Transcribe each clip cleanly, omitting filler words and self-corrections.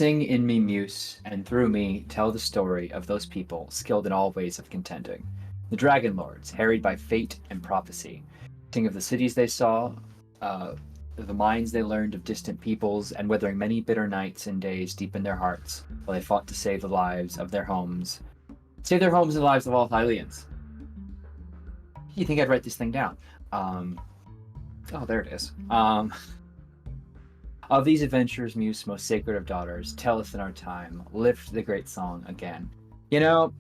Sing in me, muse, and through me tell the story of those people skilled in all ways of contending. The Dragonlords, harried by fate and prophecy, sing of the cities they saw, uh, the minds they learned of distant peoples, and weathering many bitter nights and days deep in their hearts, while they fought to save the lives of their homes, save their homes and the lives of all Thyleans. You think I'd write this thing down? Oh, there it is. Of these adventures, Muse, most sacred of daughters, tell us in our time, lift the great song again. You know,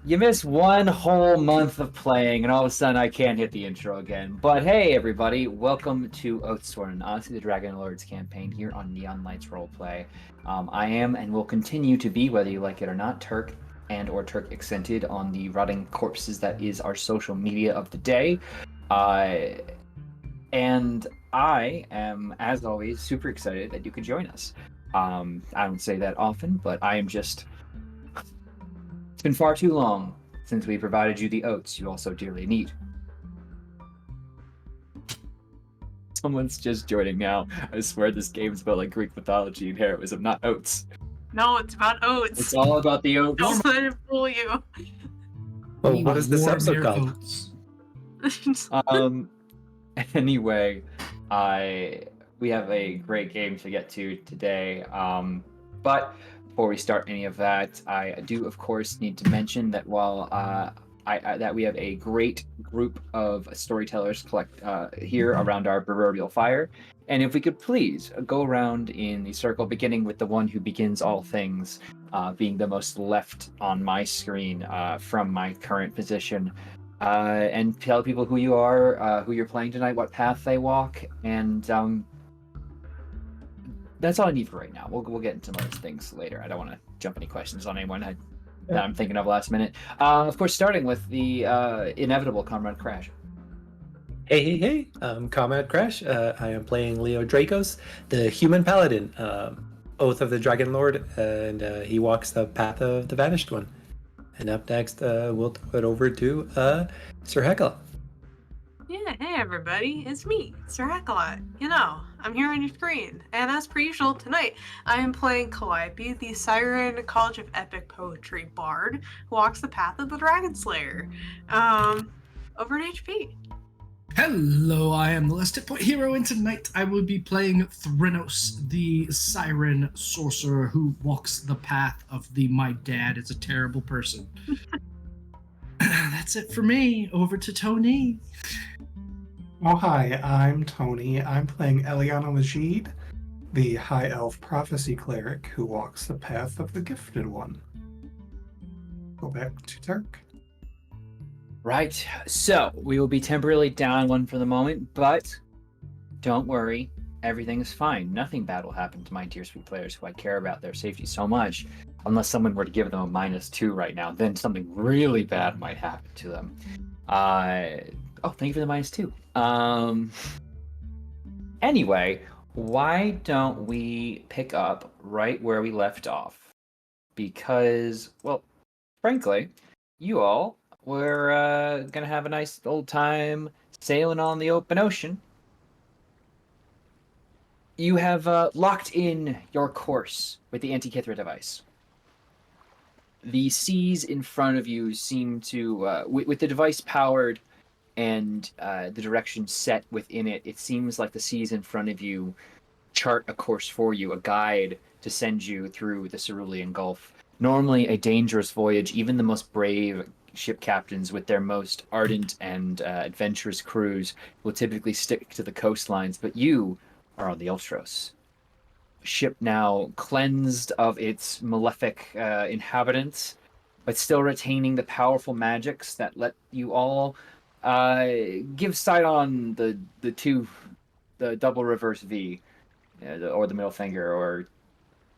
you miss one whole month of playing, and all of a sudden I can't hit the intro again. But hey, everybody, welcome to Oathsworn, Odyssey the Dragonlords campaign here on Neon Lights Roleplay. I am and will continue to be, whether you like it or not, Turk and or Turk accented on the rotting corpses that is our social media of the day. And I am, as always, super excited that you could join us. I don't say that often, but I am just... It's been far too long since we provided you the oats you also dearly need. Someone's just joining now. I swear this game's about like Greek mythology and heroism, not oats. No, it's about oats. It's all about the oats. Don't let it fool you. Oh, what is this episode called? Anyway, we have a great game to get to today. But before we start any of that, I do, of course, need to mention that while that we have a great group of storytellers here around our proverbial fire, and if we could please go around in the circle, beginning with the one who begins all things, being the most left on my screen from my current position. And tell people who you are, who you're playing tonight, what path they walk, and that's all I need for right now. We'll get into most things later. I don't want to jump any questions on anyone that I'm thinking of last minute. Of course, starting with the inevitable Comrade Crash. Hey, I'm Comrade Crash. I am playing Leo Dracos, the human paladin, Oath of the Dragonlord, and he walks the path of the Vanished One. And up next, we'll throw it over to Sir Hecla. Yeah, hey everybody, it's me, Sir Hecla. I'm here on your screen. And as per usual, tonight I am playing Calliope, the Siren College of Epic Poetry Bard, who walks the path of the Dragon Slayer. Over to HP. Hello, I am the Last Hit Point Hero, and tonight I will be playing Thrynos, the Siren Sorcerer who walks the path of the My Dad is a Terrible Person. That's it for me. Over to Tony. Oh, hi, I'm Tony. I'm playing Eliana Majid, the High Elf Prophecy Cleric who walks the path of the Gifted One. Go back to Turk. Right, so we will be temporarily down one for the moment, but don't worry, everything is fine. Nothing bad will happen to my dear sweet players who I care about their safety so much, unless someone were to give them a -2 right now, then something really bad might happen to them. Oh, thank you for the -2. Anyway, why don't we pick up right where we left off? Because, well, frankly, you all we're gonna have a nice old time sailing on the open ocean. You have locked in your course with the Antikythera device. The seas in front of you seem to, with the device powered and the direction set within it, it seems like the seas in front of you chart a course for you, a guide to send you through the Cerulean Gulf. Normally a dangerous voyage, even the most brave ship captains with their most ardent and adventurous crews will typically stick to the coastlines, but you are on the Ultros. Ship now cleansed of its malefic inhabitants, but still retaining the powerful magics that let you all give sight on the double reverse V, or the middle finger, or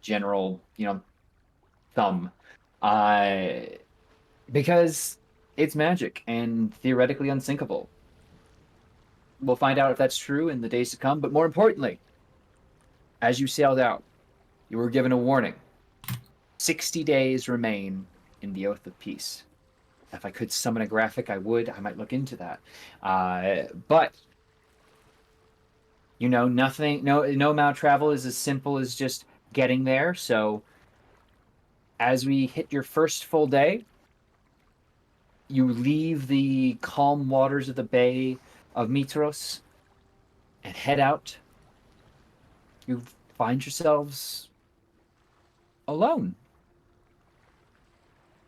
general, thumb. Because it's magic and theoretically unsinkable. We'll find out if that's true in the days to come, but more importantly, as you sailed out, you were given a warning. 60 days remain in the Oath of Peace. If I could summon a graphic, I would. I might look into that. But, nothing, no amount of travel is as simple as just getting there. So as we hit your first full day, you leave the calm waters of the Bay of Mitros and head out. You find yourselves alone.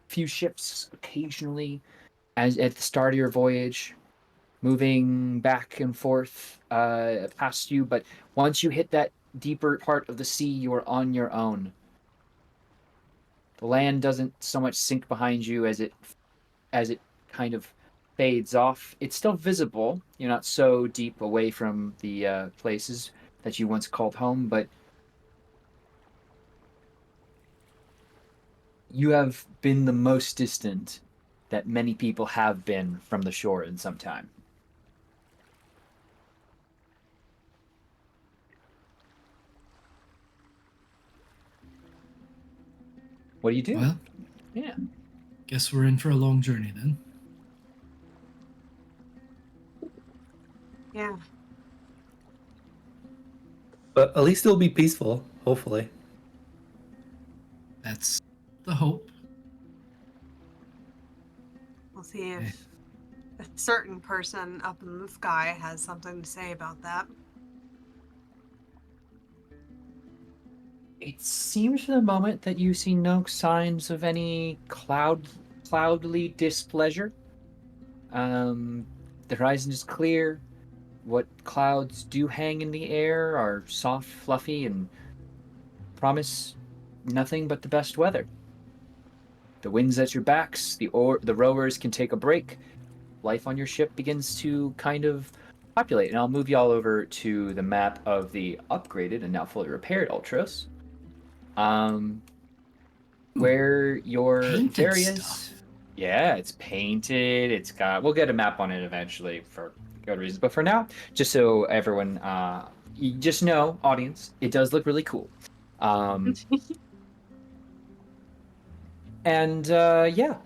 Few ships occasionally as at the start of your voyage, moving back and forth past you, but once you hit that deeper part of the sea, you are on your own. The land doesn't so much sink behind you as it kind of fades off. It's still visible. You're not so deep away from the places that you once called home, but you have been the most distant that many people have been from the shore in some time. What do you do? Well, Yeah. guess we're in for a long journey then. Yeah. But at least it'll be peaceful, hopefully. That's the hope. We'll see if a certain person up in the sky has something to say about that. It seems for the moment that you see no signs of any cloudly displeasure. The horizon is clear. What clouds do hang in the air are soft, fluffy, and promise nothing but the best weather. The wind's at your backs, the rowers can take a break. Life on your ship begins to kind of populate. And I'll move you all over to the map of the upgraded and now fully repaired Ultros. Where your Painted various stuff. Yeah, it's painted. It's got we'll get a map on it eventually for good reasons. But for now, just so everyone you just know, audience, it does look really cool. And yeah,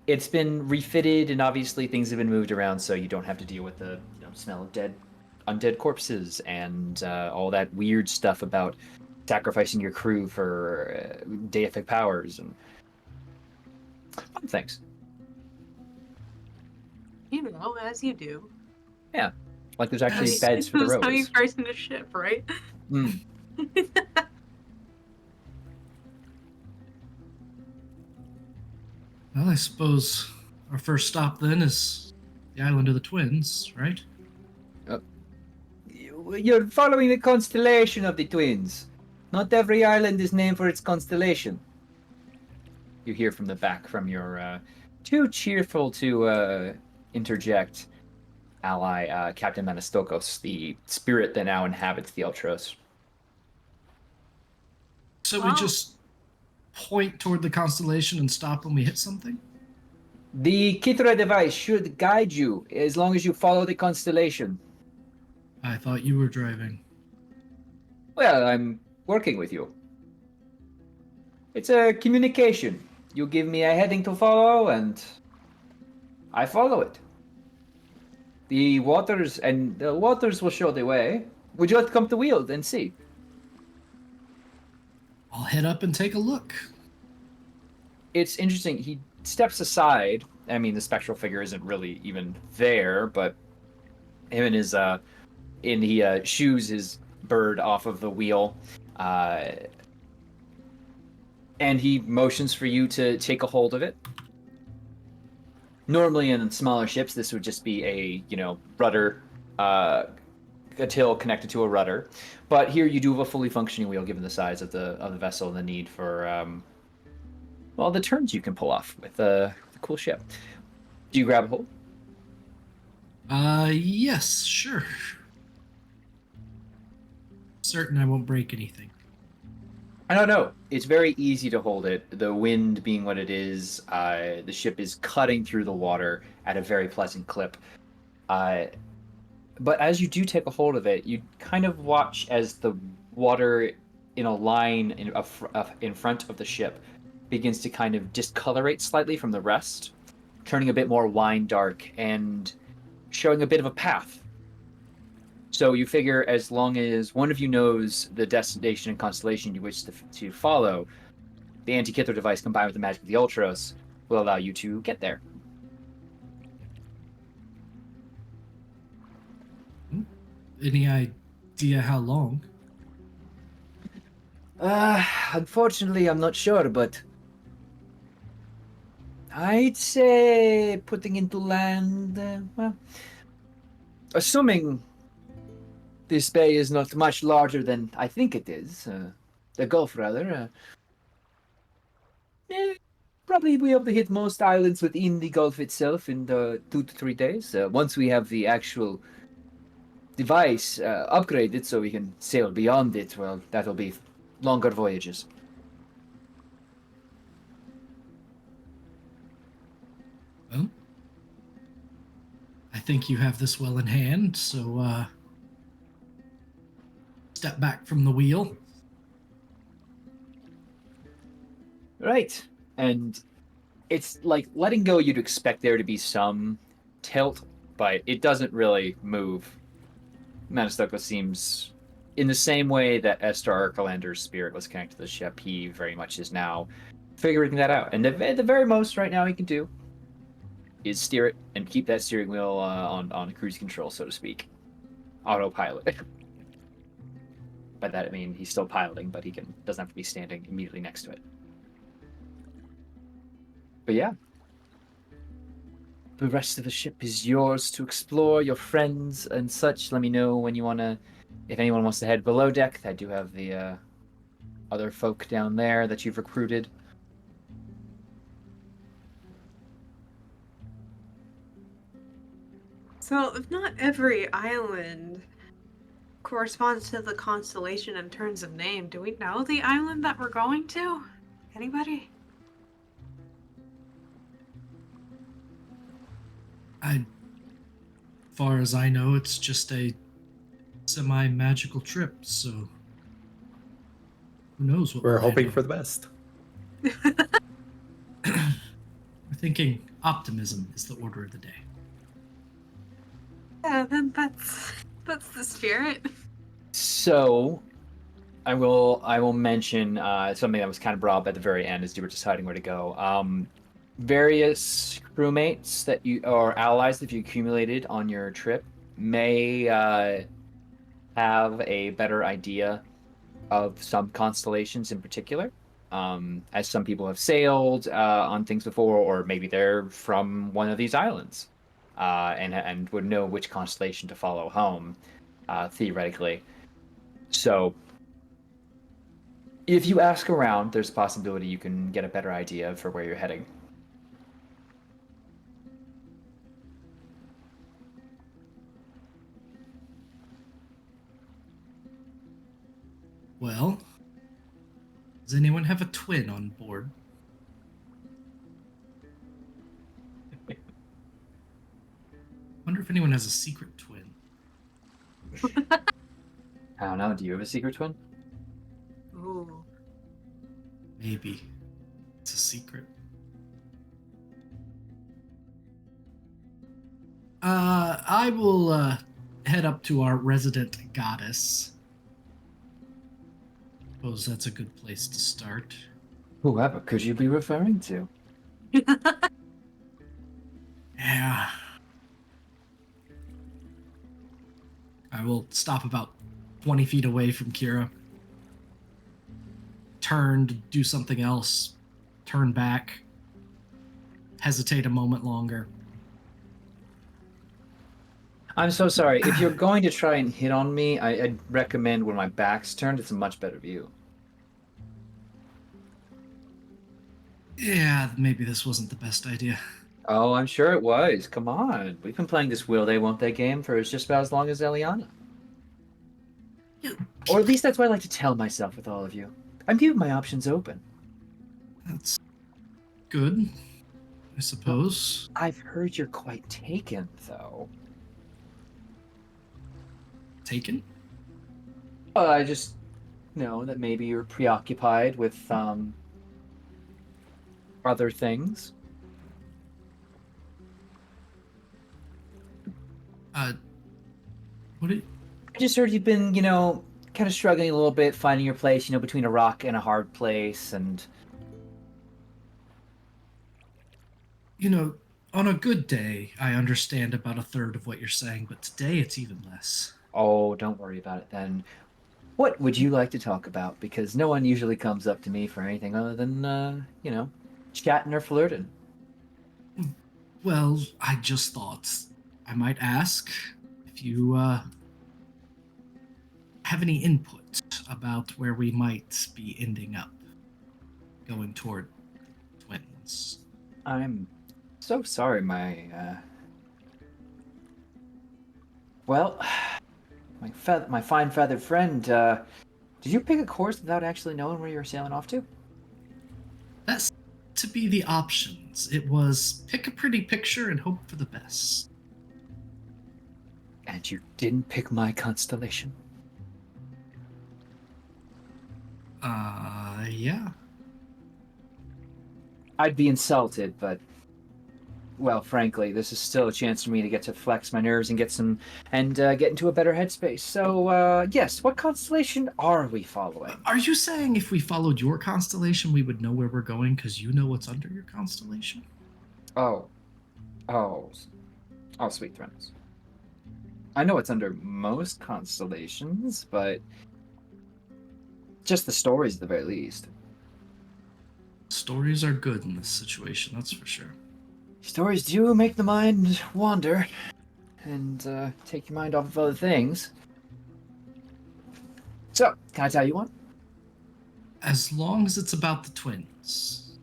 it's been refitted, and obviously things have been moved around, so you don't have to deal with the smell of undead corpses and all that weird stuff about sacrificing your crew for deific powers and fun things. You know, as you do. Yeah, like there's actually Yes. beds for the That's how you rowers. christen a ship, right? Mm. Well, I suppose our first stop then is the island of the twins, right? You're following the constellation of the twins. Not every island is named for its constellation. You hear from the back from your too cheerful to interject ally, Captain Manastokos, the spirit that now inhabits the Ultros. So we just point toward the constellation and stop when we hit something? The Kithra device should guide you as long as you follow the constellation. I thought you were driving. Well, I'm working with you. It's a communication. You give me a heading to follow, and I follow it. The waters will show the way. Would you like to come to Weald and see? I'll head up and take a look. It's interesting. He steps aside. I mean, the spectral figure isn't really even there, but him and his he shoos his bird off of the wheel, and he motions for you to take a hold of it. Normally, in smaller ships, this would just be a rudder, a till connected to a rudder, but here you do have a fully functioning wheel, given the size of the vessel and the need for the turns you can pull off with a cool ship. Do you grab a hold? Yes, sure. Certain I won't break anything. I don't know. It's very easy to hold it. The wind being what it is, the ship is cutting through the water at a very pleasant clip. But as you do take a hold of it, you kind of watch as the water in a line in front of the ship begins to kind of discolorate slightly from the rest, turning a bit more wine dark and showing a bit of a path So you figure as long as one of you knows the destination and constellation you wish to follow, the Antikythera device combined with the magic of the Ultros will allow you to get there. Any idea how long? Unfortunately, I'm not sure, but I'd say putting into land, well, assuming this bay is not much larger than I think it is, the Gulf rather, probably be able to hit most islands within the Gulf itself in 2 to 3 days. Once we have the actual device upgraded so we can sail beyond it, well, that'll be longer voyages. Well, I think you have this well in hand, so step back from the wheel. Right. And it's like letting go, you'd expect there to be some tilt, but it doesn't really move. Manistoko seems in the same way that Esther Arcalander's spirit was connected to the ship, he very much is now figuring that out. And the very most right now he can do is steer it and keep that steering wheel on cruise control, so to speak. Autopilot. By that I mean he's still piloting, but he doesn't have to be standing immediately next to it. But yeah. The rest of the ship is yours to explore, your friends and such. Let me know when you want to, if anyone wants to head below deck. I do have the other folk down there that you've recruited. So, if not every island corresponds to the constellation in terms of name, do we know the island that we're going to? Anybody? Far as I know, it's just a semi-magical trip, so who knows what We're we'll hoping end for on. the best. We're thinking optimism is the order of the day. Yeah, then that's the spirit. So, I will mention something that was kind of brought up at the very end as you were deciding where to go. Various crewmates that you or allies that you accumulated on your trip may have a better idea of some constellations in particular, as some people have sailed on things before, or maybe they're from one of these islands, and would know which constellation to follow home, theoretically. So, if you ask around, there's a possibility you can get a better idea for where you're heading. Well, does anyone have a twin on board? Wonder if anyone has a secret twin. I don't know. Do you have a secret twin? Ooh. Maybe. It's a secret. I will head up to our resident goddess. Suppose that's a good place to start. Whoever could you be referring to? Yeah. I will stop about 20 feet away from Kira. Turn to do something else. Turn back. Hesitate a moment longer. I'm so sorry. If you're going to try and hit on me, I'd recommend when my back's turned, it's a much better view. Yeah, maybe this wasn't the best idea. Oh, I'm sure it was. Come on. We've been playing this will they, won't they game for just about as long as Eliana. Or at least that's what I like to tell myself with all of you. I'm keeping my options open. That's good, I suppose. I've heard you're quite taken, though. Taken? I just know that maybe you're preoccupied with other things. What did... I just heard you've been, kind of struggling a little bit, finding your place, between a rock and a hard place, and On a good day, I understand about a third of what you're saying, but today it's even less. oh, don't worry about it then. What would you like to talk about? Because no one usually comes up to me for anything other than, chatting or flirting. Well, I just thought I might ask if you have any input about where we might be ending up going toward twins. I'm so sorry, well, my fine feathered friend, did you pick a course without actually knowing where you were sailing off to? That's to be the options. It was pick a pretty picture and hope for the best. And you didn't pick my constellation? Yeah. I'd be insulted, but, well, frankly, this is still a chance for me to get to flex my nerves and get into a better headspace. So, yes, what constellation are we following? Are you saying if we followed your constellation, we would know where we're going because you know what's under your constellation? Oh, sweet Threnos. I know it's under most constellations, but just the stories at the very least. Stories are good in this situation, that's for sure. Stories do make the mind wander and take your mind off of other things. So, can I tell you one? As long as it's about the twins.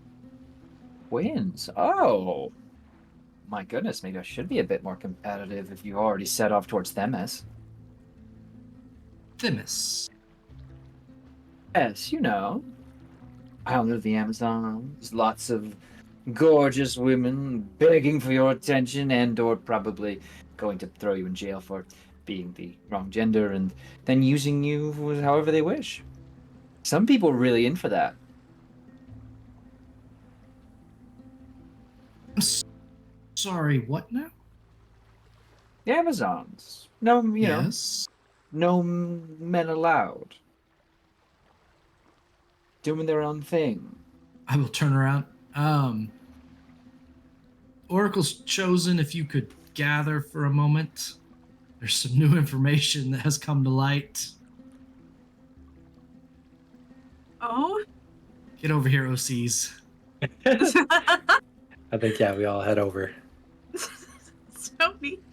Twins? Oh. My goodness, maybe I should be a bit more competitive if you already set off towards Themis. Themis. Yes, Island of the Amazons, lots of gorgeous women begging for your attention and/or probably going to throw you in jail for being the wrong gender and then using you however they wish. Some people are really in for that. Sorry, what now? The Amazons. No, Yes. no men allowed. Doing their own thing. I will turn around. Oracle's chosen, if you could gather for a moment. There's some new information that has come to light. Oh? Get over here, OCs. I think, yeah, we all head over. So neat.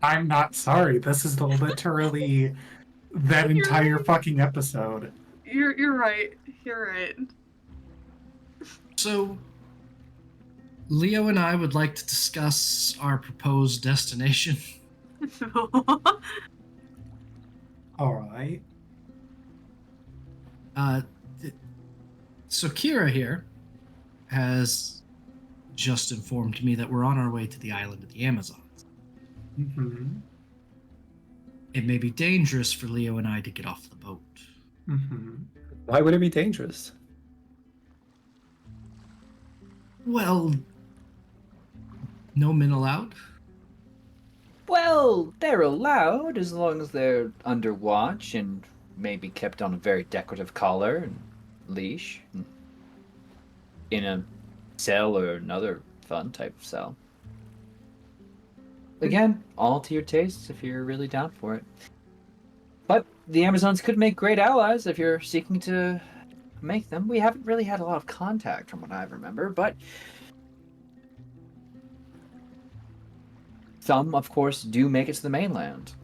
I'm not sorry. This is literally that You're entire right. fucking episode. You're right. You're right. So, Leo and I would like to discuss our proposed destination. All right. So Kira here has just informed me that we're on our way to the island of the Amazons. Mm-hmm. It may be dangerous for Leo and I to get off the boat. Mm-hmm. Why would it be dangerous? Well, no men allowed? Well, they're allowed as long as they're under watch and maybe kept on a very decorative collar and leash. And in a cell or another fun type of cell. Again, all to your tastes if you're really down for it. But the Amazons could make great allies if you're seeking to make them. We haven't really had a lot of contact from what I remember, but some, of course, do make it to the mainland.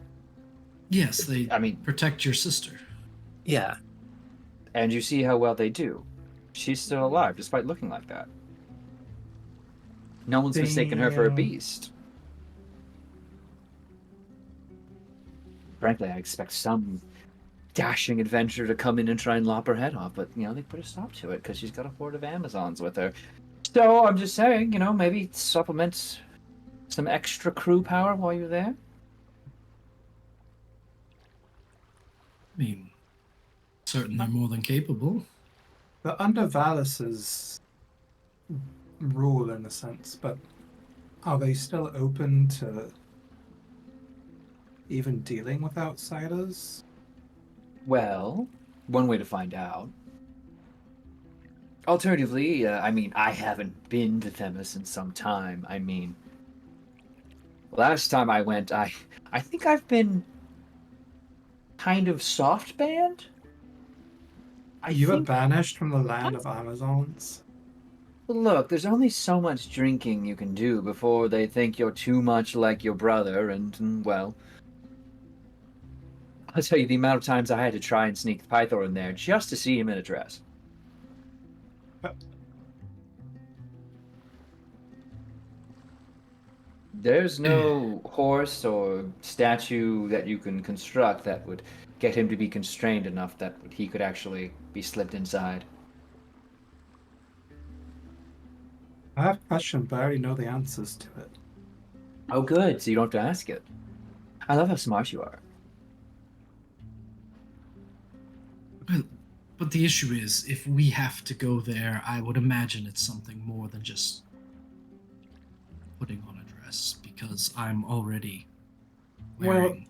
Yes, they I mean, protect your sister. Yeah. and you see how well they do. She's still alive, despite looking like that. No one's mistaken her for a Damn. beast. Frankly, I expect some dashing adventurer to come in and try and lop her head off, but, they put a stop to it because she's got a horde of Amazons with her. So I'm just saying, maybe supplement some extra crew power while you're there. I mean, certain they're more than capable. The under Valis' rule in a sense, but are they still open to even dealing with outsiders? Well, one way to find out. Alternatively, I mean, I haven't been to Themis in some time. I mean, last time I went, I think I've been kind of soft banned. You were banished from the land of Amazons? Look, there's only so much drinking you can do before they think you're too much like your brother, and, well, I'll tell you the amount of times I had to try and sneak Pythor in there just to see him in a dress. There's no horse or statue that you can construct that would get him to be constrained enough that he could actually be slipped inside. I have a question, but I already know the answers to it. Oh, good, so you don't have to ask it. I love how smart you are. But the issue is, if we have to go there, I would imagine it's something more than just putting on a dress, because I'm already wearing...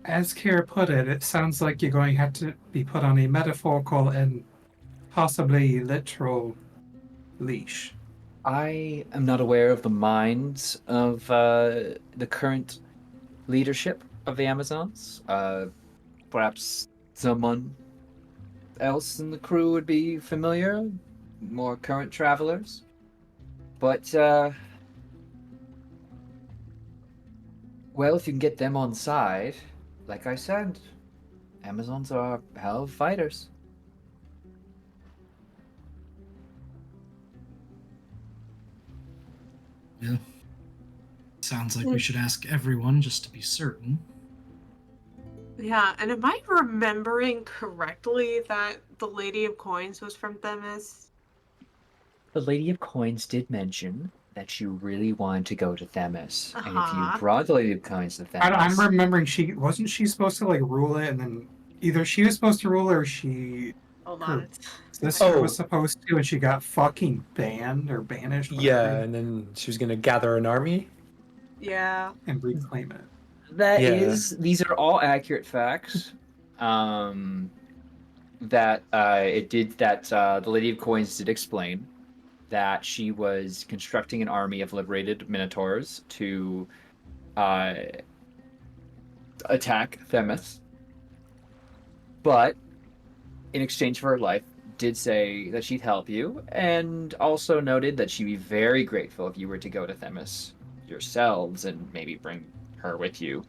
As Kira put it, it sounds like you're going to have to be put on a metaphorical and possibly literal leash. I am not aware of the minds of the current leadership of the Amazons. Perhaps someone else in the crew would be familiar, more current travelers. But, well, if you can get them on side, like I said, Amazons are hell of fighters. Yeah. Sounds like we should ask everyone just to be certain. Yeah, and am I remembering correctly that the Lady of Coins was from Themis? The Lady of Coins did mention that you really wanted to go to Themis. And if you Uh-huh. brought the Lady of Coins to Themis... I'm remembering wasn't she supposed to like rule it, and then either she was supposed to rule it or she Hold her on. sister was supposed to, and she got fucking banned or banished, Yeah, whatever, and then she was gonna gather an army. Yeah. and reclaim it. These are all accurate facts. The Lady of Coins did explain that she was constructing an army of liberated Minotaurs to attack Themis. But in exchange for her life, did say that she'd help you, and also noted that she'd be very grateful if you were to go to Themis yourselves and maybe bring her with you.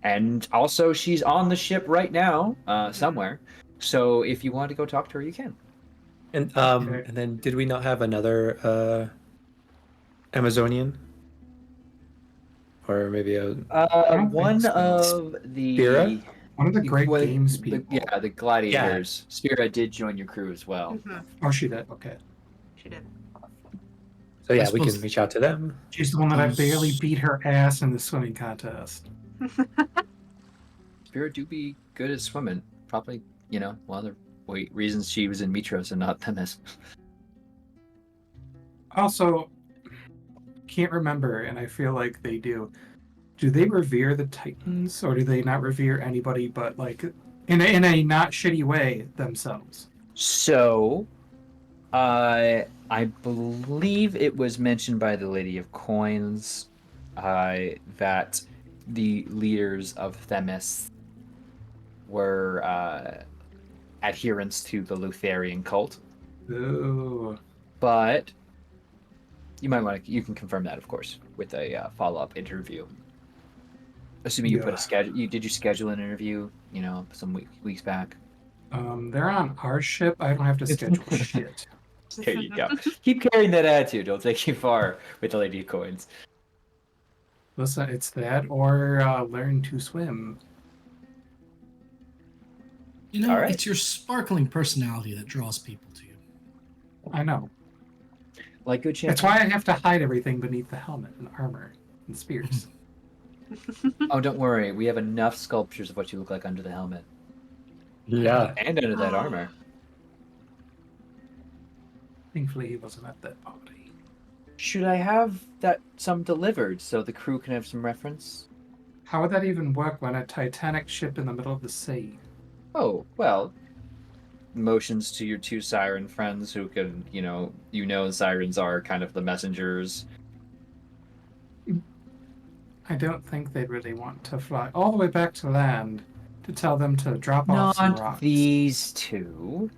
And also, she's on the ship right now, somewhere. So if you want to go talk to her, you can. And Okay. and then did we not have another Amazonian? Or maybe a don't One think so. of the Spira? One of the Great well, Games people. the gladiators. Spira did join your crew as well. Mm-hmm. Oh, she did. Okay. She did. So yeah, I we can suppose- reach out to them. She's the one that I Those- barely beat her ass in the swimming contest. Spira do be good at swimming. Probably, one of the reasons she was in Mitros and not Themis. Also, can't remember, and I feel like they do. Do they revere the Titans, or do they not revere anybody but like in a not shitty way themselves? So, I believe it was mentioned by the Lady of Coins that the leaders of Themis were adherents to the Lutherian cult. Ooh. But you can confirm that, of course, with a follow-up interview. Assuming you put Yeah. a schedule. Did you schedule an interview? Some weeks back. They're on our ship. I don't have to schedule shit. There you go. Keep carrying that attitude. It'll take you far with the Lady of Coins. Listen, it's that or learn to swim. All right. It's your sparkling personality that draws people to you. I know. Like good champion. That's why I have to hide everything beneath the helmet and armor and spears. Oh, don't worry. We have enough sculptures of what you look like under the helmet Yeah. and under that Oh. armor. Thankfully, he wasn't at that party. Should I have some delivered so the crew can have some reference? How would that even work when a Titanic ship in the middle of the sea? Oh, well, motions to your two siren friends who can, sirens are kind of the messengers. I don't think they'd really want to fly all the way back to land to tell them to drop off some Not rocks. these two.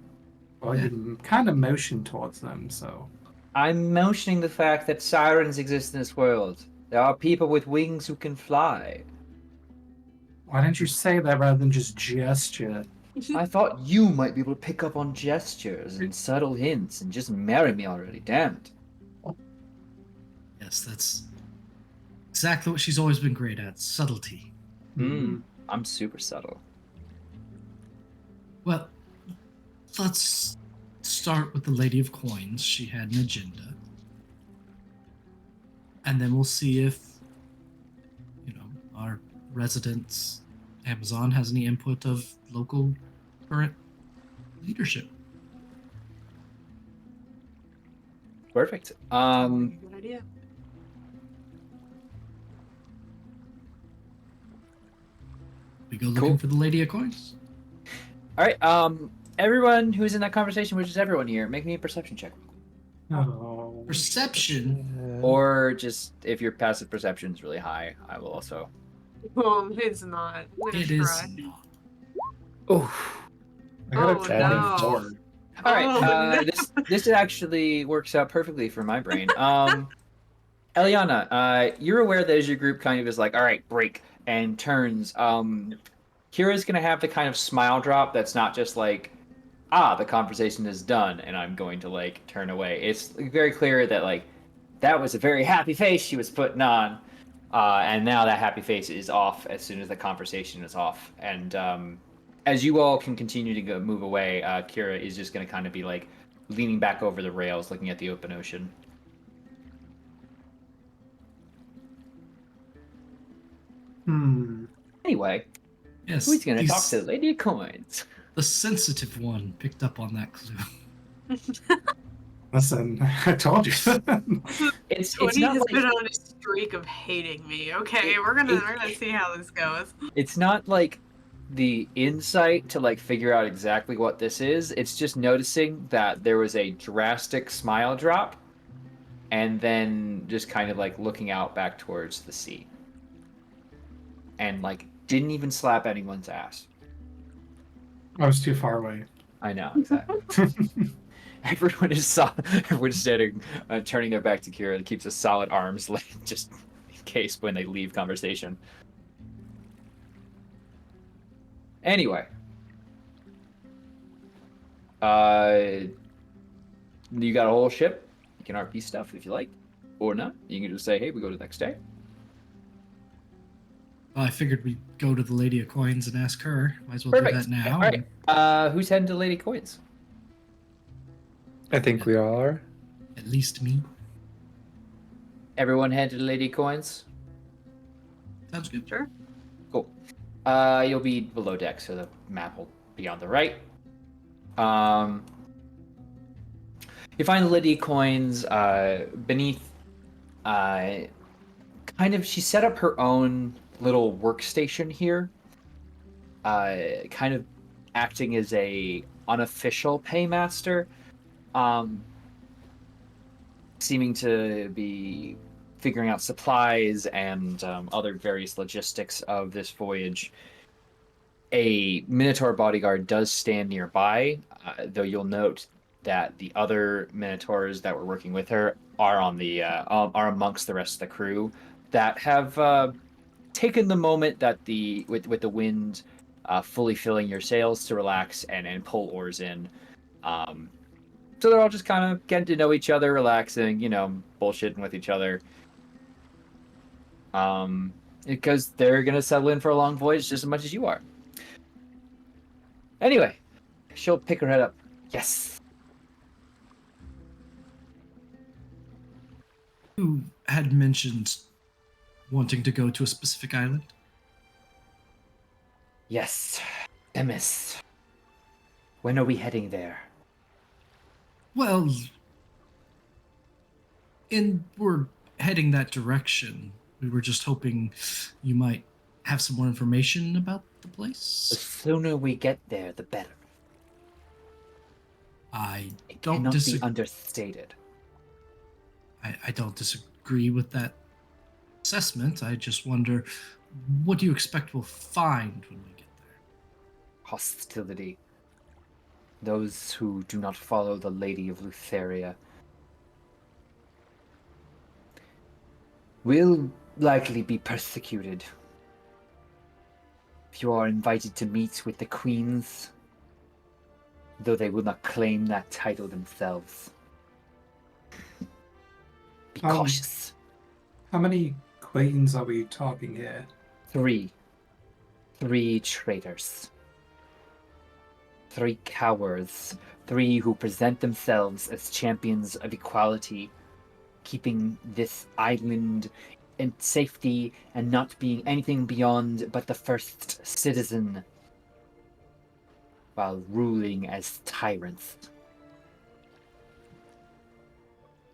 Well, you kind of motion towards them, so. I'm mentioning the fact that sirens exist in this world. There are people with wings who can fly. Why didn't you say that rather than just gesture? I thought you might be able to pick up on gestures and subtle hints and just marry me already, damn it. Yes, that's exactly what she's always been great at, subtlety. I'm super subtle. Well, let's start with the Lady of Coins. She had an agenda. And then we'll see if, our residents, Amazon, has any input of local current leadership. Perfect. Good idea. We go looking Cool. for the Lady of Coins. All right. Everyone who's in that conversation, which is everyone here, make me a perception check. Oh. Perception. Or just if your passive perception is really high, I will also. Oh, it's not. I'm gonna It is try. not. Oh. I got a Oh, 24. no. All right. Oh, no. This actually works out perfectly for my brain. Eliana, you're aware that as your group kind of is like, all right, break, and turns. Kira's gonna have the kind of smile drop that's not just like, the conversation is done, and I'm going to like turn away. It's very clear that like that was a very happy face she was putting on, and now that happy face is off as soon as the conversation is off. And as you all can continue to move away, Kira is just going to kind of be like leaning back over the rails, looking at the open ocean. Anyway, Yes. who's going to these- talk to the Lady of Coins? The sensitive one picked up on that clue. Listen, I told you. It's Tony not has like been on a streak of hating me. Okay, we're gonna see how this goes. it's not like the insight to like figure out exactly what this is. It's just noticing that there was a drastic smile drop, and then just kind of like looking out back towards the sea, and like didn't even slap anyone's ass. I was too far away. I know exactly. Everyone's standing, turning their back to Kira, and keeps a solid arm's length just in case when they leave conversation. Anyway, you got a whole ship. You can RP stuff if you like, or not. You can just say, "Hey, we go to the next day." Well, I figured we'd go to the Lady of Coins and ask her. Might as well Perfect. do that now. All right. Who's heading to Lady Coins? I think we all are. At least me. Everyone head to Lady Coins. Sounds good. Sure. Cool. You'll be below deck, so the map will be on the right. You find the Lady Coins beneath. She set up her own little workstation here. Kind of acting as a unofficial paymaster. Seeming to be figuring out supplies and other various logistics of this voyage. A Minotaur bodyguard does stand nearby, though you'll note that the other Minotaurs that were working with her are are amongst the rest of the crew that have taken the moment that with the wind fully filling your sails to relax and pull oars in. So they're all just kind of getting to know each other, relaxing, bullshitting with each other. Because they're going to settle in for a long voyage just as much as you are. Anyway, she'll pick her head up. Yes. You had mentioned wanting to go to a specific island. Yes. Themis. When are we heading there? Well, we're heading that direction. We were just hoping you might have some more information about the The place? sooner we get there, the better. I It don't cannot be disagree. understated. I don't disagree with that assessment. I just wonder, what do you expect we'll find when we get there? Hostility. Those who do not follow the Lady of Lutheria will likely be persecuted. If you are invited to meet with the queens, though they will not claim that title themselves, be cautious. How many queens are we talking here? 3. 3 traitors. 3 cowards. 3 who present themselves as champions of equality, keeping this island in safety and not being anything beyond but the first citizen, while ruling as tyrants.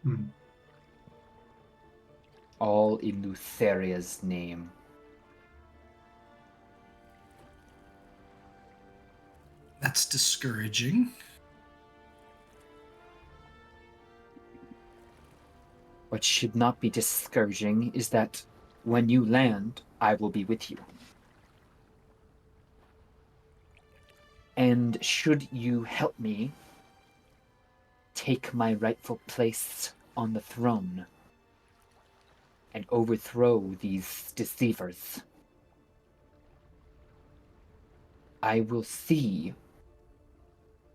Hmm. All in Lutheria's name. That's discouraging. What should not be discouraging is that when you land, I will be with you. And should you help me take my rightful place on the throne and overthrow these deceivers, I will see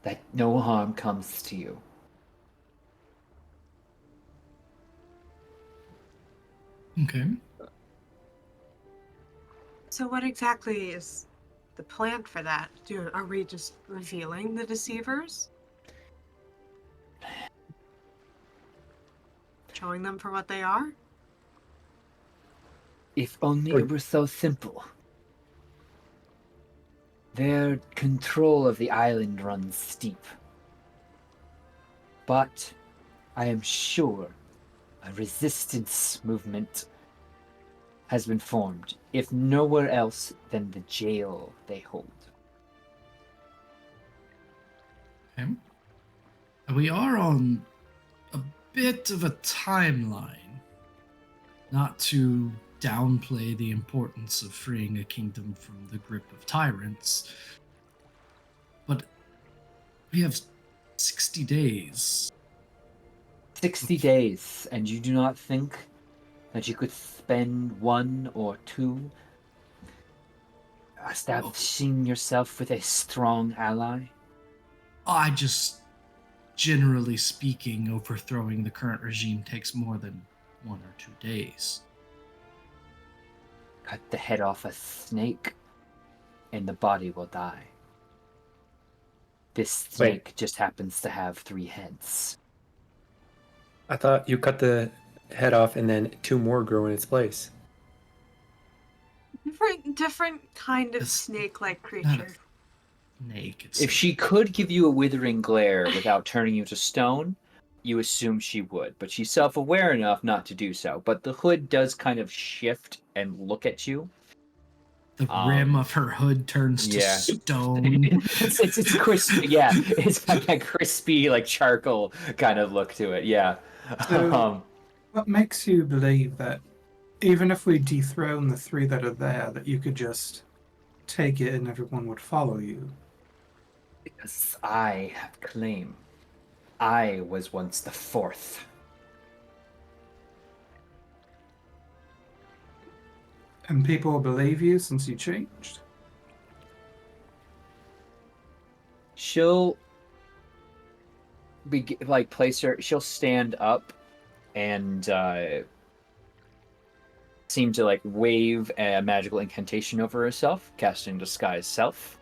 that no harm comes to you. Okay. So what exactly is the plan for that? Are we just revealing the deceivers? Showing them for what they are? If only it were so simple. Their control of the island runs steep. But I am sure a resistance movement has been formed, if nowhere else than the jail they hold. Okay. We are on a bit of a timeline. Not to downplay the importance of freeing a kingdom from the grip of tyrants, but we have 60 days. 60 days, and you do not think that you could spend 1 or 2 establishing yourself with a strong ally? I just, generally speaking, overthrowing the current regime takes more than 1 or 2 days. Cut the head off a snake, and the body will die. This snake just happens to have 3 heads. I thought you cut the head off and then 2 more grow in its place. Different kind of It's snake-like not creature. Snake. It's If she could give you a withering glare without turning you to stone, you assume she would, but she's self-aware enough not to do so. But the hood does kind of shift and look at you. the rim of her hood turns to stone. it's crispy. Yeah, it's got that crispy, like charcoal kind of look to it. Yeah. So, what makes you believe that even if we dethrone the 3 that are there, that you could just take it and everyone would follow you? Because I have claim. I was once the 4th. And people believe you since you changed? She'll be like place her. She'll stand up and seem to like wave a magical incantation over herself, casting disguise self.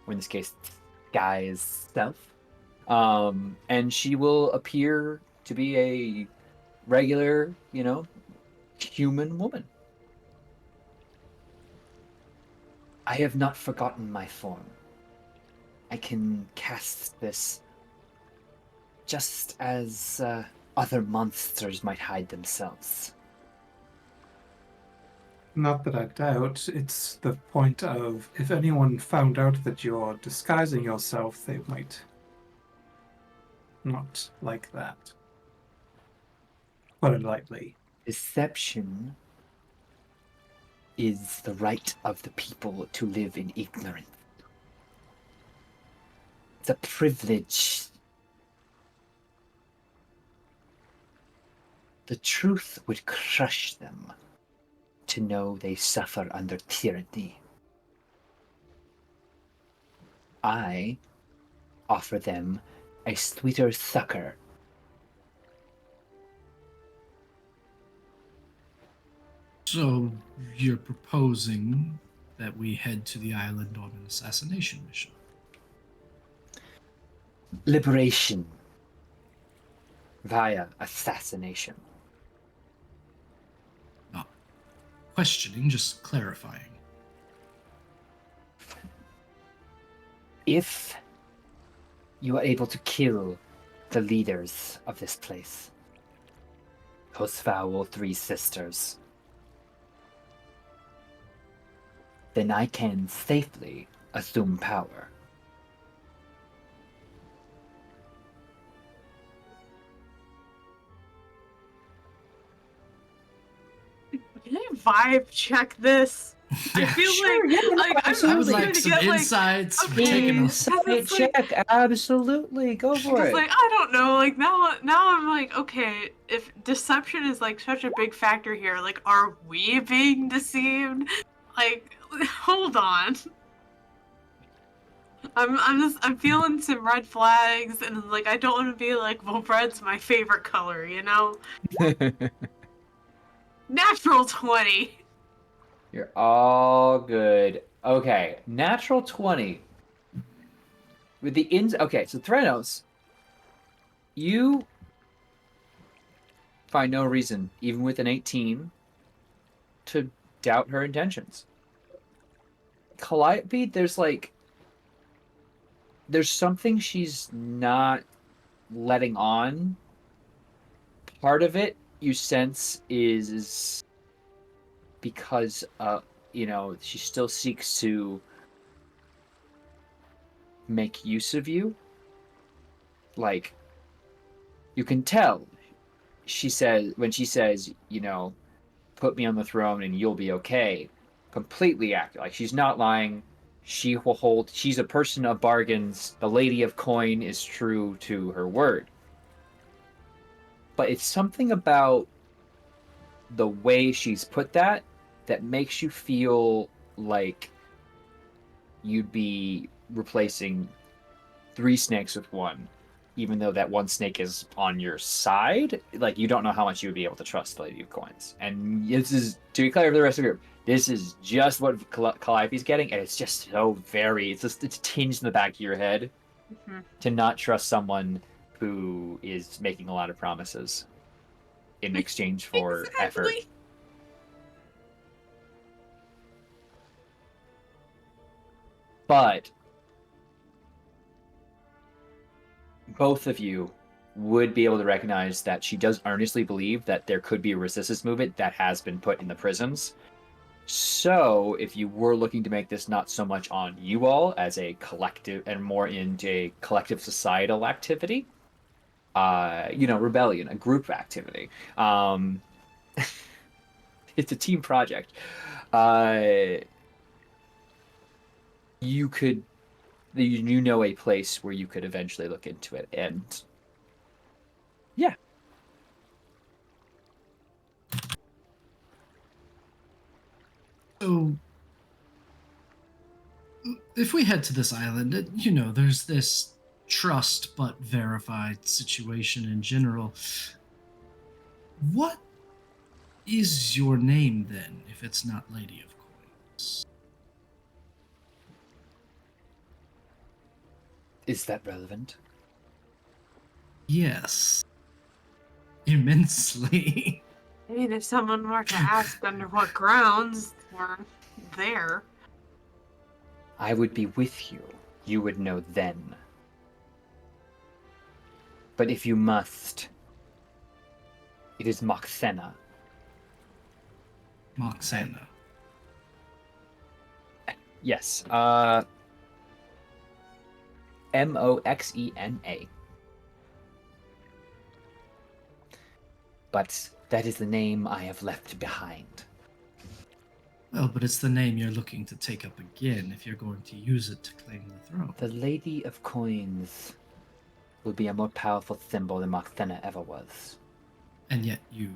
Or in this case, disguise self. And she will appear to be a regular, human woman. I have not forgotten my form. I can cast this just as other monsters might hide themselves. Not that I doubt. It's the point of if anyone found out that you're disguising yourself, they might not like that. Put it lightly. Deception is the right of the people to live in ignorance. It's a privilege. The truth would crush them to know they suffer under tyranny. I offer them a sweeter succor. So you're proposing that we head to the island on an assassination mission? Liberation via assassination. Not questioning, just clarifying. If you are able to kill the leaders of this place, those foul three sisters, then I can safely assume power. Can I vibe check this? I feel Sure, like, yeah, no, like I'm I absolutely. would just like gonna some get like, insights. okay, We're taking a Insight Insight it's like- check, absolutely, go for because it. like I don't know, like now I'm like, okay, if deception is like such a big factor here, like are we being deceived? Like, hold on. I'm feeling some red flags, and like I don't want to be like, well, red's my favorite color, you know? Natural 20. You're all good. Okay, natural 20. With the ins. Okay, so Threnos, you find no reason, even with an 18, to doubt her intentions. Calliope, there's something she's not letting on. Part of it you sense is because she still seeks to make use of you. Like, you can tell she says, put me on the throne and you'll be okay, completely accurate. Like, she's not lying. She's a person of bargains. The lady of coin is true to her word. But it's something about the way she's put that makes you feel like you'd be replacing 3 snakes with 1, even though that 1 snake is on your side. Like, you don't know how much you would be able to trust the Lady of Coins. And this is, to be clear for the rest of the group, this is just what Calliope's getting, and it's just so it's tinged in the back of your head to not trust someone who is making a lot of promises in exchange for effort. Exactly. But both of you would be able to recognize that she does earnestly believe that there could be a resistance movement that has been put in the prisons. So, if you were looking to make this not so much on you all as a collective and more into a collective societal activity, rebellion, a group activity. It's a team project. You could, a place where you could eventually look into it, and yeah. So, if we head to this island, there's this trust but verified situation in general. What is your name then, if it's not Lady of Coins? Is that relevant? Yes. Immensely. I mean, if someone were to ask under what grounds we're there. I would be with you. You would know then. But if you must, it is Moxena. Moxena. Yes. Moxena. But that is the name I have left behind. Well, but it's the name you're looking to take up again if you're going to use it to claim the throne. The Lady of Coins will be a more powerful symbol than Moxena ever was. And yet you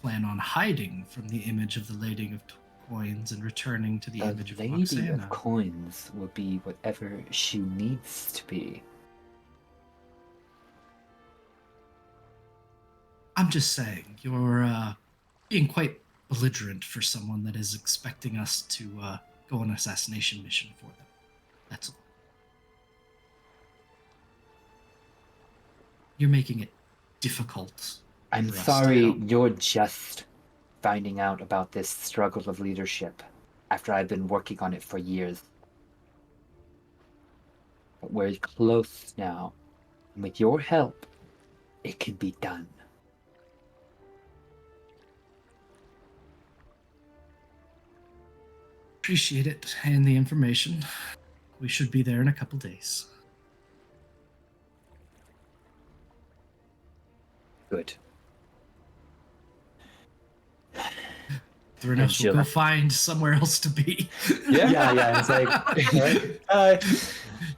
plan on hiding from the image of the Lady of Coins and returning to the image of Lady Moxena. of Coins will be whatever she needs to be. I'm just saying, you're being quite belligerent for someone that is expecting us to go on an assassination mission for them. That's all. You're making it difficult. I'm for us to sorry, help. you're just finding out about this struggle of leadership after I've been working on it for years. But we're close now, and with your help, it can be done. Appreciate it and the information. We should be there in a couple days. Good. Theranos will go find somewhere else to be. Yeah. It's like,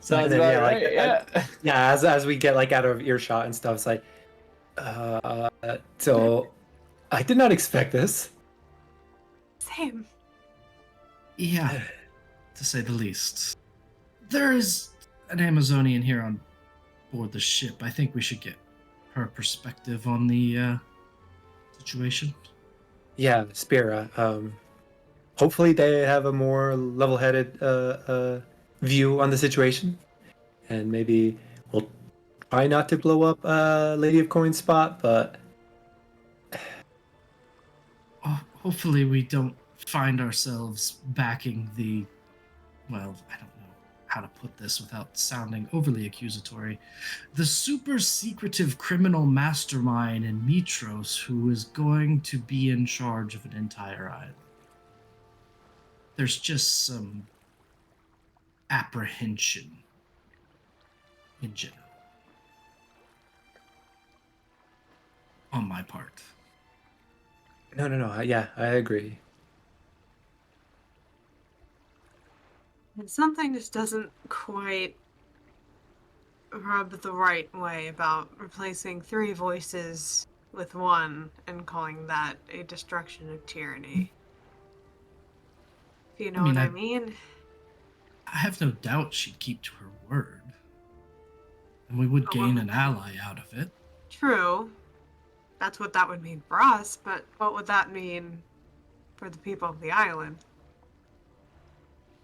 Sounds and then, about yeah, like, right, yeah. yeah. As we get like out of earshot and stuff, it's like, so I did not expect this. Same. Yeah, to say the least. There is an Amazonian here on board the ship. I think we should get her perspective on the situation. Yeah, Spira. Hopefully they have a more level-headed view on the situation, and maybe we'll try not to blow up Lady of Coin's spot, but Hopefully we don't find ourselves backing the, well, I don't know how to put this without sounding overly accusatory, the super secretive criminal mastermind in Mitros who is going to be in charge of an entire island. There's just some apprehension in general on my part. no. Yeah, I agree. And something just doesn't quite rub the right way about replacing 3 voices with 1 and calling that a destruction of tyranny. If you know I mean, what I I- mean? I have no doubt she'd keep to her word. And we would gain an ally out of it. True. That's what that would mean for us, but what would that mean for the people of the island?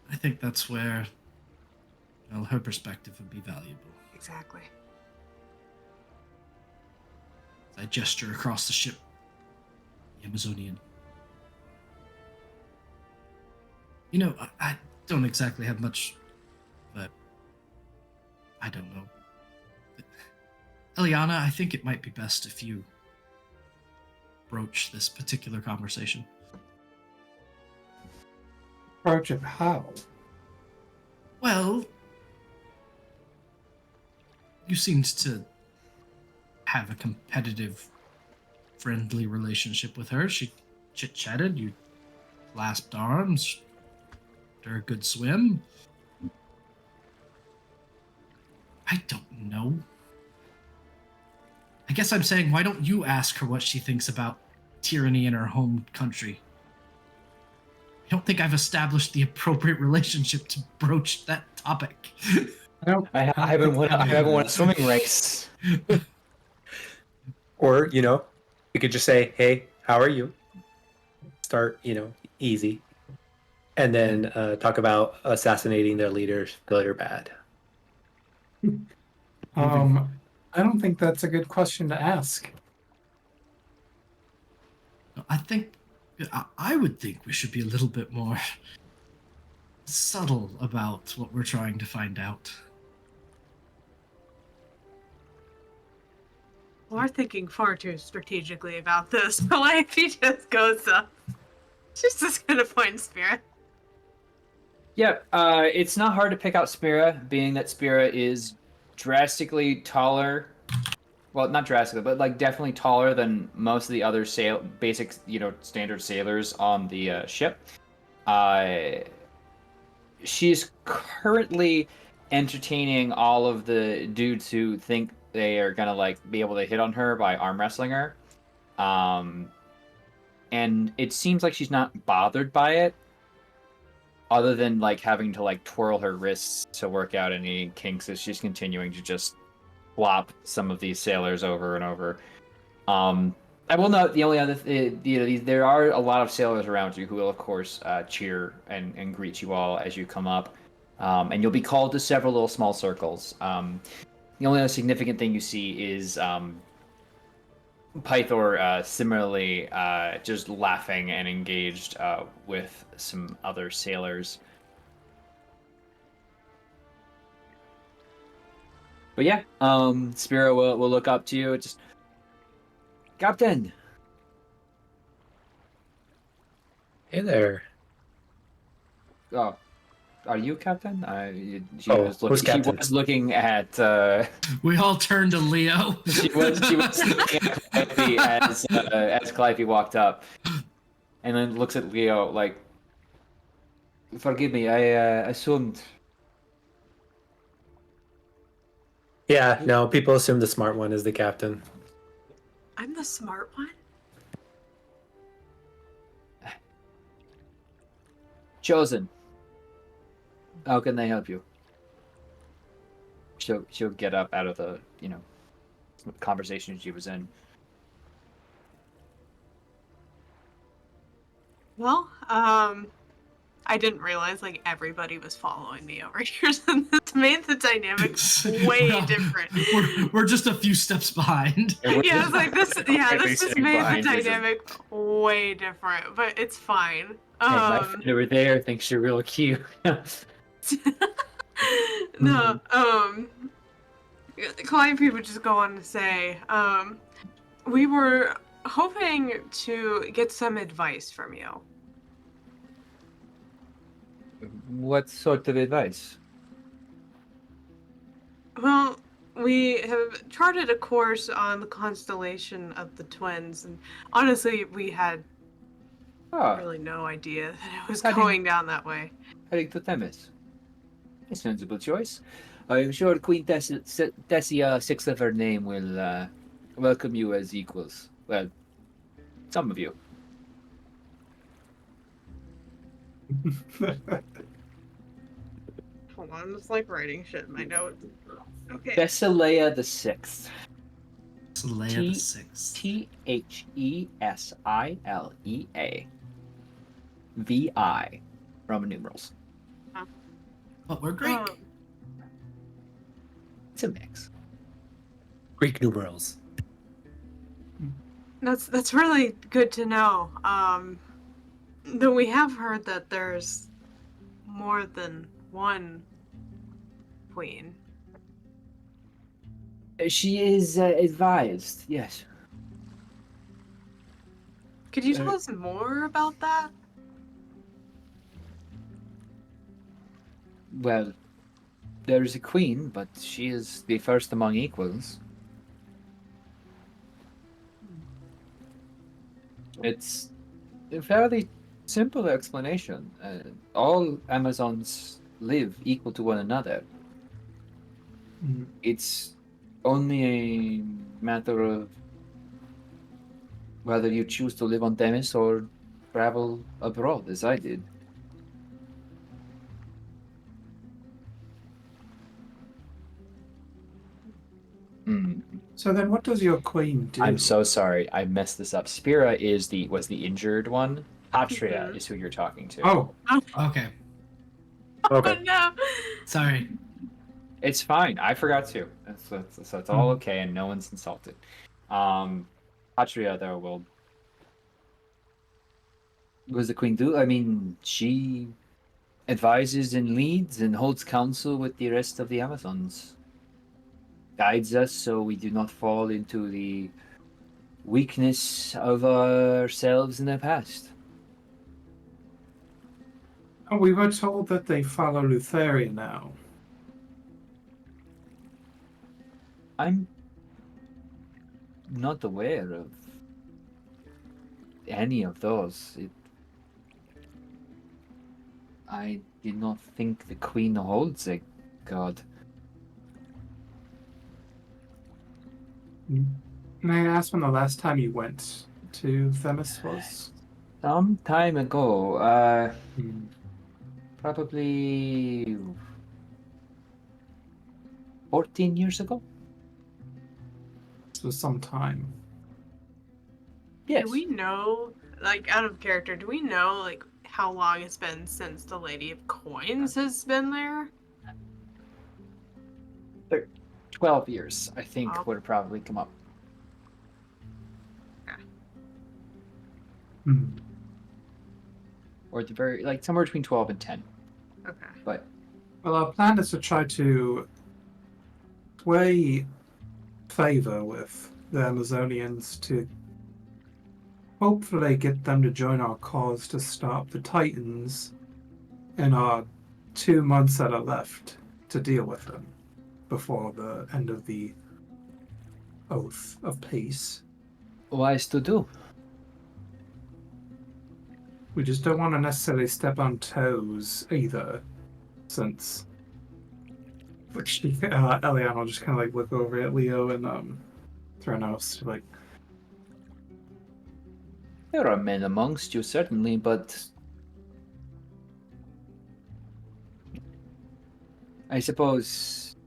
I think that's where, well, her perspective would be valuable. Exactly. I gesture across the ship. The Amazonian. You know, I don't exactly have much, but I don't know. But, Eliana, I think it might be best if you broach this particular conversation. Approach it how? Well, you seemed to have a competitive, friendly relationship with her. She chit-chatted, you clasped arms, did her a good swim. I don't know. I guess I'm saying, why don't you ask her what she thinks about tyranny in her home country? I don't think I've established the appropriate relationship to broach that topic. I haven't won a swimming race. Or, you could just say, hey, how are you? Start, easy. And then talk about assassinating their leaders, good or bad. I don't think that's a good question to ask. I would think we should be a little bit more subtle about what we're trying to find out. We're thinking far too strategically about this. The life he just goes up. She's just gonna point Spirit. Yeah, it's not hard to pick out Spira, being that Spira is drastically taller. Well, not drastically, but like definitely taller than most of the other basic, standard sailors on the ship. Uh, she's currently entertaining all of the dudes who think they are gonna like be able to hit on her by arm wrestling her. Um, and it seems like she's not bothered by it, other than like having to like twirl her wrists to work out any kinks as she's continuing to just flop some of these sailors over and over. I will note the only other, there are a lot of sailors around you who will, of course, cheer and greet you all as you come up, and you'll be called to several little small circles. The only other significant thing you see is Pythor similarly just laughing and engaged with some other sailors. But yeah, Spiro will look up to you. Just, Captain. Hey there. Oh, are you Captain? She Oh, was looking. who's Captain? She was looking at. We all turned to Leo. She was looking at Calliope as Calliope walked up, and then looks at Leo like, "Forgive me, I assumed." Yeah, no, people assume the smart one is the captain. I'm the smart one? Chosen. How can they help you? She'll get up out of the conversation she was in. Well, I didn't realize like everybody was following me over here, so this made the dynamic way Well, different. We're just a few steps behind. Yeah, it's like this. Yeah, this just made the Behind you, dynamic way different, but it's fine. Hey, my friend over there thinks you're real cute. No, Calliope would just go on to say, we were hoping to get some advice from you. What sort of advice? Well, we have charted a course on the constellation of the twins, and honestly, we had Ah, really no idea that it was How do going down that way. heading to Themis. A sensible choice. I'm sure Queen Tessia, sixth of her name, will welcome you as equals. Well, some of you. Hold on, I'm just like writing shit in my notes. Okay. Thylea the Sixth. Thylea the Sixth. Thessilea. VI. Roman numerals. But we're Greek. It's a mix. Greek numerals. That's really good to know. Though we have heard that there's more than one queen. She is advised, yes. Could you tell us more about that? Well, there is a queen, but she is the first among equals. It's a fairly simple explanation. All Amazons live equal to one another. Mm. It's only a matter of whether you choose to live on Themis or travel abroad, as I did. So then what does your queen do? I'm so sorry, I messed this up. Spira was the injured one. Patria is who you're talking to. Oh, Okay. Okay. Oh no! Sorry. It's fine. I forgot to. So it's all okay, and no one's insulted. Patria, though, what does the queen do? I mean, she advises and leads and holds counsel with the rest of the Amazons. Guides us so we do not fall into the weakness of ourselves in the past. Oh, we were told that they follow Lutheria now. I'm not aware of any of those. I did not think the Queen holds a god. May I ask when the last time you went to Themis was? Some time ago, Hmm. probably 14 years ago. This was some time. Yes. Do we know, like, out of character, do we know, like, how long it's been since the Lady of Coins has been there? 12 years, I think, Oh. would probably come up. Hmm. Or the very, like, somewhere between 12 and 10. Okay. But Well, our plan is to try to sway favor with the Amazonians to hopefully get them to join our cause to stop the Titans in our 2 months that are left to deal with them before the end of the oath of peace. wise to do. We just don't want to necessarily step on toes either, since Eliana will just kind of like look over at Leo and Thranos, like, There are men amongst you, certainly, but I suppose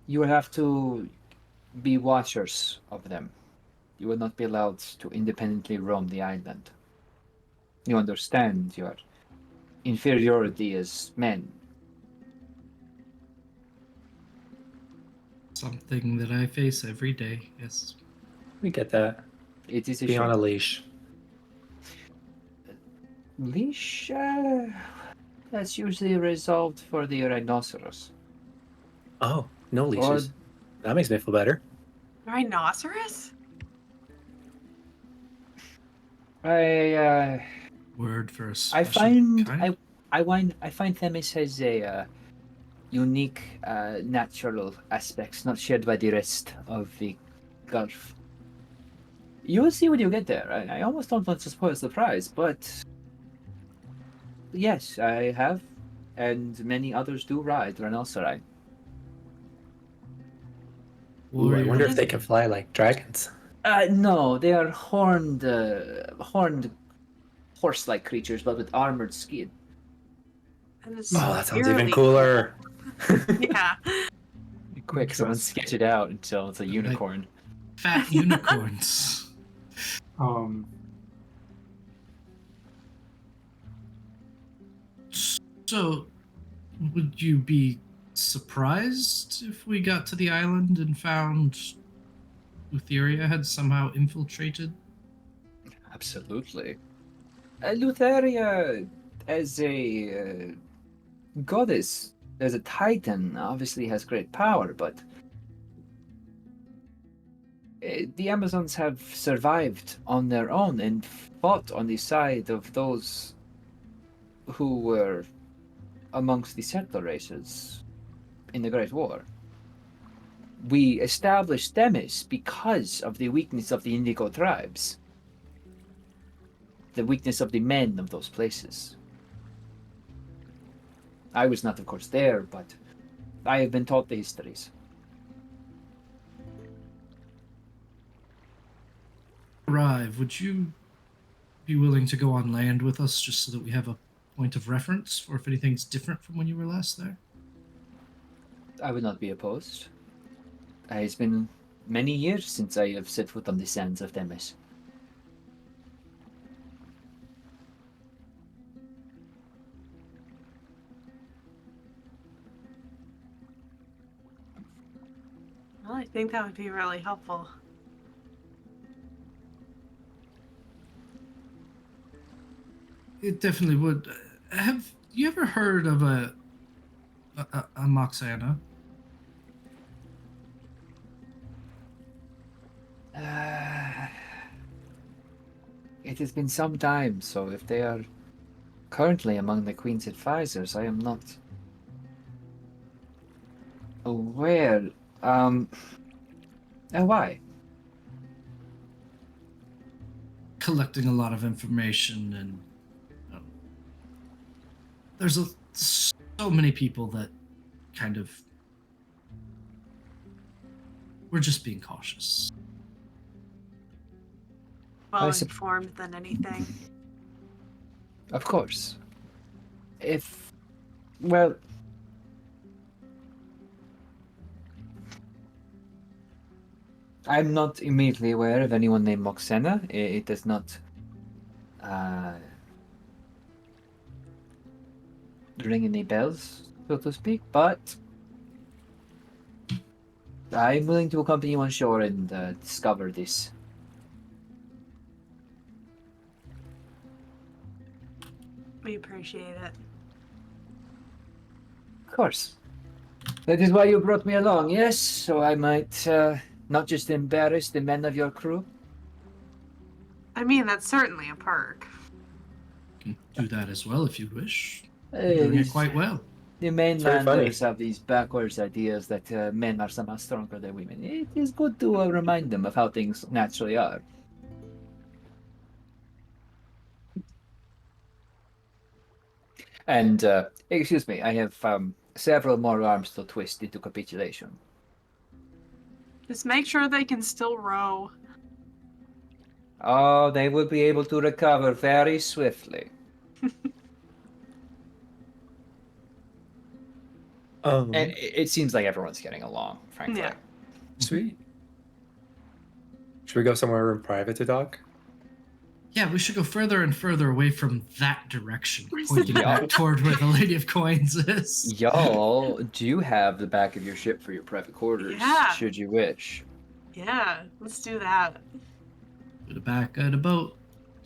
you will have to be watchers of them. You will not be allowed to independently roam the island. You understand your inferiority as men. Something that I face every day, yes. We get that. It is a Be on a shame. leash. Leash, that's usually resolved for the rhinoceros. Oh, no Or leashes. That makes me feel better. Rhinoceros? I Word for a I special find kind. I find Themis has a unique natural aspects not shared by the rest of the Gulf. You will see when you get there. I almost don't want to spoil the surprise, but yes, I have, and many others do ride rhinoceri. Ooh, I Warrior. wonder if they can fly like dragons. No, they are horned horse-like creatures, but with armored skin. That is Oh, that sounds even severely cooler. cool. Yeah. Quick, someone Interesting. sketch it out until it's a Like- unicorn. Fat unicorns. um, So, would you be surprised if we got to the island and found Lutheria had somehow infiltrated? Absolutely. Lutheria, as a goddess, as a titan, obviously has great power, but the Amazons have survived on their own and fought on the side of those who were amongst the settler races in the Great War. We established Themis because of the weakness of the Indigo tribes, the weakness of the men of those places. I was not, of course, there, but I have been taught the histories. Arrive, would you be willing to go on land with us just so that we have a point of reference for if anything's different from when you were last there? I would not be opposed. It's been many years since I have set foot on the sands of Themis. Well, I think that would be really helpful. It definitely would. Have you ever heard of a Moxana? It has been some time, so if they are currently among the Queen's advisors, I am not aware. And why? Collecting a lot of information, and there's so many people that kind of we're just being cautious. Well I sup- informed than anything. Of course. Well, I'm not immediately aware of anyone named Moxena. It does not ring any bells, so to speak, but I'm willing to accompany you on shore and discover this. We appreciate it. Of course. That is why you brought me along, yes? So I might not just embarrass the men of your crew. I mean, that's certainly a perk. You can do that as well if you wish. You're Uh, doing it these- quite well. The very funny. mainlanders have these backwards ideas that men are somehow stronger than women. It is good to remind them of how things naturally are. And, excuse me, I have several more arms to twist into capitulation. Just make sure they can still row. Oh, they will be able to recover very swiftly. And it seems like everyone's getting along, frankly. Yeah. Sweet. Should we go somewhere in private to talk? Yeah, we should go further and further away from that direction, pointing Yeah. back toward where the Lady of Coins is. Y'all do have the back of your ship for your private quarters, Yeah. should you wish. Yeah, let's do that. To the back of the boat.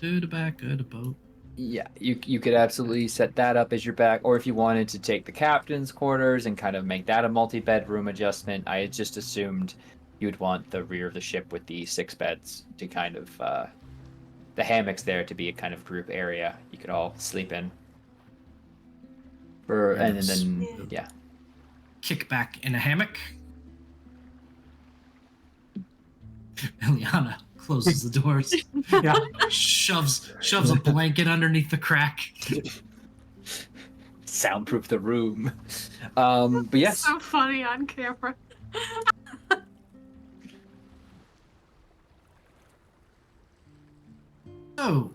To the back of the boat. Yeah, you could absolutely set that up as your back, or if you wanted to take the captain's quarters and kind of make that a multi-bedroom adjustment, I had just assumed you'd want the rear of the ship with the 6 beds to kind of, the hammocks there to be a kind of group area you could all sleep in. And then, yeah. Kick back in a hammock. Eliana closes the doors. Yeah. shoves a blanket underneath the crack. Soundproof the room. But yes. So funny on camera. So,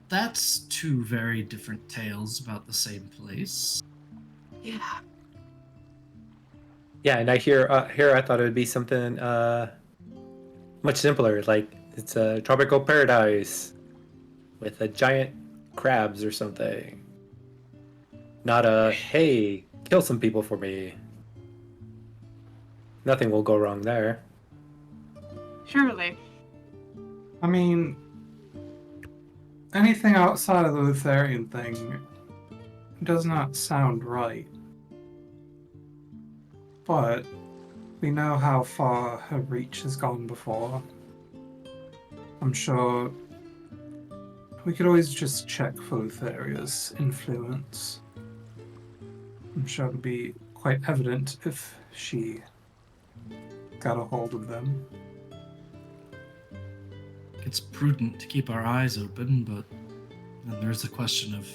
that's 2 very different tales about the same place. Yeah. Yeah, and I here I thought it would be something much simpler, like it's a tropical paradise with a giant crabs or something. Not a hey, kill some people for me. Nothing will go wrong there. Surely. I mean, anything outside of the Lutherian thing does not sound right. But we know how far her reach has gone before. I'm sure we could always just check for Lutheria's influence. I'm sure it'd be quite evident if she got a hold of them. It's prudent to keep our eyes open, but then there's the question of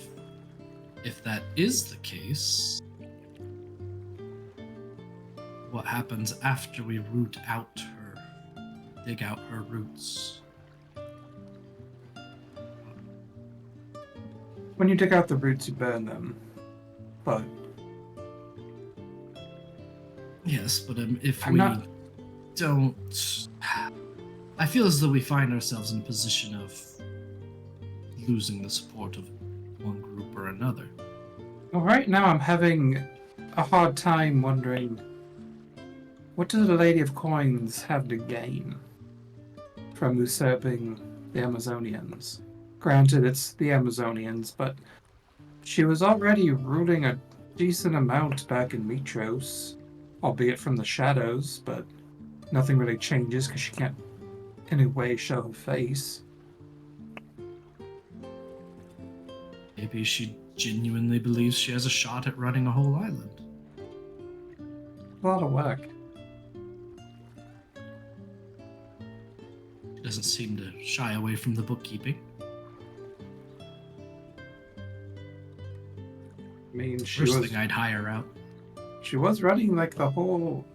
if that is the case, what happens after we root out her, dig out her roots? When you dig out the roots, you burn them. But Yes, but if I'm we not- don't... I feel as though we find ourselves in a position of losing the support of one group or another. well, right now I'm having a hard time wondering, what does the Lady of Coins have to gain from usurping the Amazonians? Granted, it's the Amazonians, but she was already ruling a decent amount back in Mitros, albeit from the shadows, but nothing really changes because she can't in any way show her face. Maybe she genuinely believes she has a shot at running a whole island. A lot of work. She doesn't seem to shy away from the bookkeeping. I mean, First thing I'd hire out. she was running like the whole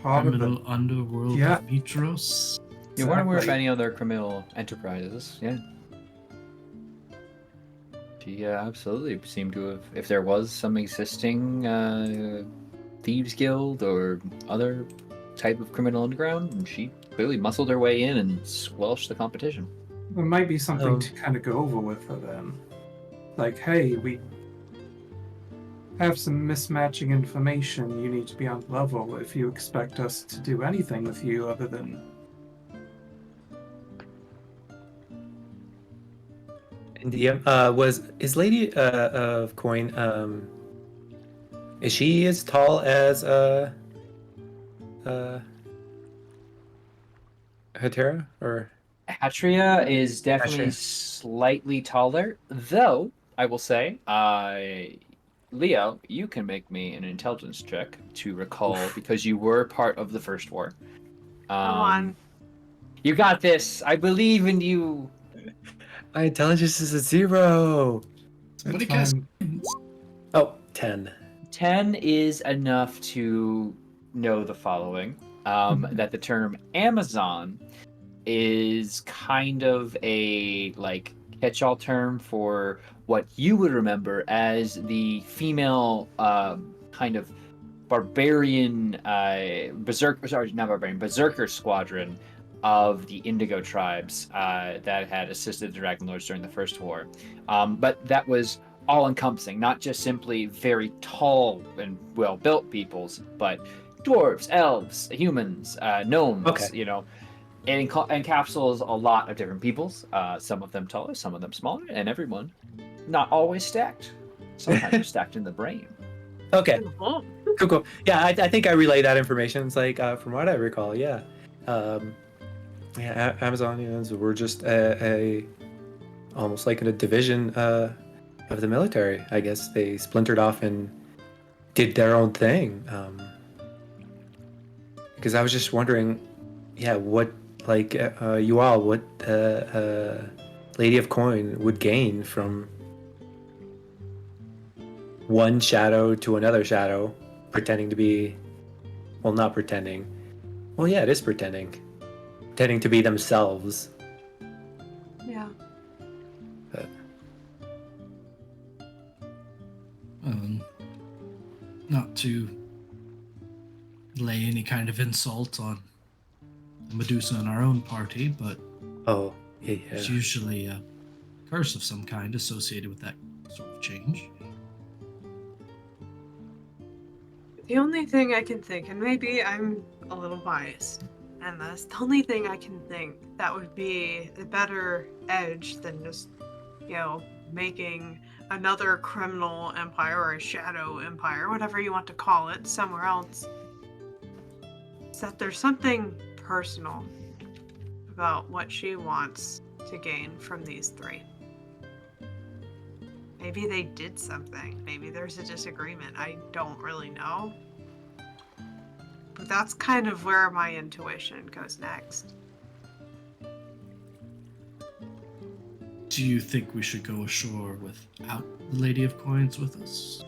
part of Criminal the. underworld Yeah. of Mitros. You weren't aware of Exactly. any other criminal enterprises, yeah. She absolutely seemed to have, if there was some existing thieves guild or other type of criminal underground, and she clearly muscled her way in and squelched the competition. There might be something Um, to kind of go over with her then. Like, hey, we have some mismatching information. You need to be on level if you expect us to do anything with you other than. And DM, is Lady of Coin, is she as tall as Hatera, or Hatria is definitely Hatria. slightly taller, though I will say, Leo, you can make me an intelligence check to recall because you were part of the first war. Come on. You got this. I believe in you. my intelligence is a 0. Somebody That's cast fine. Oh, 10. 10 is enough to know the following: that the term Amazon is kind of a like catch-all term for what you would remember as the female kind of barbarian berserker squadron of the Indigo tribes that had assisted the Dragonlords during the First War. But that was all-encompassing, not just simply very tall and well-built peoples, but dwarves, elves, humans, gnomes, Okay. you know. It encapsulates a lot of different peoples, some of them taller, some of them smaller, and everyone not always stacked. Sometimes stacked in the brain. Okay. Oh, Cool. Yeah, I think I relay that information. It's like, from what I recall, yeah. Yeah, Amazonians were just a almost like in a division of the military. I guess they splintered off and did their own thing. Because I was just wondering, yeah, what like you all, what Lady of Coin would gain from one shadow to another shadow, pretending to be, well, not pretending. Well, yeah, it is pretending to be themselves. yeah. Not to lay any kind of insult on Medusa in our own party, but Oh, yeah. there's usually a curse of some kind associated with that sort of change. The only thing I can think, and maybe I'm a little biased in this, the only thing I can think that would be a better edge than just, making another criminal empire or a shadow empire, whatever you want to call it, somewhere else, is that there's something personal about what she wants to gain from these three. Maybe they did something. Maybe there's a disagreement. I don't really know. But that's kind of where my intuition goes next. Do you think we should go ashore without the Lady of Coins with us?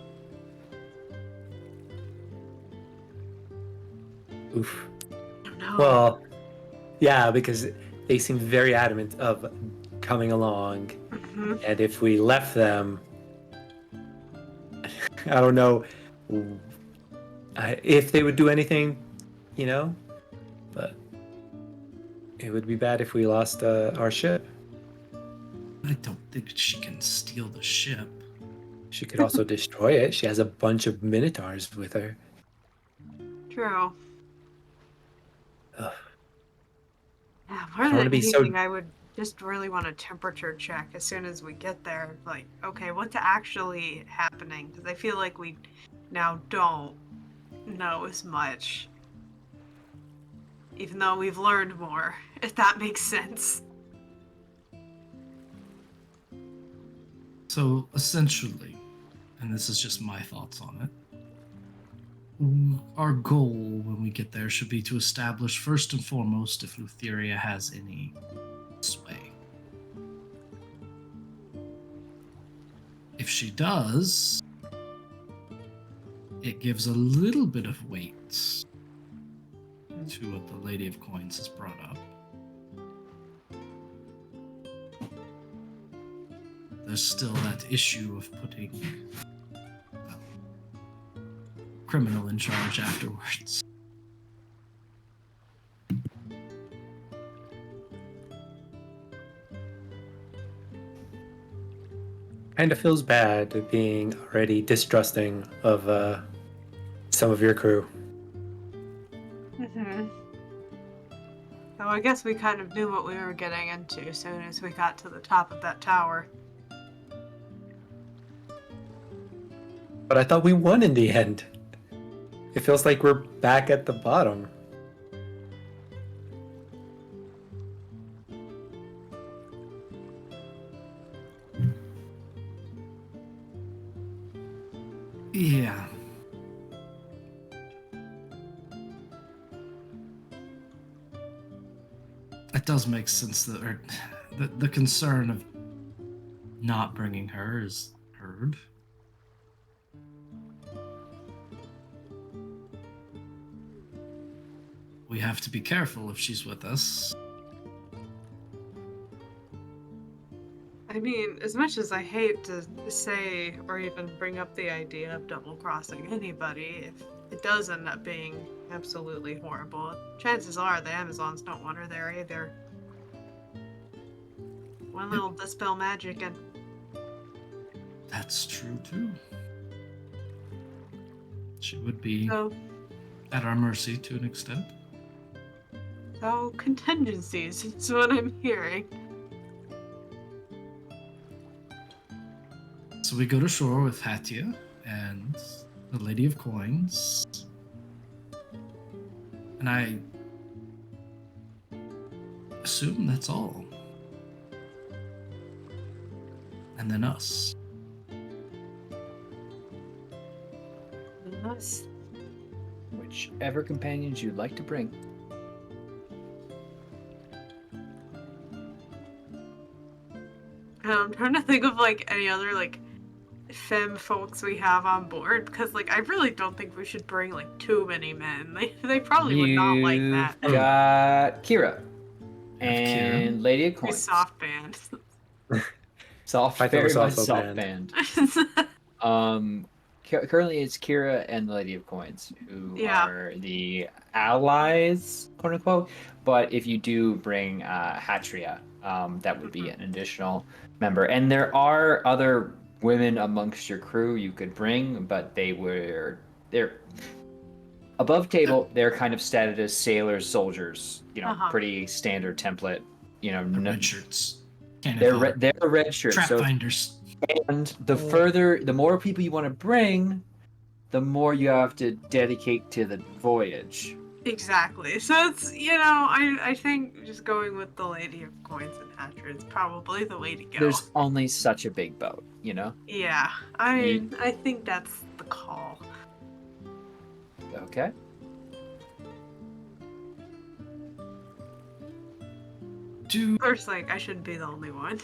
Oof. I don't know. Well, yeah, because they seem very adamant of coming along, Mhm. and if we left them, I don't know if they would do anything, but it would be bad if we lost our ship. I don't think she can steal the ship. She could also destroy it. She has a bunch of minotaurs with her. True. Ugh. Yeah, I more don't wanna than be so- anything, I would just really want a temperature check as soon as we get there. Like, okay, what's actually happening? Because I feel like we now don't know as much. Even though we've learned more, if that makes sense. So essentially, and this is just my thoughts on it, our goal when we get there should be to establish first and foremost if Thylea has any sway. If she does, it gives a little bit of weight to what the Lady of Coins has brought up. There's still that issue of putting criminal in charge afterwards. Kind of feels bad being already distrusting of some of your crew. Mm-hmm. So I guess we kind of knew what we were getting into as soon as we got to the top of that tower. But I thought we won in the end. It feels like we're back at the bottom. Yeah. It does make sense that the concern of not bringing her is heard. We have to be careful if she's with us. I mean, as much as I hate to say or even bring up the idea of double-crossing anybody, if it does end up being absolutely horrible, chances are the Amazons don't want her there either. One little dispel magic and... That's true too. She would be So, at our mercy to an extent. so contingencies, is what I'm hearing. So we go to shore with Thylea and the Lady of Coins. And I assume that's all. And then us. Us. Whichever companions you'd like to bring. I'm trying to think of like any other like femme folks we have on board because like I really don't think we should bring like too many men. They probably would not like that. You've got Kira Have and Lady of Pretty Coins. soft band. Soft, I thought it very was much also soft band. band. Currently it's Kira and the Lady of Coins who Yeah. are the allies, quote unquote. But if you do bring Hatria, that would be an additional member. And there are other women amongst your crew you could bring, but they're above table. They're kind of stated as sailors, soldiers. Pretty standard template. The red shirts. They're red shirts. Trap So finders. and the more people you want to bring, the more you have to dedicate to the voyage. Exactly. So it's I think just going with the Lady of Coins and Hatcher is probably the way to go. There's only such a big boat, Yeah. I think that's the call. Okay. Of course, like I shouldn't be the only one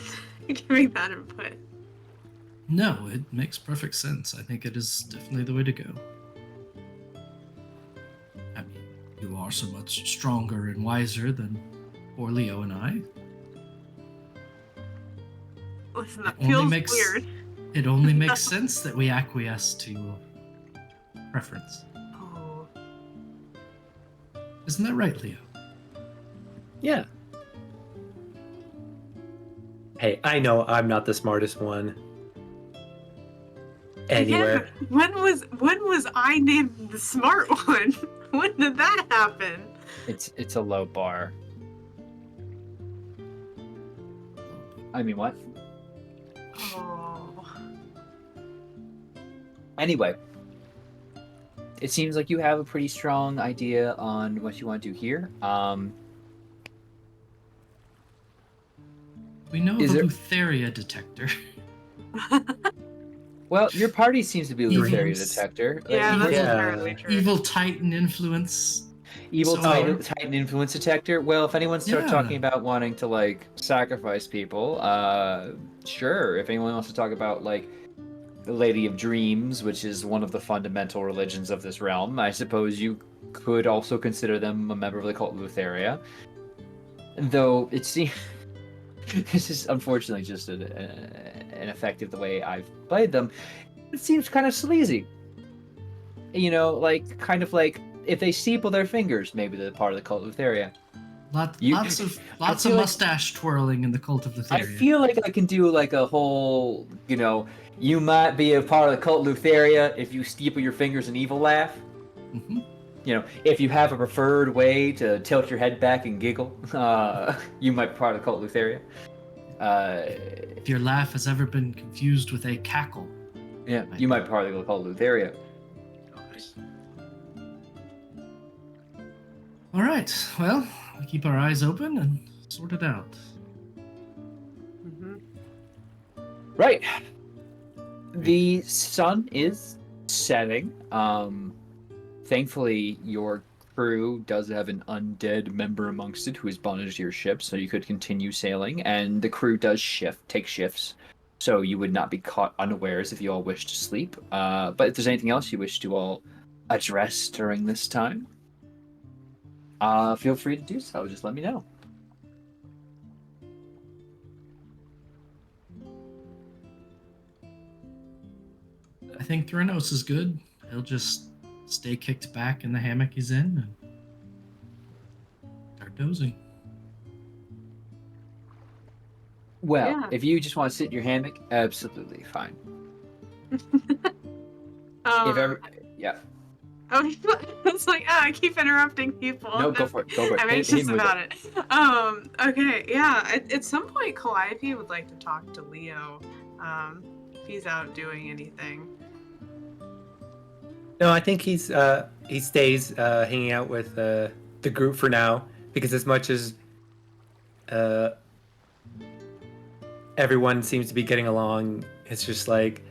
giving that input. No, it makes perfect sense. I think it is definitely the way to go. I mean, you are so much stronger and wiser than poor Leo and I. Listen, that It only feels makes- weird. It only makes sense that we acquiesce to your preference. Oh. Isn't that right, Leo? Yeah. Hey, I know I'm not the smartest one. Anywhere. Again, when was I named the smart one? When did that happen? It's a low bar. I mean, what? Oh. Anyway, it seems like you have a pretty strong idea on what you want to do here. We know Is the there- Lutheria detector. Well, your party seems to be a Lutheria Dreams. detector. Yeah, that's Yeah. apparently true. Evil Titan influence. Evil So- Titan influence detector. Well, if anyone starts Yeah. talking about wanting to like sacrifice people, sure. If anyone wants to talk about like the Lady of Dreams, which is one of the fundamental religions of this realm, I suppose you could also consider them a member of the cult of Lutheria. Though it seems this is unfortunately just an effective the way I've played them. It seems kind of sleazy. You know, like kind of like if they steeple their fingers, maybe they're part of the cult of Lutheria. Lots of feel like- mustache twirling in the cult of I Lutheria. feel like I can do like a whole, you know, you might be a part of the cult of Lutheria if you steeple your fingers and evil laugh. Mhm. You know, if you have a preferred way to tilt your head back and giggle, you might be part of the cult of Lutheria. If your laugh has ever been confused with a cackle. Yeah, you might be part of the cult of Lutheria. All right. Well, we keep our eyes open and sort it out. Mhm. Right. The sun is setting. Thankfully, your crew does have an undead member amongst it who is bonded to your ship, so you could continue sailing. And the crew does take shifts, so you would not be caught unawares if you all wish to sleep. But if there's anything else you wish to all address during this time, feel free to do so. Just let me know. I think Thrynos is good. He'll just stay kicked back in the hammock he's in and start dozing. Well, Yeah. if you just want to sit in your hammock, absolutely fine. Um, If ever, yeah. Oh, it's like, I keep interrupting people. No, go for it. Go for it. I'm Hit anxious him with about it. Okay, yeah. At some point, Calliope would like to talk to Leo. If he's out doing anything. No, I think he stays hanging out with the group for now, because as much as everyone seems to be getting along, it's just like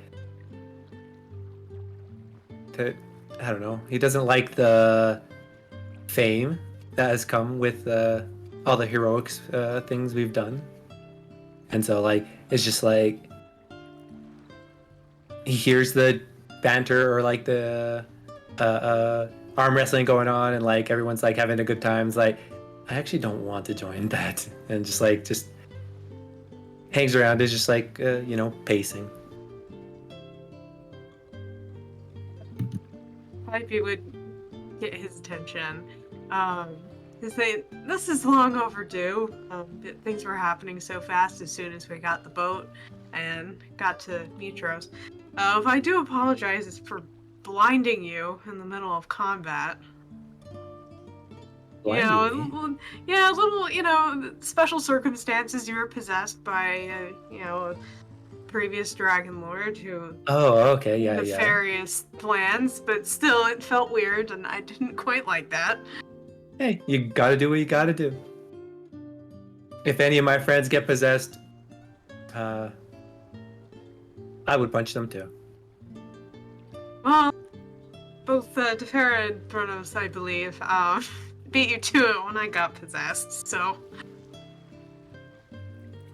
I don't know. He doesn't like the fame that has come with all the heroics things we've done, and so like it's just like he hears the banter or like the arm wrestling going on, and like everyone's like having a good time. It's like I actually don't want to join that, and just hangs around. Is just like pacing. Calliope would get his attention. To say, this is long overdue. Things were happening so fast as soon as we got the boat and got to Mitros. If I do apologize, it's for blinding you in the middle of combat. Blinding me? A little, special circumstances. You were possessed by, a previous Dragonlord who Oh, okay, yeah. nefarious plans, but still, it felt weird, and I didn't quite like that. Hey, you gotta do what you gotta do. If any of my friends get possessed, I would punch them too. Well, both Tefera and Thrynos, I believe, beat you to it when I got possessed, so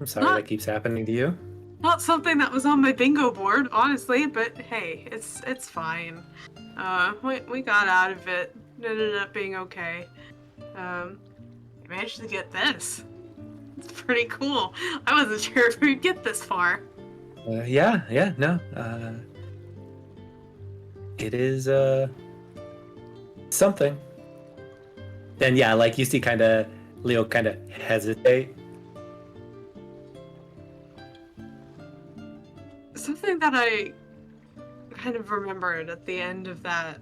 I'm sorry Not- that keeps happening to you. not something that was on my bingo board, honestly, but hey, it's fine. We got out of it. It ended up being okay. I managed to get this. It's pretty cool. I wasn't sure if we'd get this far. No. It is something. Then yeah, like you see, Leo kind of hesitate. Something that I kind of remembered at the end of that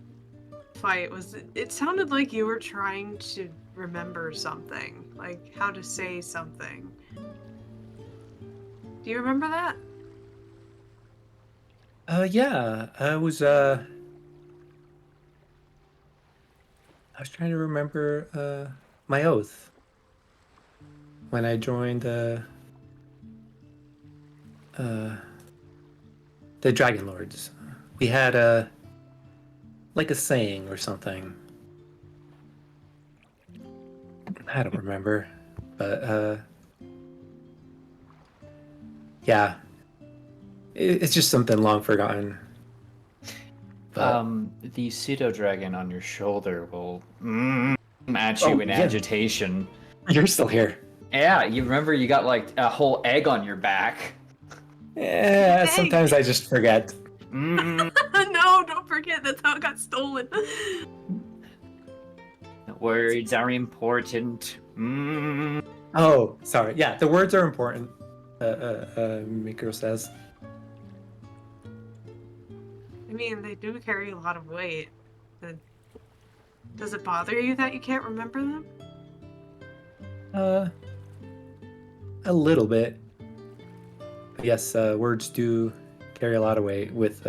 fight was it sounded like you were trying to remember something, like how to say something. Do you remember that? Yeah, I was trying to remember my oath when I joined the Dragonlords. We had a saying or something. I don't remember, but yeah, it's just something long forgotten. But, The pseudo dragon on your shoulder will at you in yeah. agitation. You're still here. Yeah, you remember you got like a whole egg on your back. Yeah, sometimes I just forget. No, don't forget that's how it got stolen. Words are important. Oh, sorry. Yeah, the words are important. Mikro says. I mean, they do carry a lot of weight. Does it bother you that you can't remember them? A little bit. But yes, words do carry a lot of weight with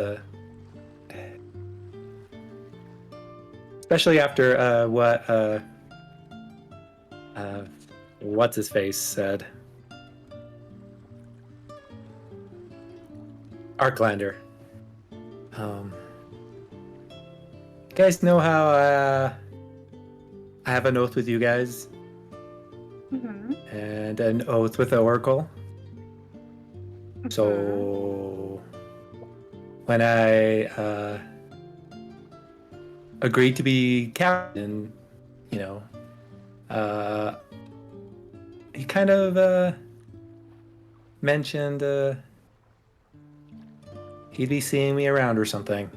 especially after what's his face said. Arklander. You guys know how I have an oath with you guys Mm-hmm. and an oath with the Oracle. So when I agreed to be captain, you know, he kind of mentioned he'd be seeing me around or something.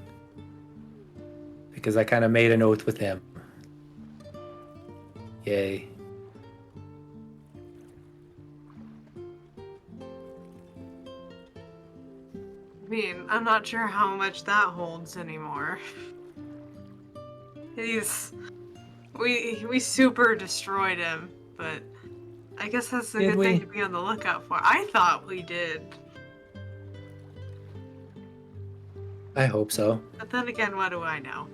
Because I kind of made an oath with him. Yay. I mean, I'm not sure how much that holds anymore. We super destroyed him, but I guess that's a Did good we? thing to be on the lookout for. I thought we did, I hope so. but then again, what do I know?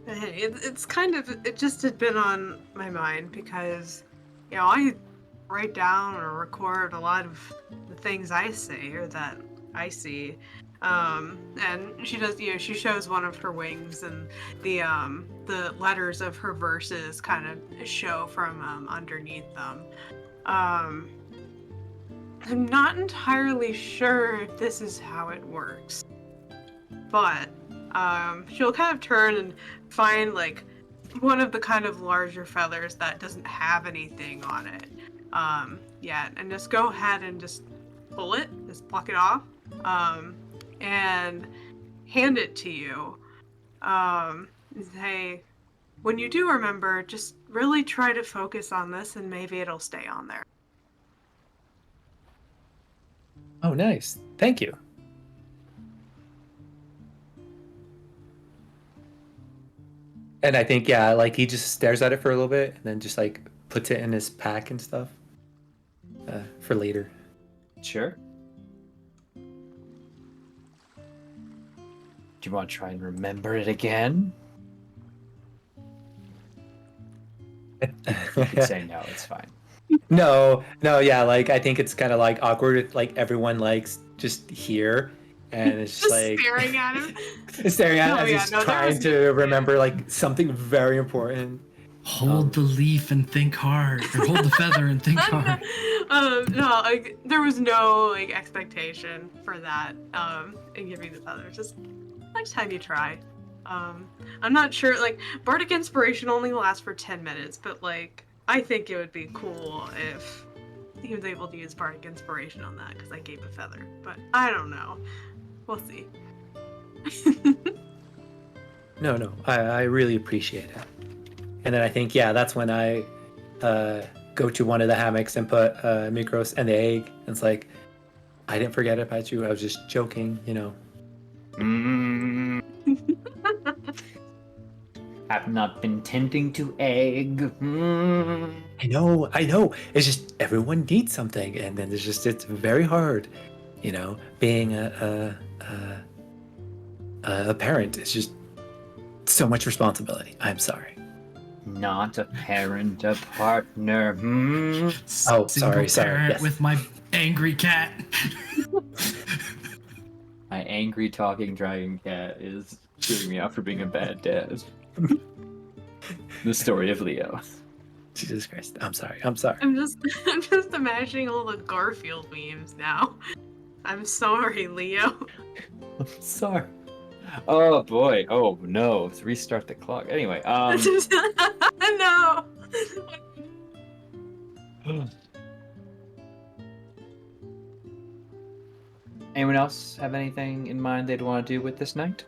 But hey, it's kind of, it just had been on my mind because, you know, I write down or record a lot of the things I say or that I see. And she does, you know, she shows one of her wings and the letters of her verses kind of show from underneath them. I'm not entirely sure if this is how it works, but she'll kind of turn and find like one of the kind of larger feathers that doesn't have anything on it yet, and just go ahead and just pull it, just pluck it off, and hand it to you. Say, when you do remember, just really try to focus on this and maybe it'll stay on there. Oh, nice. Thank you. And I think, yeah, like he just stares at it for a little bit and then just like puts it in his pack and stuff for later. Sure. Do you want to try and remember it again? You can say no, it's fine. No, yeah, like I think it's kind of like awkward. Like everyone likes just here, and it's just like staring at him. staring at No, it as yeah, he's no, there trying was- to remember like something very important. Hold the leaf and think hard, or hold the feather and think hard. No, like there was no like expectation for that. In giving the feather, just next time you try. I'm not sure. Like bardic inspiration only lasts for 10 minutes, but like I think it would be cool if he was able to use bardic inspiration on that because I gave a feather. But I don't know. We'll see. No, I really appreciate it. And then I think, yeah, that's when I go to one of the hammocks and put Mikros and the egg. And it's like, I didn't forget about you. I was just joking, you know. Have not been tending to egg. I know. It's just everyone needs something, and then it's very hard, you know. Being a parent is just so much responsibility. I'm sorry. not a parent, a partner. Hmm? Oh, Single sorry, parent yes. with my angry cat. My angry talking dragon cat is chewing me out for being a bad dad. The story of Leo. Jesus Christ. I'm sorry. I'm just imagining all the Garfield memes now. I'm sorry, Leo. I'm sorry. Oh boy. Oh no. Let's restart the clock. Anyway, No. anyone else have anything in mind they'd want to do with this night?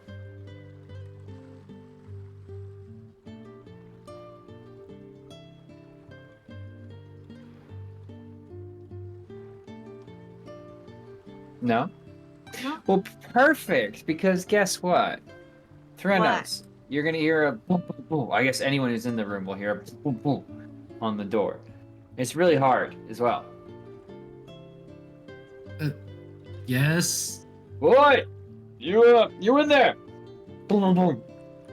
No? No. Well, perfect, because guess what? Threnos, you're gonna hear a boom, boom, boom. I guess anyone who's in the room will hear a boom, boom on the door. It's really hard as well. Yes. Boy, you in there? Boom, boom, boom.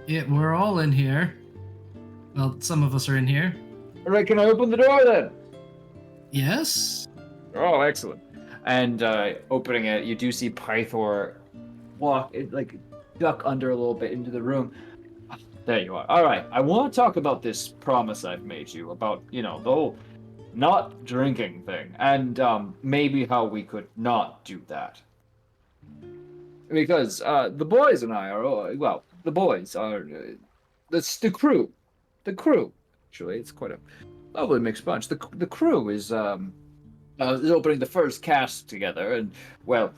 Yeah, we're all in here. Well, some of us are in here. All right, can I open the door then? Yes. Oh, excellent. And opening it, you do see Pythor duck under a little bit into the room. There you are. All right, I want to talk about this promise I've made you about, the whole not drinking thing, and maybe how we could not do that. Because the boys and I are, the boys are, the crew. The crew, actually, it's quite a lovely mixed bunch. The crew is opening the first cast together, and, well,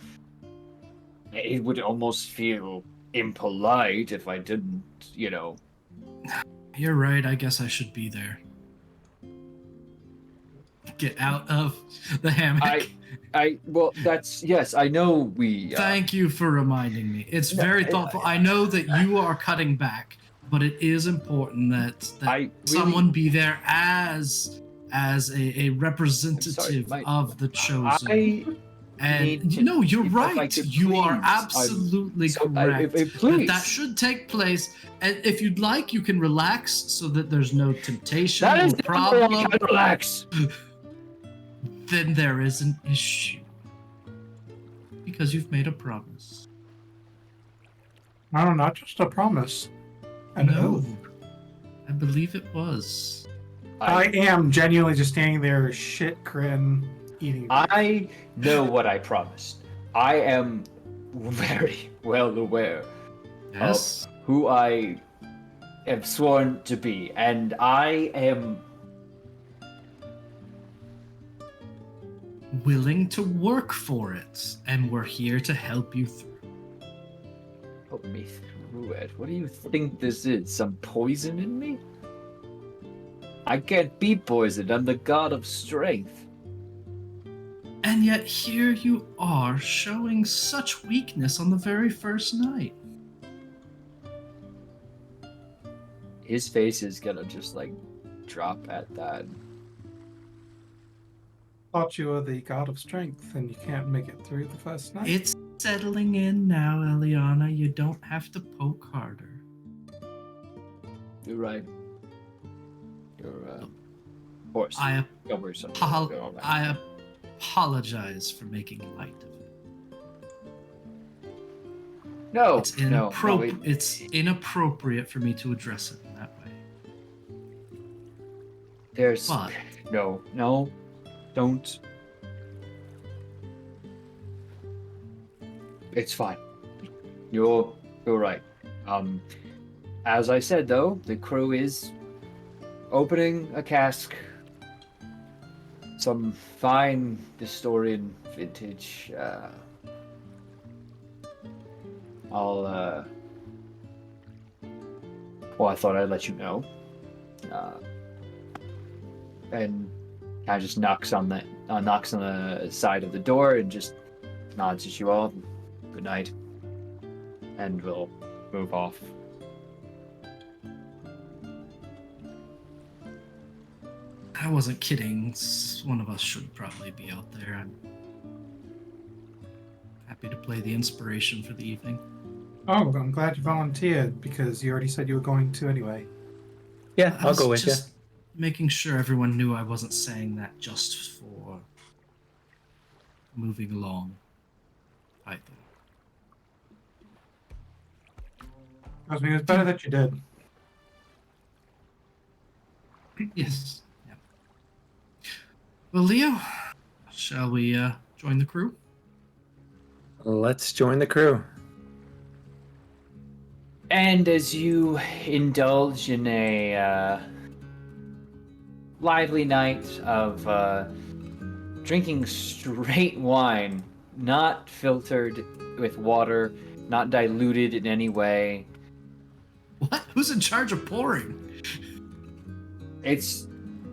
it would almost feel impolite if I didn't, You're right. I guess I should be there. Get out of the hammock. Yes, I know we... Thank you for reminding me. It's very thoughtful. I know that you are cutting back, but it is important that someone be there as a representative of the chosen. You're right. You are absolutely correct. That should take place. And if you'd like, you can relax so that there's no temptation or problem. I can relax. Then there is an issue. Because you've made a promise. No, not just a promise. An oath. I believe it was. I am genuinely just standing there, shit grin, eating. I know what I promised. I am very well aware of who I am sworn to be, and I am willing to work for it, and we're here to help you through. Help me through it? What do you think this is? Some poison in me? I can't be poisoned. I'm the god of strength. And yet here you are showing such weakness on the very first night. His face is gonna just drop at that. Thought you were the god of strength and you can't make it through the first night. It's settling in now, Eliana. You don't have to poke harder. You're right. You're, of course. I Go apologize for making light of it. No, It's inappropriate for me to address it in that way. There's But no, don't. It's fine. You're right. As I said though, the crew is opening a cask. Some fine Destorian vintage. I thought I'd let you know. And kind of just knocks on the side of the door and just nods at you all. Good night. And we'll move off. I wasn't kidding. One of us should probably be out there. I'm happy to play the inspiration for the evening. Oh, I'm glad you volunteered because you already said you were going to anyway. Yeah, I I'll was go with you. just making sure everyone knew I wasn't saying that just for moving along. Either. I mean, it's better that you did. Yes. Yeah. Well, Leo, shall we join the crew? Let's join the crew. And as you indulge in a lively night of drinking straight wine, not filtered with water, not diluted in any way, What? Who's in charge of pouring? it's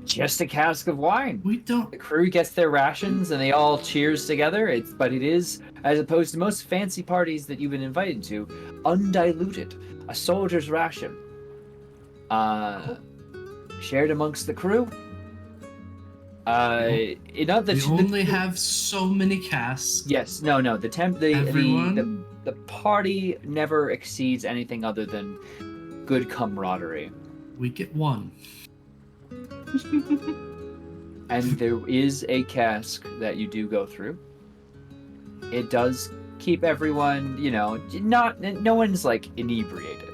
just a cask of wine. We don't. The crew gets their rations and they all cheers together. But it is, as opposed to most fancy parties that you've been invited to, undiluted. A soldier's ration. Shared amongst the crew. We only have so many casks. Yes, no. Everyone? The party never exceeds anything other than good camaraderie. We get one. And there is a cask that you do go through. It does keep everyone, no one's like inebriated.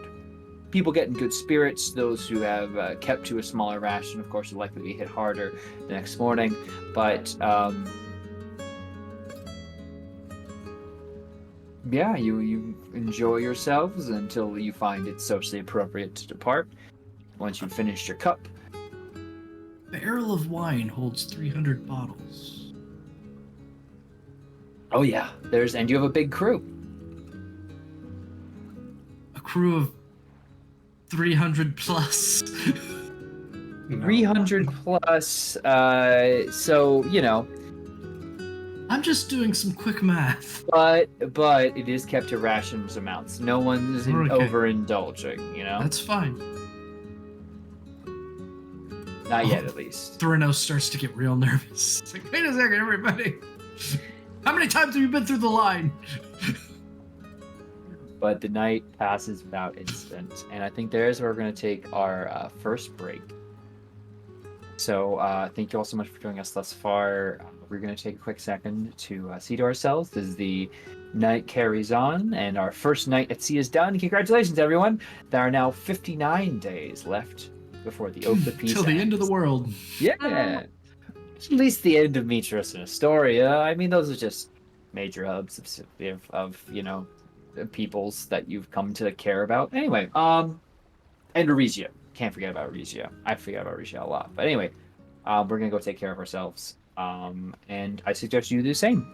People get in good spirits. Those who have kept to a smaller ration, of course, are likely to be hit harder the next morning. But yeah, you enjoy yourselves until you find it socially appropriate to depart. Once you've finished your cup. Barrel of wine holds 300 bottles. Oh yeah, and you have a big crew. A crew of 300 plus. No. 300 plus, so, I'm just doing some quick math. but it is kept to rations amounts. No one's Okay. overindulging, That's fine. Not yet, at least. Thorino starts to get real nervous. It's like, wait a second, everybody. How many times have you been through the line? But the night passes without incident, and I think there's where we're going to take our first break. So thank you all so much for joining us thus far. We're going to take a quick second to see to ourselves as the night carries on, and our first night at sea is done. Congratulations, everyone! There are now 59 days left before the Oath of Peace Till the end of the ends. world. Yeah! At least the end of Mitras and Astoria. I mean, those are just major hubs of peoples that you've come to care about. Anyway, and Arisia. Can't forget about Arisia. I forget about Arisia a lot. But anyway, we're gonna go take care of ourselves. And I suggest you do the same.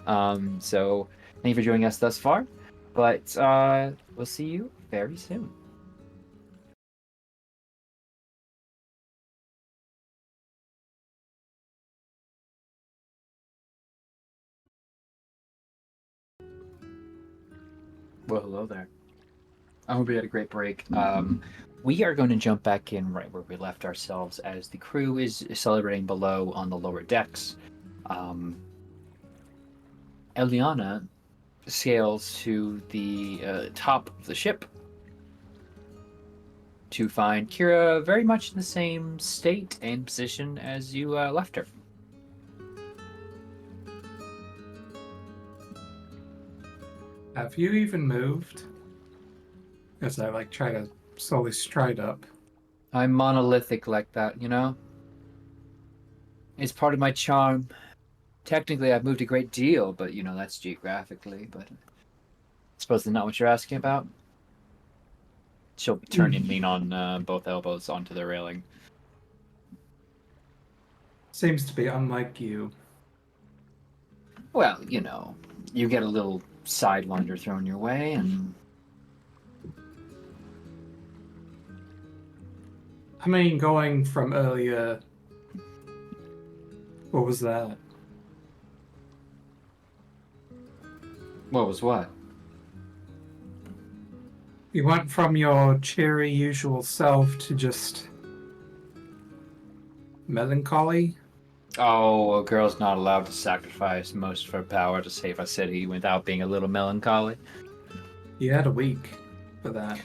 So thank you for joining us thus far. But we'll see you very soon. Well, hello there. I hope you had a great break. We are going to jump back in right where we left ourselves as the crew is celebrating below on the lower decks. Eliana scales to the top of the ship to find Kira very much in the same state and position as you left her. Have you even moved? As I try to slowly stride up. I'm monolithic like that, It's part of my charm. Technically, I've moved a great deal, but, that's geographically. But I suppose that's not what you're asking about. She'll turn and lean on both elbows onto the railing. Seems to be unlike you. Well, you get a little sidewinder thrown your way, and I mean, going from earlier... What was that? what was what? You went from your cheery usual self to just... melancholy? Oh, a girl's not allowed to sacrifice most of her power to save a city without being a little melancholy. You had a week for that.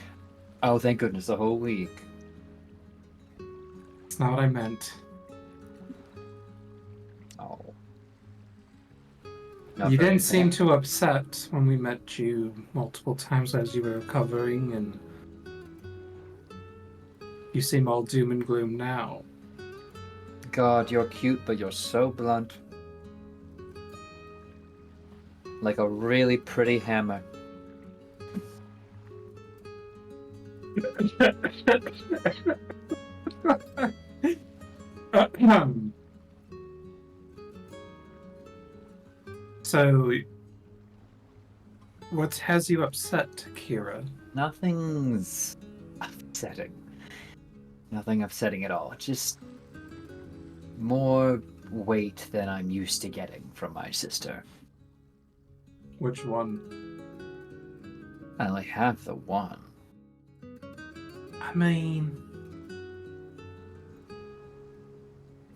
Oh, thank goodness, the whole week. That's not what I meant. Oh. You didn't seem too upset when we met you multiple times as you were recovering, and you seem all doom and gloom now. God, you're cute, but you're so blunt. Like a really pretty hammer. So, what has you upset, Kira? Nothing's upsetting. Nothing upsetting at all. Just more weight than I'm used to getting from my sister. Which one? I only have the one. I mean,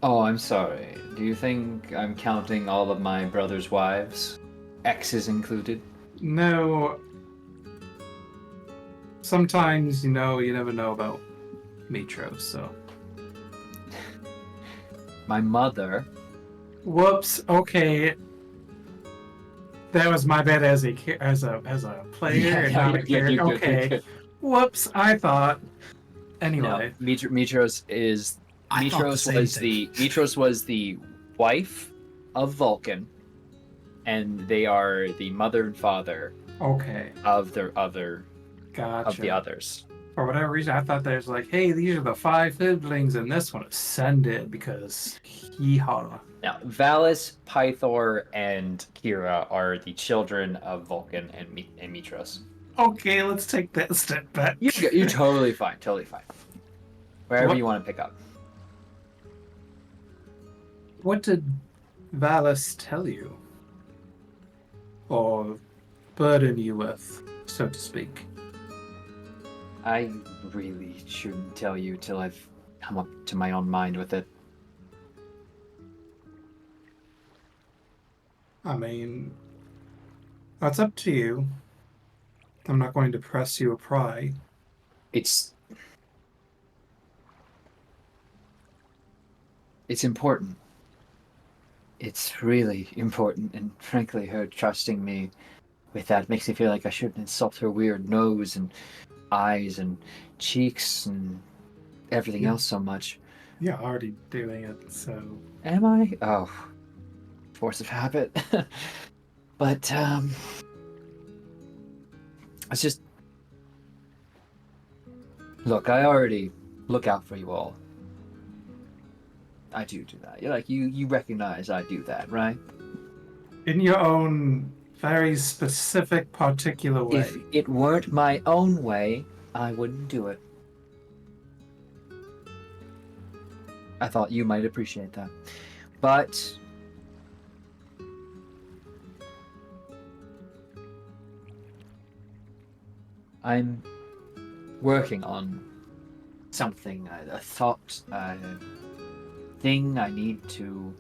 Oh, I'm sorry. Do you think I'm counting all of my brother's wives? Exes included? no. Sometimes, you never know about Mitro, so. My mother. Whoops. Okay. That was my bad as a player and not a character. Okay. Whoops. I thought. Anyway. No, Mitros is I thought the Mitros same was thing. Mitros was the wife of Vulcan, and they are the mother and father Okay. of the other Gotcha. of the others. For whatever reason, I thought there's like, hey, these are the 5 siblings, and this one ascended because hee-haw. Now, Valis, Pythor, and Kira are the children of Vulcan and Mitros. Okay, let's take that step back. You're totally fine. Totally fine. Wherever What- you want to pick up. What did Valis tell you? Or burden you with, so to speak? I really shouldn't tell you till I've come up to my own mind with it. I mean, that's up to you. I'm not going to press you or pry. It's important. It's really important, and frankly, her trusting me with that makes me feel like I shouldn't insult her weird nose and eyes and cheeks and everything else so much. You're already doing it, so. Am I? Oh, force of habit. But it's just, look, I already look out for you all. I do that. You're like you recognize I do that, right? In your own very specific, particular way. If it weren't my own way, I wouldn't do it. I thought you might appreciate that. But I'm working on something, a thought, a thing I need to.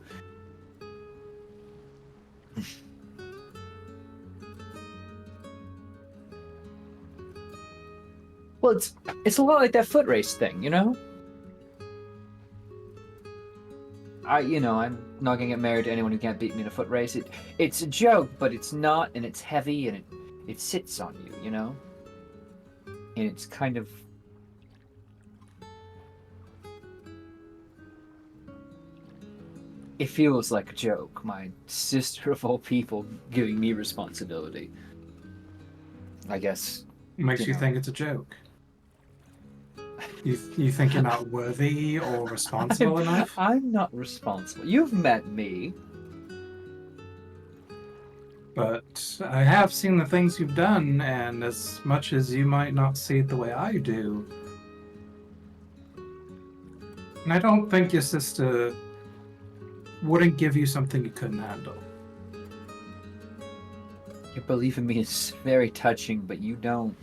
Well, it's a lot like that foot race thing, you know? I'm not gonna get married to anyone who can't beat me in a foot race. It's a joke, but it's not, and it's heavy, and it sits on you, you know? And it's kind of. It feels like a joke. My sister of all people giving me responsibility. I guess. Makes you you know. think it's a joke. You think you're not worthy or responsible enough? I'm not responsible. You've met me. But I have seen the things you've done, and as much as you might not see it the way I do, and I don't think your sister wouldn't give you something you couldn't handle. Your belief in me is very touching, but you don't.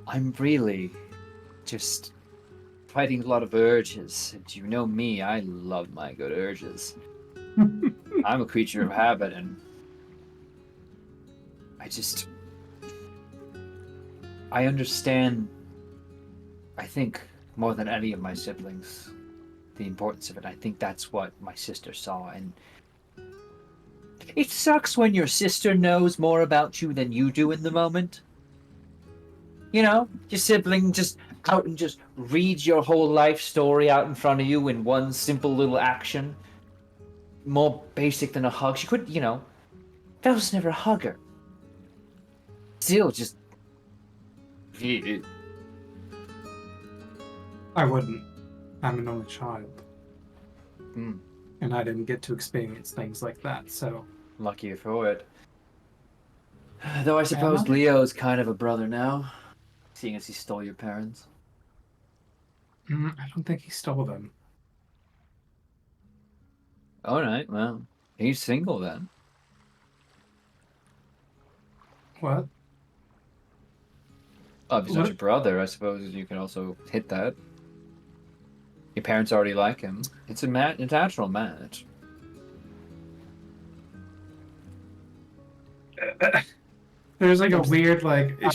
I'm really just fighting a lot of urges. And you know me, I love my good urges. I'm a creature of habit, and I understand I think more than any of my siblings, the importance of it. I think that's what my sister saw, and it sucks when your sister knows more about you than you do in the moment. You know, your sibling just out and just reads your whole life story out in front of you in one simple little action. More basic than a hug. She couldn't, that was never a hugger. Still, just. I wouldn't. I'm an only child. Hmm. And I didn't get to experience things like that, so. Lucky for it. Though I suppose Leo's kind of a brother now, seeing as he stole your parents. I don't think he stole them. Alright, well, he's single then. What? Oh, if he's not your brother, I suppose you can also hit that. Your parents already like him. It's a natural match. There's like a weird, like, is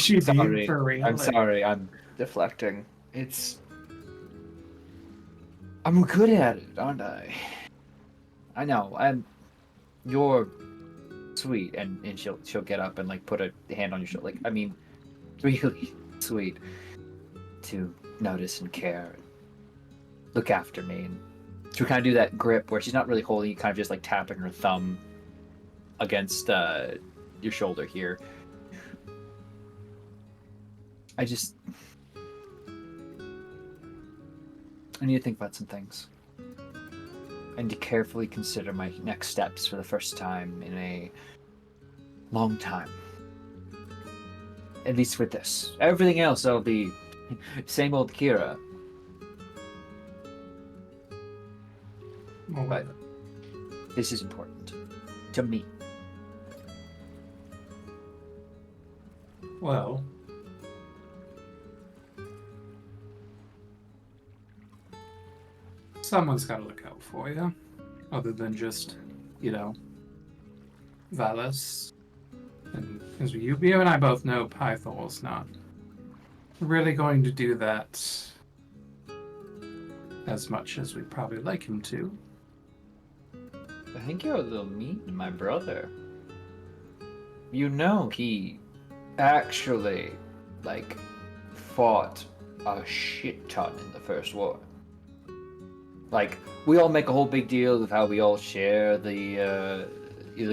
she being for real? I'm sorry, I'm deflecting. I'm good at it, aren't I? I know, you're sweet, and she'll get up and like put a hand on your shoulder. Like, I mean, really sweet to notice and care and look after me. And she'll kind of do that grip where she's not really holding you, kind of just like tapping her thumb against your shoulder here. I need to think about some things. And to carefully consider my next steps for the first time in a long time. At least with this. Everything else I'll be same old Kira. Well, But this is important. To me. well, someone's got to look out for you, other than just, Valis. And as you and I both know, Pythor's not really going to do that as much as we'd probably like him to. I think you're a little mean to my brother. He actually, fought a shit ton in the First War. Like, we all make a whole big deal of how we all share the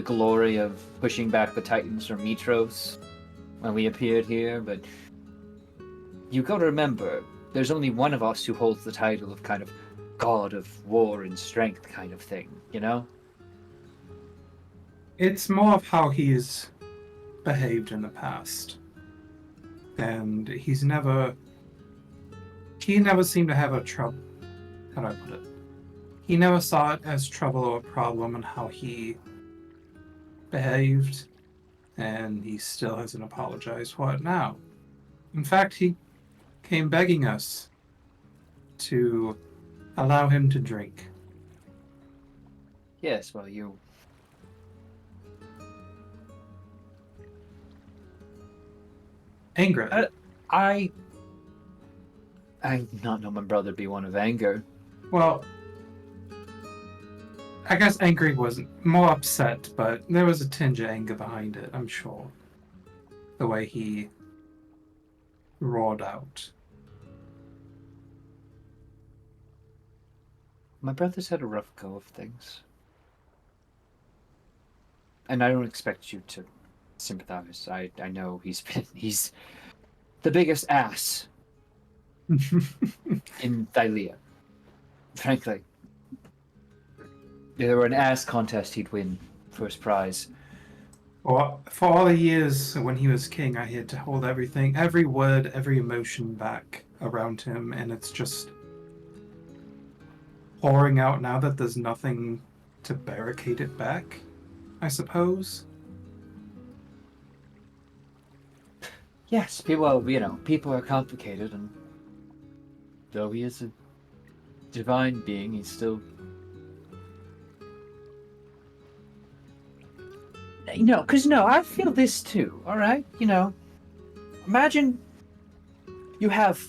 glory of pushing back the Titans from Mitros when we appeared here, but you gotta remember, there's only one of us who holds the title of kind of god of war and strength kind of thing, It's more of how he's behaved in the past. And he never seemed to have a trouble. How do I put it? He never saw it as trouble or a problem in how he behaved, and he still hasn't apologized for it now. In fact, he came begging us to allow him to drink. Yes, well, you... Anger. I did not know my brother be one of anger. Well, I guess angry wasn't more upset, but there was a tinge of anger behind it, I'm sure. The way he roared out. My brother's had a rough go of things. And I don't expect you to sympathize. I know he's the biggest ass in Thylea. Frankly. If there were an ass contest, he'd win first prize. Well, for all the years when he was king, I had to hold everything, every word, every emotion back around him, and it's just pouring out now that there's nothing to barricade it back, I suppose. Yes, people are complicated, and though he is a divine being, he's still... I feel this too, alright? Imagine You have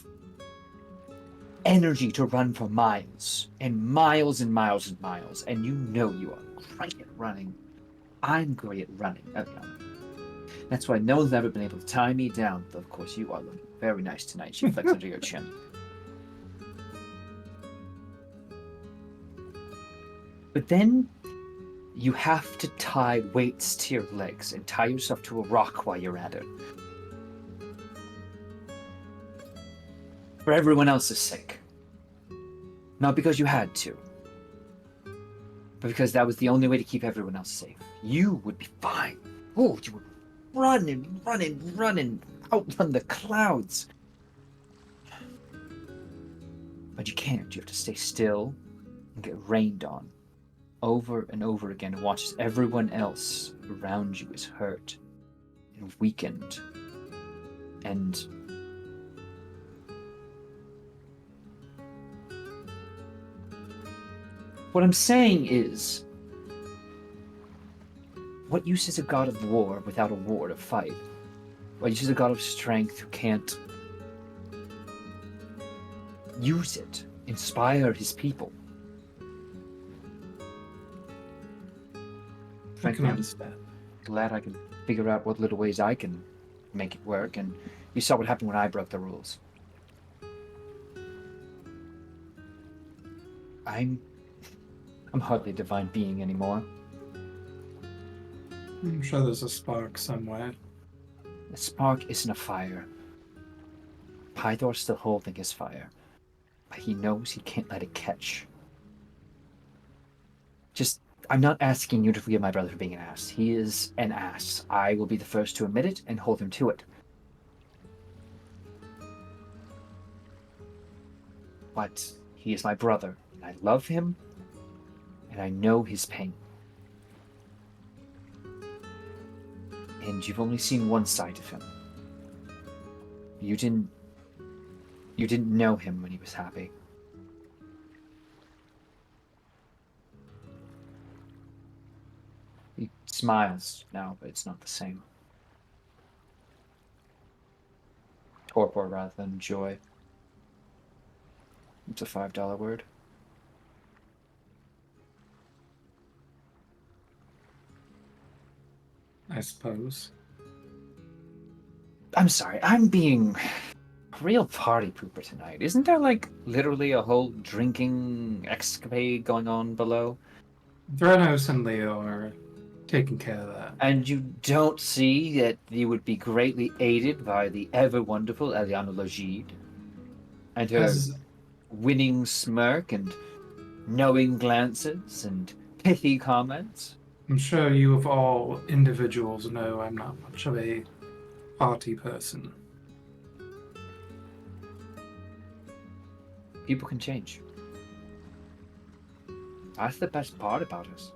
energy to run for miles and miles and miles and miles, and you know you are great at running. I'm great at running. That's why no one's ever been able to tie me down. Though, of course, you are looking very nice tonight. She flicks under your chin. But then you have to tie weights to your legs and tie yourself to a rock while you're at it. For everyone else's sake. Not because you had to, but because that was the only way to keep everyone else safe. You would be fine. Oh, you would run and run and run and outrun the clouds. But you can't. You have to stay still and get rained on over and over again and watch as everyone else around you is hurt and weakened. And what I'm saying is, what use is a god of war without a war to fight? What use is a god of strength who can't use it, inspire his people? I Frankly, can I'm understand. glad I can figure out what little ways I can make it work, and you saw what happened when I broke the rules. I'm hardly a divine being anymore. I'm sure there's a spark somewhere. The spark isn't a fire. Pythor's still holding his fire, but he knows he can't let it catch. I'm not asking you to forgive my brother for being an ass. He is an ass. I will be the first to admit it and hold him to it. But he is my brother, and I love him, and I know his pain. And you've only seen one side of him. You didn't know him when he was happy. He smiles now, but it's not the same. Torpor rather than joy. It's a $5 word. I suppose. I'm sorry, I'm being a real party pooper tonight. Isn't there, like, literally a whole drinking escapade going on below? Threnos and Leo are taking care of that. And you don't see that you would be greatly aided by the ever-wonderful Eliana Logide and her As winning smirk and knowing glances and pithy comments? I'm sure you of all individuals know, I'm not much of a party person. People can change. That's the best part about us.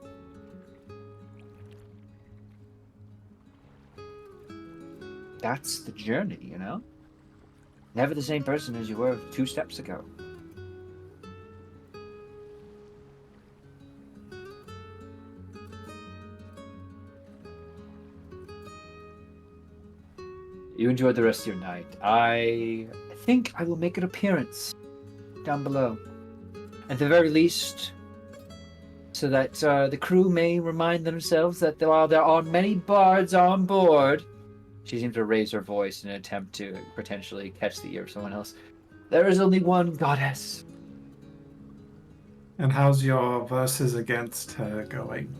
That's the journey, you know? Never the same person as you were 2 steps ago. You enjoyed the rest of your night. I think I will make an appearance down below. At the very least, so that the crew may remind themselves that while there are many bards on board, she seems to raise her voice in an attempt to potentially catch the ear of someone else, there is only one goddess. And how's your versus against her going?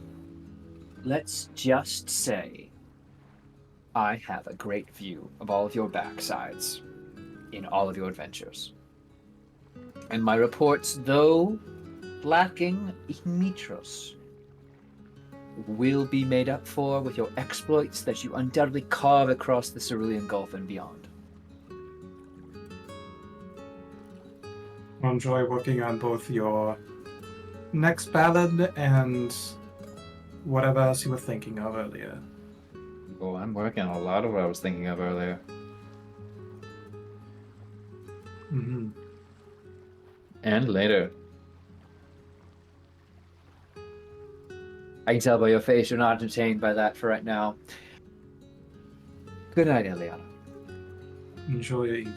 Let's just say I have a great view of all of your backsides in all of your adventures. And my reports, though lacking in Mitros, will be made up for with your exploits that you undoubtedly carve across the Cerulean Gulf and beyond. I'll enjoy working on both your next ballad and whatever else you were thinking of earlier. Oh, I'm working on a lot of what I was thinking of earlier. Mm-hmm. And later. I can tell by your face you're not entertained by that for right now. Good night, Eliana. Enjoy your evening.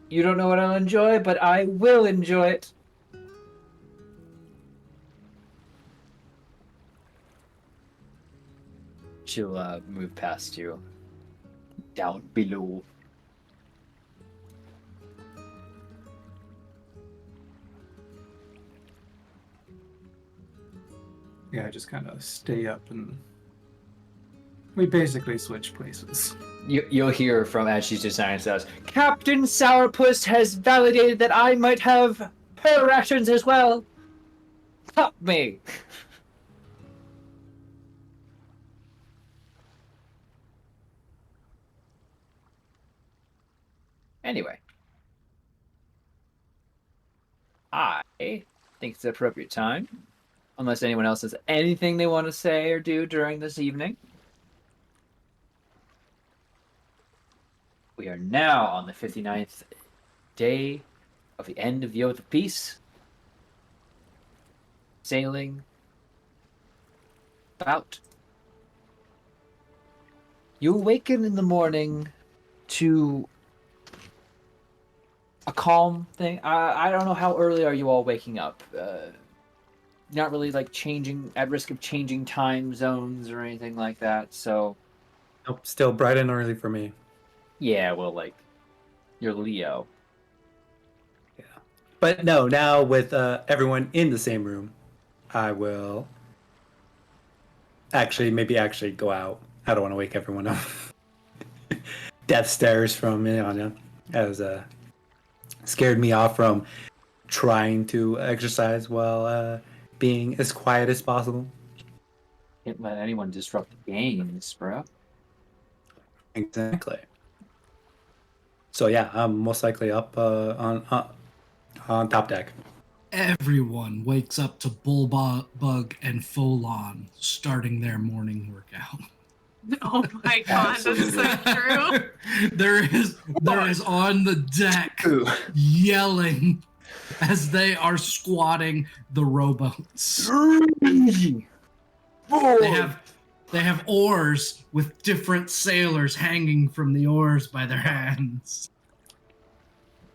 You don't know what I'll enjoy, but I will enjoy it. She'll move past you. Down below. Yeah, I just kind of stay up and we basically switch places. You'll hear from as she's designing says, Captain Sourpuss has validated that I might have her rations as well. Help me. Anyway, I think it's the appropriate time, unless anyone else has anything they want to say or do during this evening. We are now on the 59th day of the end of the Oath of Peace. Sailing about. You awaken in the morning to a calm thing. I don't know how early are you all waking up. Not really like at risk of changing time zones or anything like that. So Nope, still bright and early for me. yeah, well, like you're Leo. But no, now with everyone in the same room, I will actually go out. I don't want to wake everyone up. Death stares from Iana as scared me off from trying to exercise while being as quiet as possible. Can't let anyone disrupt the games, bro. Exactly. So yeah, I'm most likely up on top deck. Everyone wakes up to Bullbug and Folon starting their morning workout. Oh my god, that's so true. there is on the deck yelling as they are squatting the rowboats. They have oars with different sailors hanging from the oars by their hands.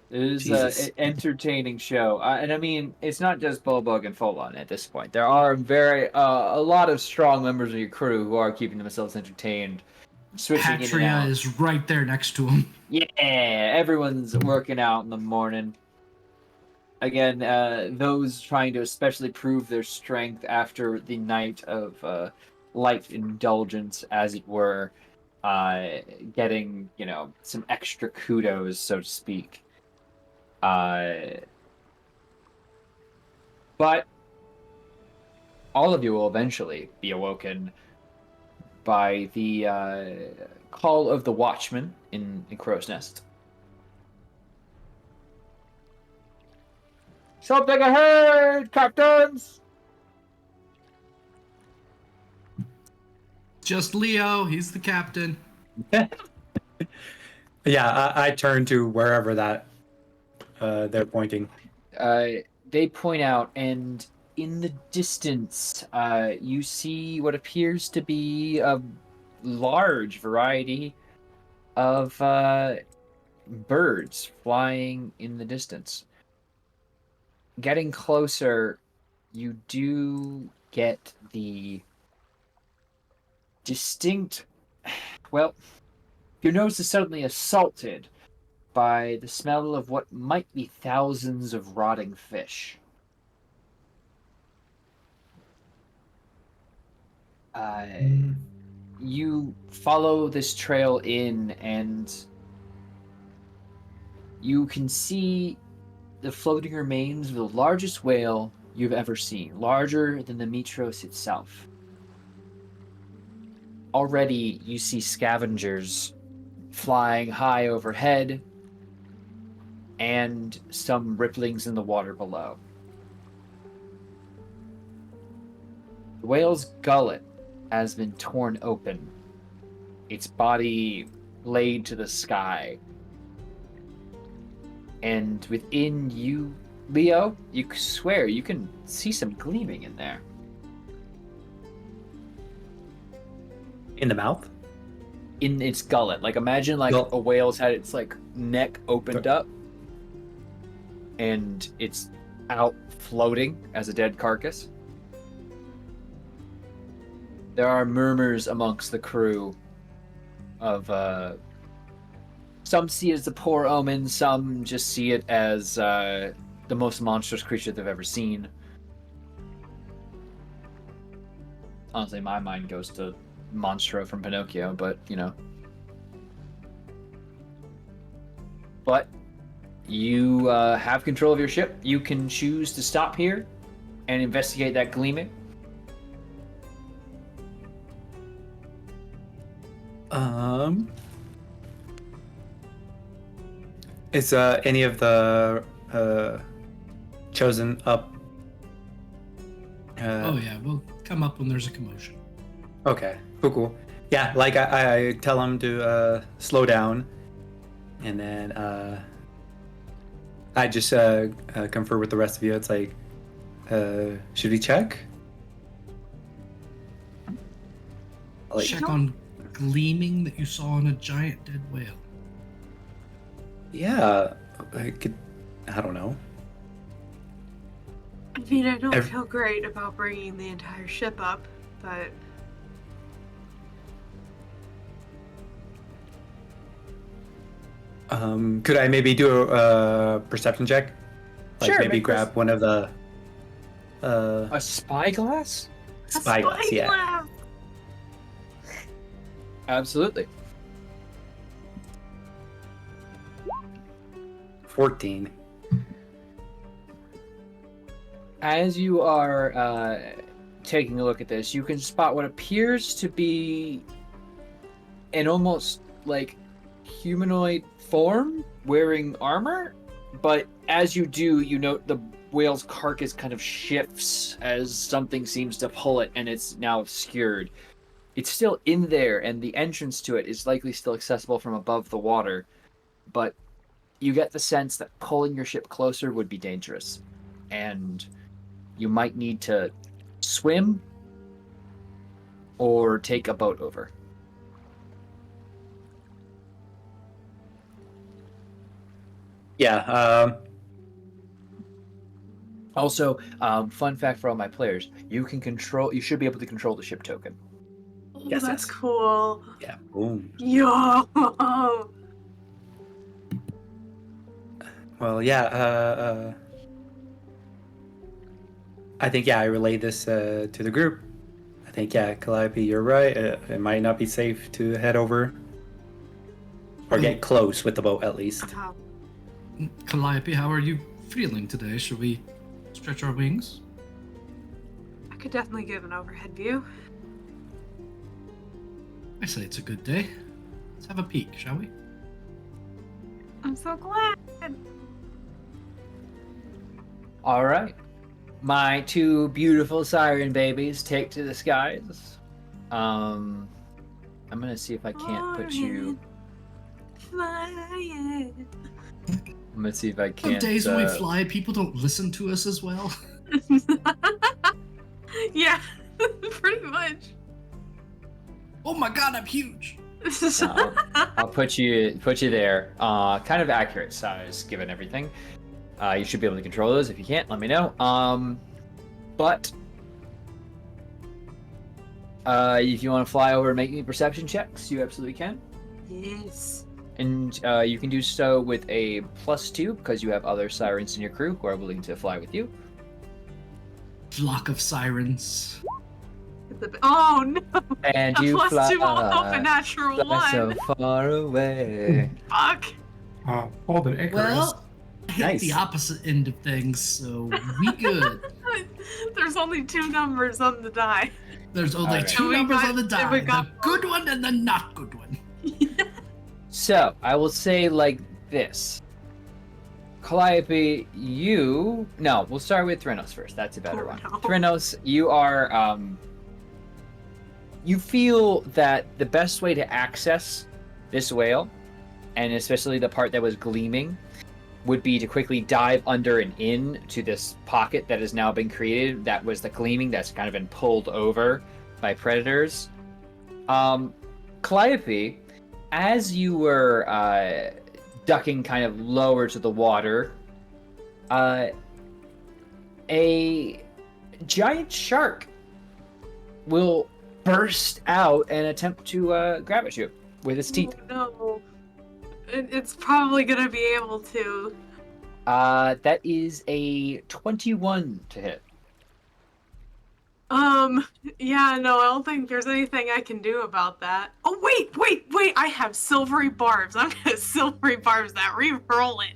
It is an entertaining show, and I mean, it's not just Bulbug and Folon at this point. There are a lot of strong members of your crew who are keeping themselves entertained, switching in and Patria out. is right there next to him. Yeah, everyone's working out in the morning. Again, those trying to especially prove their strength after the night of light indulgence, as it were, getting some extra kudos, so to speak. But all of you will eventually be awoken by the call of the watchman in Crow's Nest. Something ahead, captains! Just Leo, he's the captain. Yeah, I turn to wherever that they're pointing. They point out, and in the distance, you see what appears to be a large variety of birds flying in the distance. Getting closer, you do get the distinct... Well, your nose is suddenly assaulted by the smell of what might be thousands of rotting fish. You follow this trail in, and you can see the floating remains of the largest whale you've ever seen, larger than the Mitros itself. Already, you see scavengers flying high overhead, and some ripplings in the water below. The whale's gullet has been torn open, its body laid to the sky. And within you, Leo, you swear you can see some gleaming in there. In the mouth? In its gullet. Like, imagine like a whale's had its like neck opened up. and it's out floating as a dead carcass. There are murmurs amongst the crew of some see it as a poor omen, some just see it as the most monstrous creature they've ever seen. Honestly, my mind goes to Monstro from Pinocchio, but you know. But you have control of your ship. You can choose to stop here and investigate that gleaming. Is any of the chosen up? Oh yeah, we'll come up when there's a commotion. Okay, cool. Yeah, like I tell him to slow down, and then I just confer with the rest of you. It's like, should we check? Like, Check on gleaming that you saw on a giant dead whale. yeah, I don't know. I mean, I don't feel great about bringing the entire ship up, but... Could I maybe do a perception check? Like Sure, maybe make grab one of the a spyglass? spyglass, yeah. Spyglass! Absolutely. 14. As you are taking a look at this, you can spot what appears to be an almost like humanoid form wearing armor, but as you do, you note the whale's carcass kind of shifts as something seems to pull it, and it's now obscured. It's still in there, and the entrance to it is likely still accessible from above the water, but you get the sense that pulling your ship closer would be dangerous, and you might need to swim or take a boat over. Yeah, Also, fun fact for all my players: you should be able to control the ship token. Oh, Yes, that's yes. cool. yeah, boom. Yo! Well, yeah, I think, yeah, I relay this to the group. I think, yeah, Calliope, you're right. It might not be safe to head over. Or get close with the boat, at least. Wow. Calliope, how are you feeling today? Should we stretch our wings? I could definitely give an overhead view. I say it's a good day. Let's have a peek, shall we? I'm so glad. All right, my two beautiful siren babies take to the skies. I'm gonna see if I can't put you. Flying. I'm gonna see if I On can't. days when we fly, people don't listen to us as well. Yeah, pretty much. Oh my god, I'm huge! I'll put you there. Kind of accurate size given everything. You should be able to control those. If you can't, let me know. But if you want to fly over and make me perception checks, you absolutely can. Yes. And you can do so with a +2 because you have other sirens in your crew who are willing to fly with you. Flock of sirens. Oh no! And A you fly, +2 off a natural fly so 1. far away. Fuck. Hold an Icarus. Well, I hit Nice. the opposite end of things, so we good. There's only 2 numbers on the die. There's only Alright. two We numbers got- on the we die: got- the good one and the not good one. So, I will say like this. Calliope, No, we'll start with Thrynos first. That's a better Oh, one. no. Thrynos, you are, you feel that the best way to access this whale, and especially the part that was gleaming, would be to quickly dive under and in to this pocket that has now been created. That was the gleaming that's kind of been pulled over by predators. Calliope, as you were ducking kind of lower to the water, A giant shark will burst out and attempt to grab at you with its teeth. Oh, no. It's probably gonna be able to. That is a 21 to hit. Yeah, no, I don't think there's anything I can do about that. Oh, wait! I have silvery barbs. I'm gonna silvery barbs that. Re-roll it.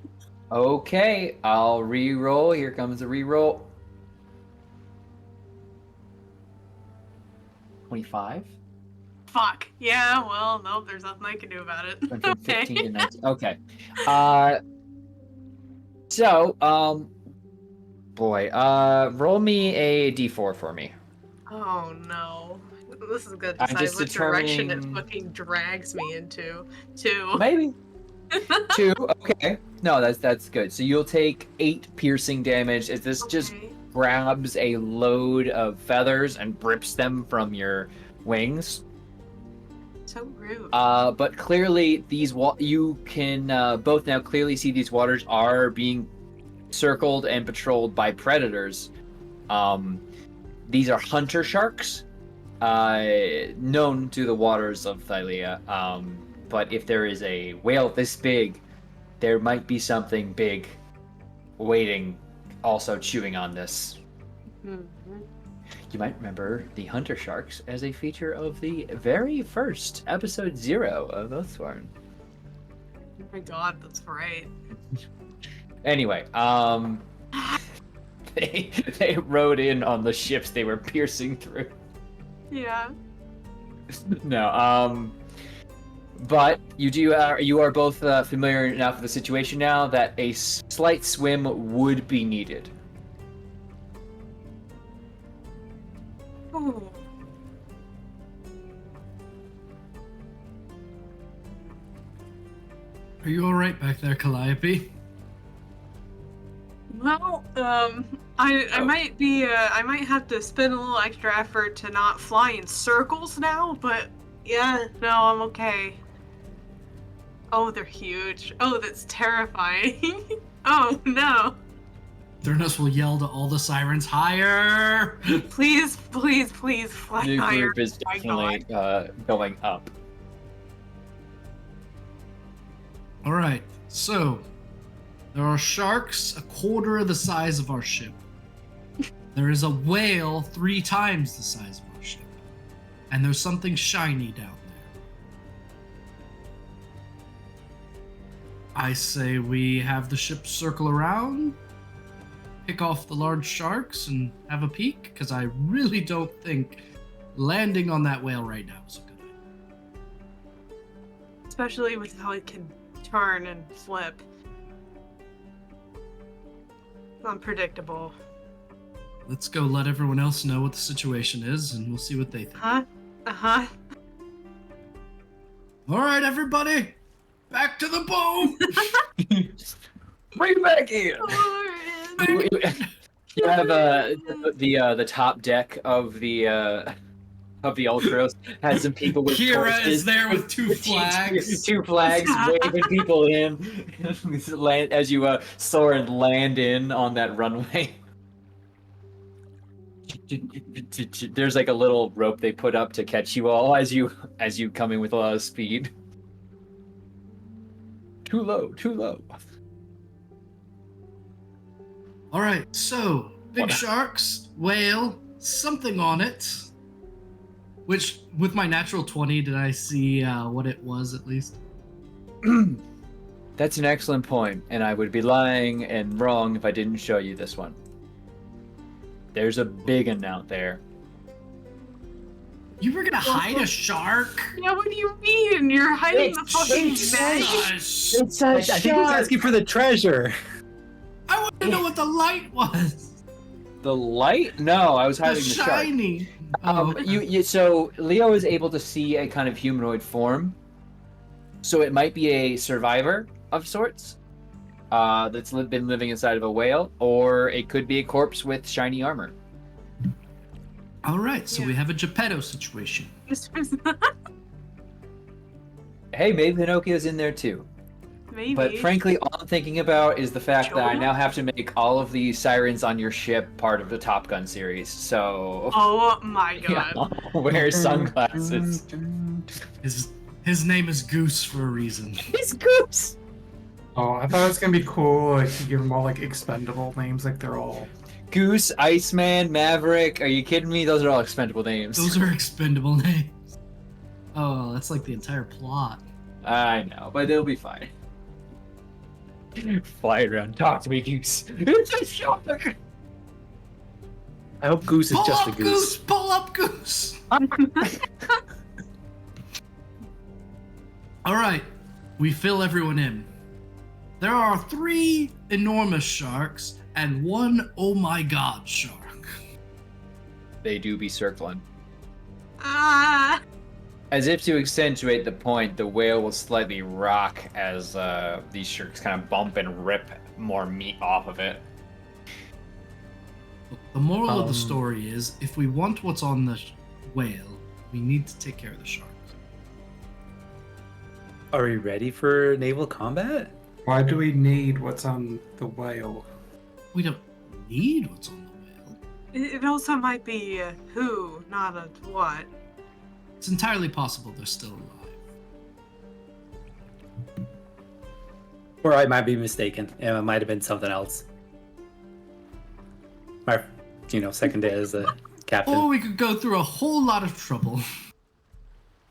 Okay, I'll re-roll. Here comes the re-roll. 25. Fuck. Yeah, well, nope, there's nothing I can do about it. Went from Okay. 15 to 19. Okay. So, roll me a d4 for me. Oh, no. This is gonna I'm decide just what direction it determining- fucking drags me into. 2. Maybe. 2. Okay. No, that's good. So you'll take 8 piercing damage as this just Okay. grabs a load of feathers and rips them from your wings. So rude. But clearly, you can both now clearly see these waters are being circled and patrolled by predators. These are hunter sharks, known to the waters of Thylea. But if there is a whale this big, there might be something big waiting, also chewing on this. Mhm. You might remember the hunter sharks as a feature of the very first episode 0 of Oathsworn. Oh my god, that's right. Anyway, they rode in on the ships they were piercing through. Yeah. No, but you are both familiar enough with the situation now that a slight swim would be needed. Ooh. Are you alright back there, Calliope? Well, I might be, I might have to spend a little extra effort to not fly in circles now, but yeah, no, I'm okay. Oh, they're huge. Oh, that's terrifying. Oh, no. Thurnos will yell to all the sirens, higher! Please, please, please fly New higher. group is My definitely going up. Alright, so there are sharks a quarter of the size of our ship. There is a whale 3 times the size of our ship. And there's something shiny down there. I say we have the ship circle around, pick off the large sharks, and have a peek, because I really don't think landing on that whale right now is a good idea. Especially with how it can turn and flip. Unpredictable. Let's go let everyone else know what the situation is, and we'll see what they think. Huh? Uh-huh. Alright, everybody! Back to the boat! Bring back in. You have the top deck of the Ultros has some people with Kira torches. is there with 2 flags. 2 flags waving people in as you soar and land in on that runway. There's like a little rope they put up to catch you all as you come in with a lot of speed. Too low. Alright, so, big What? sharks, whale, something on it. Which, with my natural 20, did I see what it was at least? That's an excellent point, and I would be lying and wrong if I didn't show you this one. There's a big one out there. You were gonna hide a shark? Yeah, what do you mean? You're hiding the fucking it's- bag? It's a I think he's asking for the treasure. I want to know what the light was. The light? No, I was The hiding the shark. shiny. Oh, okay. So Leo is able to see a kind of humanoid form. So it might be a survivor of sorts that's been living inside of a whale, or it could be a corpse with shiny armor. All right, so Yeah. we have a Geppetto situation. Hey, maybe Pinocchio's in there too. Maybe. But frankly, all I'm thinking about is the fact that I Jonah? now have to make all of the sirens on your ship part of the Top Gun series. So Oh my yeah, god. I'll wear sunglasses. His name is Goose for a reason. It's Goose. Oh, I thought it was gonna be cool, like, to give them all, like, expendable names, like, they're all... Goose, Iceman, Maverick. Are you kidding me? Those are all expendable names. Those are expendable names. Oh, that's like the entire plot. I know, but they'll be fine. Fly around, talk to me, Goose. It's a shark. I hope Goose is Pull just up, a goose. Pull up, Goose! Alright, we fill everyone in. There are 3 enormous sharks and 1 oh my god shark. They do be circling. Ah. As if to accentuate the point, the whale will slightly rock as these sharks kind of bump and rip more meat off of it. The moral of the story is, if we want what's on the whale, we need to take care of the sharks. Are we ready for naval combat? Why do we need what's on the whale? We don't need what's on the whale. It also might be a who, not a what. It's entirely possible they're still alive. Or I might be mistaken. It might have been something else. My, second day as a captain. Or we could go through a whole lot of trouble.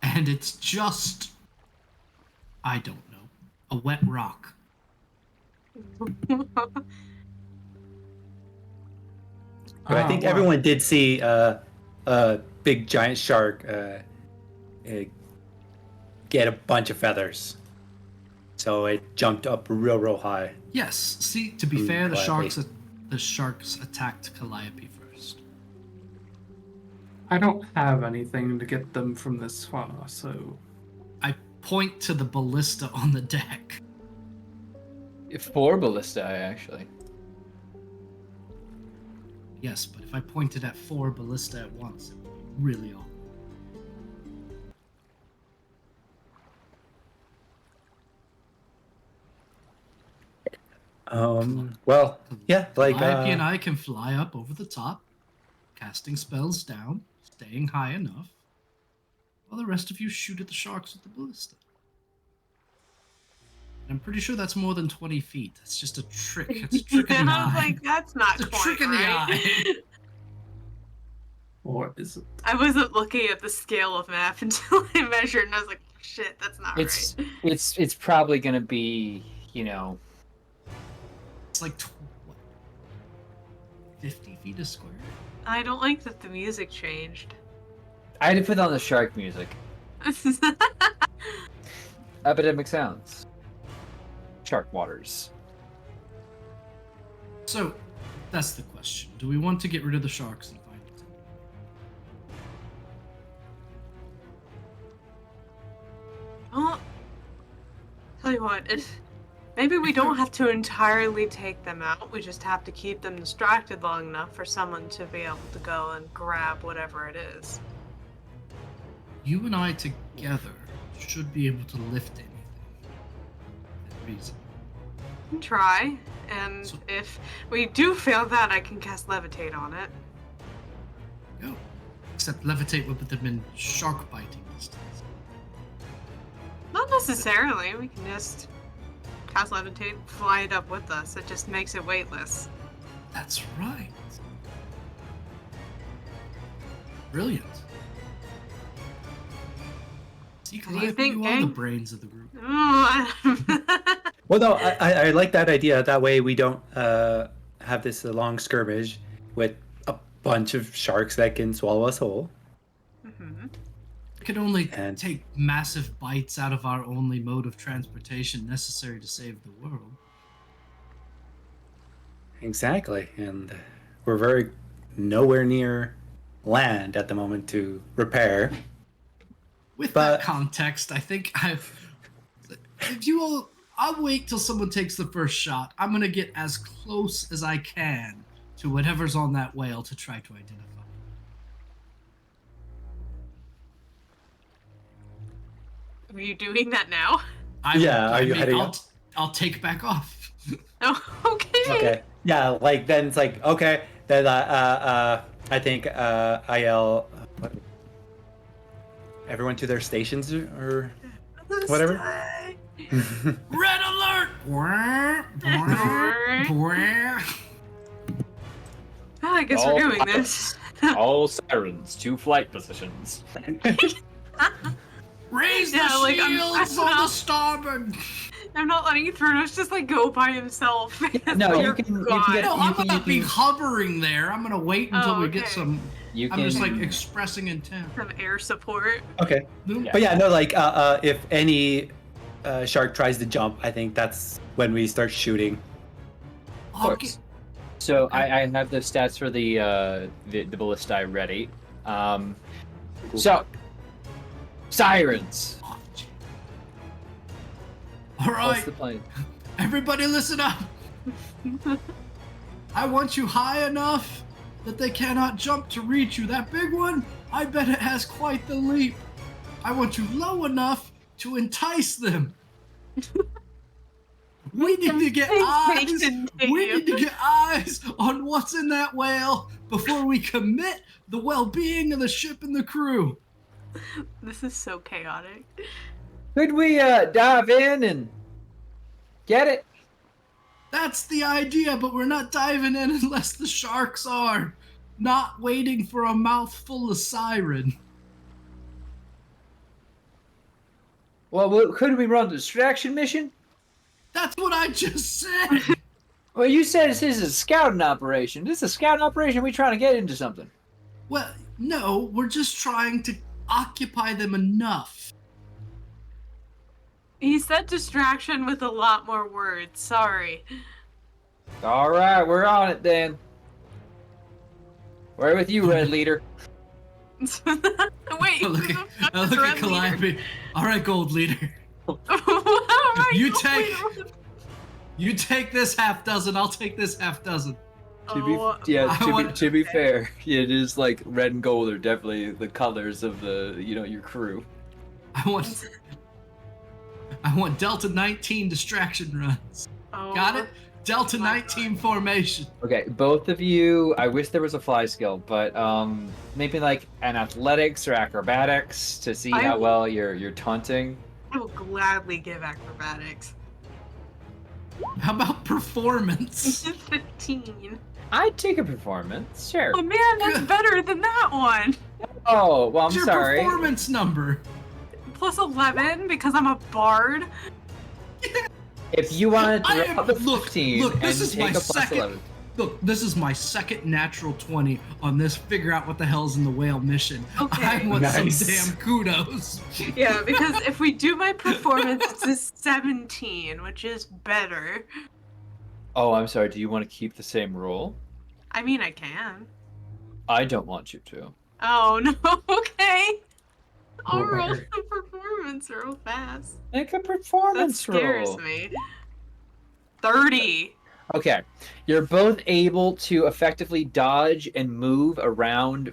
And it's just... I don't know. A wet rock. But I think everyone did see a big giant shark get a bunch of feathers. So it jumped up real high. Yes. See, to be fair, the Calliope. sharks attacked Calliope first. I don't have anything to get them from this far, so... I point to the ballista on the deck. 4 ballista, actually. Yes, but if I pointed at 4 ballista at once, it would be really awkward. Well, yeah, like Calliope and I can fly up over the top, casting spells down, staying high enough, while the rest of you shoot at the sharks with the ballista. And I'm pretty sure that's more than 20 feet. It's just a trick. It's a trick in the I was eye. like, that's not It's a quite trick in the right. eye. What is it? I wasn't looking at the scale of map until I measured, and I was like, shit, that's not It's right. it's probably gonna be, It's like, what, 50 feet a square? I don't like that the music changed. I had to put on the shark music. Epidemic sounds. Shark waters. So, that's the question. Do we want to get rid of the sharks and find it? Well, tell you what, maybe we don't have to entirely take them out. We just have to keep them distracted long enough for someone to be able to go and grab whatever it is. You and I together should be able to lift anything. Within reason. We can try, and So- if we do fail that, I can cast Levitate on it. Go. Except levitate would put them in shark biting distance. Not necessarily. We can just cast Levitate, fly it up with us. It just makes it weightless. That's right. Brilliant. See, do you Calliope, think, you are the gang? brains of the group. Well, no, I like that idea. That way we don't have this long skirmish with a bunch of sharks that can swallow us whole. Mhm. We could only And- take massive bites out of our only mode of transportation necessary to save the world. Exactly, and we're very nowhere near land at the moment to repair. With But- that context, I think if you all, I'll wait till someone takes the first shot. I'm gonna get as close as I can to whatever's on that whale to try to identify. Are you doing that now? Yeah, are you heading up? I'll take back off. Oh, okay. Okay. Yeah, like then it's like okay. Then I think IL. What? Everyone to their stations or whatever. Red alert! Well, I guess we're doing this. All sirens to flight positions. Raise Yeah, the like, shields on the starboard! I'm not letting Thrunos just like go by himself. No, Dear you can God. get- No, you I'm can- gonna you be can- hovering there. I'm gonna wait until Oh, we get okay. some. You I'm can just like expressing intent. Some air support. Okay. Yeah. But yeah, no, like if any shark tries to jump, I think that's when we start shooting. Of course. So I have the stats for the ballistae ready. So sirens. All What's right, the plan? everybody, listen up. I want you high enough that they cannot jump to reach you. That big one, I bet it has quite the leap. I want you low enough to entice them. We need to get eyes. We need to get eyes on what's in that whale before we commit the well-being of the ship and the crew. This is so chaotic. Could we dive in and get it? That's the idea, but we're not diving in unless the sharks are. Not waiting for a mouthful of siren. Well, could we run the distraction mission? That's what I just said. Well, you said this is a scouting operation. This is a scouting operation. We trying to get into something. Well, no, we're just trying to occupy them enough. He said distraction with a lot more words. Sorry. All right, we're on it then. We're with you, Red Leader. Wait, look who at, the fuck I is look at Red Leader? Calliope. All right, Gold Leader. You You take this half dozen. I'll take this half dozen. To be fair, it is like red and gold are definitely the colors of your crew. I want Delta 19 distraction runs. Got it? Delta my 19 formation. Okay, both of you. I wish there was a fly skill, but maybe like an athletics or acrobatics to see how well you're taunting. I will gladly give acrobatics. How about performance? 15. I'd take a performance, sure. Oh man, that's better than that one. Oh, well, I'm What's your sorry. performance number? Plus 11 because I'm a bard. If you want to drop the Look, 15 this and is take my a plus second. 11. Look, this is my second natural 20 on this figure out what the hell's in the whale mission. Okay. I want Nice. some damn kudos. Yeah, because if we do my performance, it's a 17, which is better. Oh, I'm sorry. Do you want to keep the same roll? I mean, I can. I don't want you to. Oh no, okay. I'll Roll roll better. the performance real fast. Make a That performance scares roll. me. 30. Okay, you're both able to effectively dodge and move around,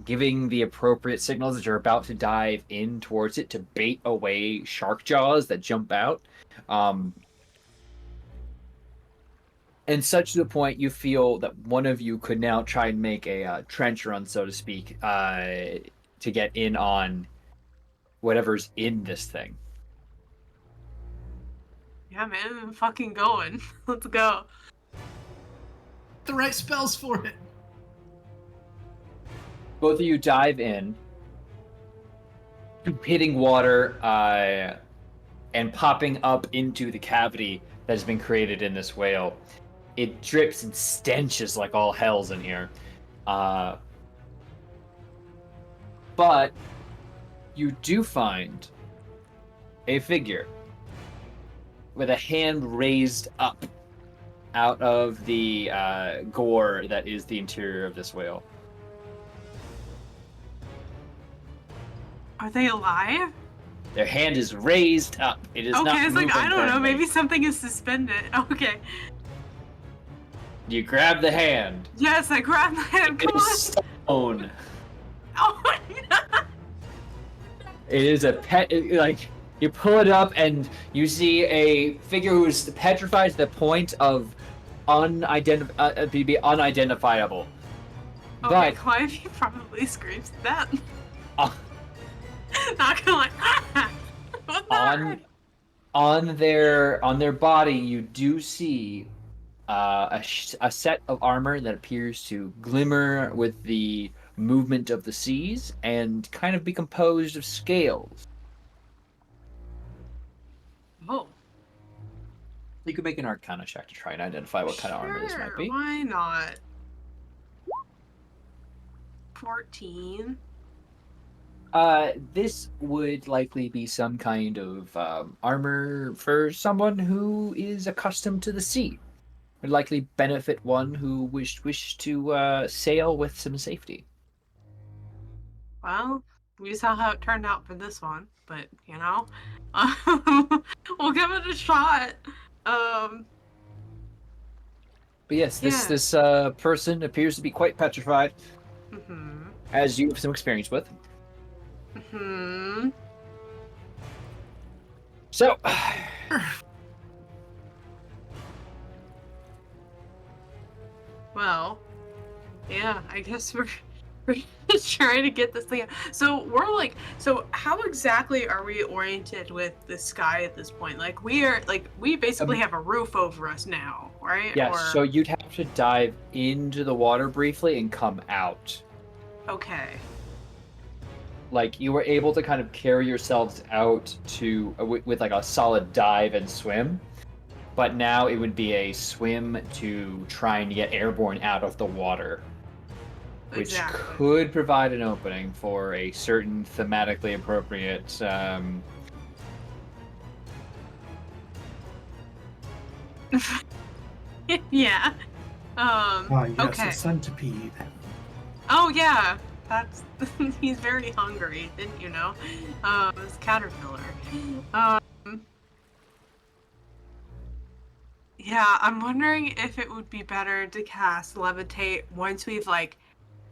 giving the appropriate signals that you're about to dive in towards it to bait away shark jaws that jump out. And such to the point you feel that one of you could now try and make a trench run, so to speak, to get in on whatever's in this thing. Yeah, man, I'm fucking going. Let's go. The right spells for it. Both of you dive in, hitting water and popping up into the cavity that has been created in this whale. It drips and stenches like all hell's in here. But you do find a figure with a hand raised up out of the gore that is the interior of this whale. Are they alive? Their hand is raised up. It is not Okay, it's like, moving I don't know, currently. maybe something is suspended. Okay. You grab the hand. Yes, I grabbed the hand. It Come is on. stone. Oh my god. It is a pet. You pull it up, and you see a figure who is petrified to the point of be unidentifiable. Okay, But Clive probably screams that. uh, Not gonna like. What the heck? on their body, you do see a set of armor that appears to glimmer with the movement of the seas and kind of be composed of scales. Oh. You could make an Arcana check to try and identify what kind of armor this might be. Why not? 14. This would likely be some kind of armor for someone who is accustomed to the sea. Would likely benefit one who wish to sail with some safety. Well, we saw how it turned out for this one, but you know, we'll give it a shot. But yes, Yeah. this person appears to be quite petrified, as you have some experience with. So, well, yeah, I guess we're just trying to get this thing. So we're like, so how exactly are we oriented with the sky at this point? Like we basically have a roof over us now, right? yes, Or- so you'd have to dive into the water briefly and come out. Okay. Like, you were able to kind of carry yourselves out to with like a solid dive and swim, but now it would be a swim to trying to get airborne out of the water, which Exactly. could provide an opening for a certain thematically appropriate Yeah. Yes, Okay. a centipede. Oh yeah, that's he's very hungry, didn't you know? It's caterpillar. Yeah, I'm wondering if it would be better to cast levitate once we've like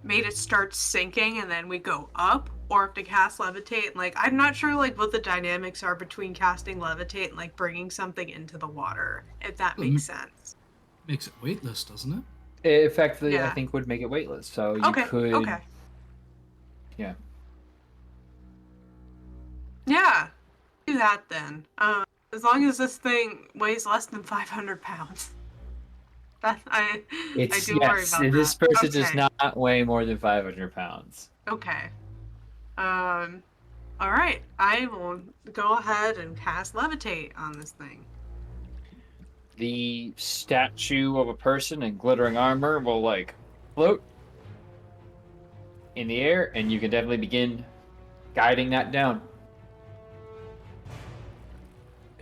made it start sinking and then we go up, or if to cast levitate and like I'm not sure like what the dynamics are between casting levitate and like bringing something into the water, if that makes sense. Makes it weightless, doesn't it? it effectively I Yeah. think would make it weightless. So you Okay. could Okay. yeah. Yeah. Do that then. As long as this thing weighs less than 500 pounds. That I It's do worry yes, about this that. person does Okay. not weigh more than 500 pounds. Okay. All right. I will go ahead and cast levitate on this thing. The statue of a person in glittering armor will like float in the air, and you can definitely begin guiding that down.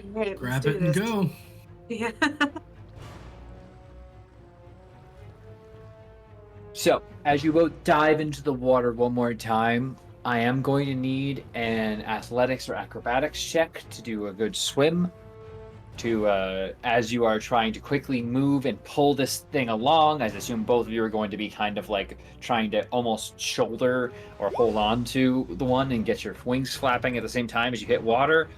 All right, Grab let's it do and this. go. Yeah. So, as you both dive into the water one more time, I am going to need an athletics or acrobatics check to do a good swim. To as you are trying to quickly move and pull this thing along, I assume both of you are going to be kind of like trying to almost shoulder or hold on to the one and get your wings flapping at the same time as you hit water.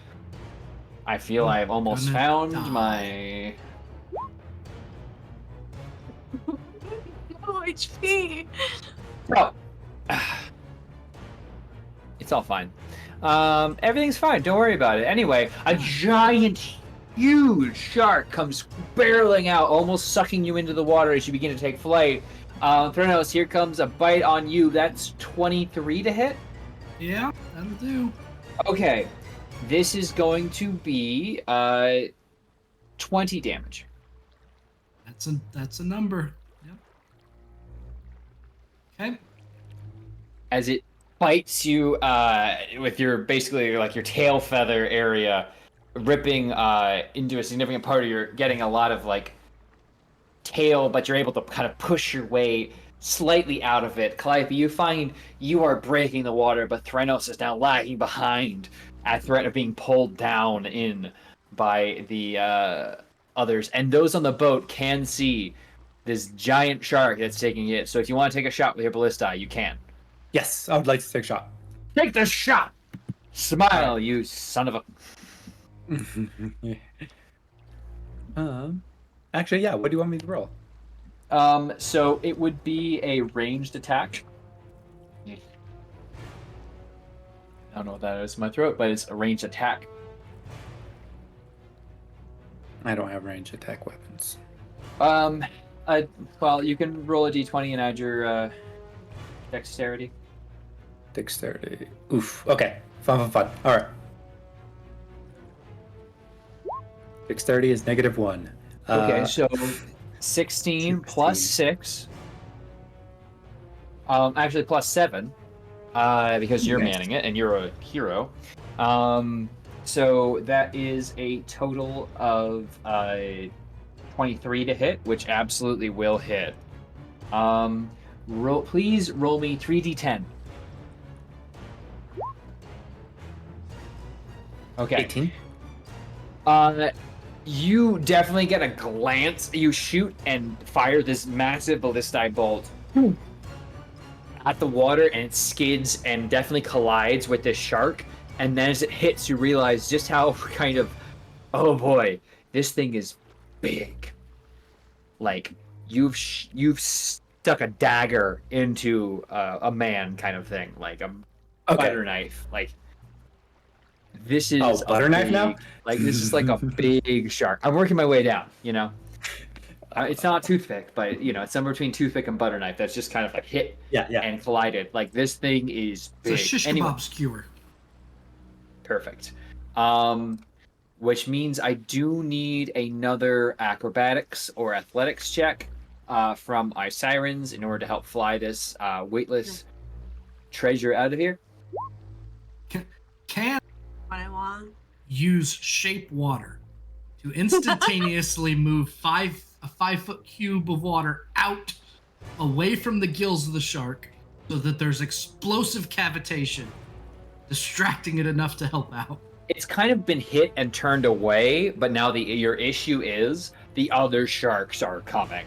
I feel I have almost Gonna found die. my. No HP. Oh. It's all fine. Everything's fine. Don't worry about it. Anyway, a giant, huge shark comes barreling out, almost sucking you into the water as you begin to take flight. Thronos, here comes a bite on you. That's 23 to hit. Yeah, that'll do. Okay. This is going to be 20 damage. That's a number. Yep. Okay. As it bites you with your basically like your tail feather area, ripping into a significant part of your, getting a lot of like tail, but you're able to kind of push your way slightly out of it. Calliope, you find you are breaking the water, but Thrynos is now lagging behind at threat of being pulled down in by the others. And those on the boat can see this giant shark that's taking it. So if you want to take a shot with your ballista, you can. Yes, I would like to take a shot. Take the shot! Smile, you son of a... Actually, yeah. What do you want me to roll? So it would be a ranged attack. I don't know what that is in my throat, but it's a ranged attack. I don't have range attack weapons. Well, you can roll a d20 and add your dexterity. Dexterity. Oof. Okay. Fun. All right. Dexterity is -1. Okay, so 16 plus 6. Actually plus 7, because you're Nice. manning it and you're a hero. So that is a total of 23 to hit, which absolutely will hit. Please roll me 3d10. Okay. 18. You definitely get a glance. You shoot and fire this massive ballistic bolt at the water, and it skids and definitely collides with this shark. And then as it hits, you realize just how kind of, oh boy, this thing is big. Like you've stuck a dagger into a man, kind of thing, like a butter knife, like. This is butter knife now? Like this is like a big shark. I'm working my way down, you know. It's not toothpick, but you know, it's somewhere between toothpick and butter knife. That's just kind of like hit and collided. Like this thing is big. It's a shish kebab skewer. Perfect. Which means I do need another acrobatics or athletics check from our sirens in order to help fly this weightless treasure out of here. Can What I want. use shape water to instantaneously move a 5-foot cube of water out away from the gills of the shark so that there's explosive cavitation, distracting it enough to help out. It's kind of been hit and turned away, but now your issue is the other sharks are coming.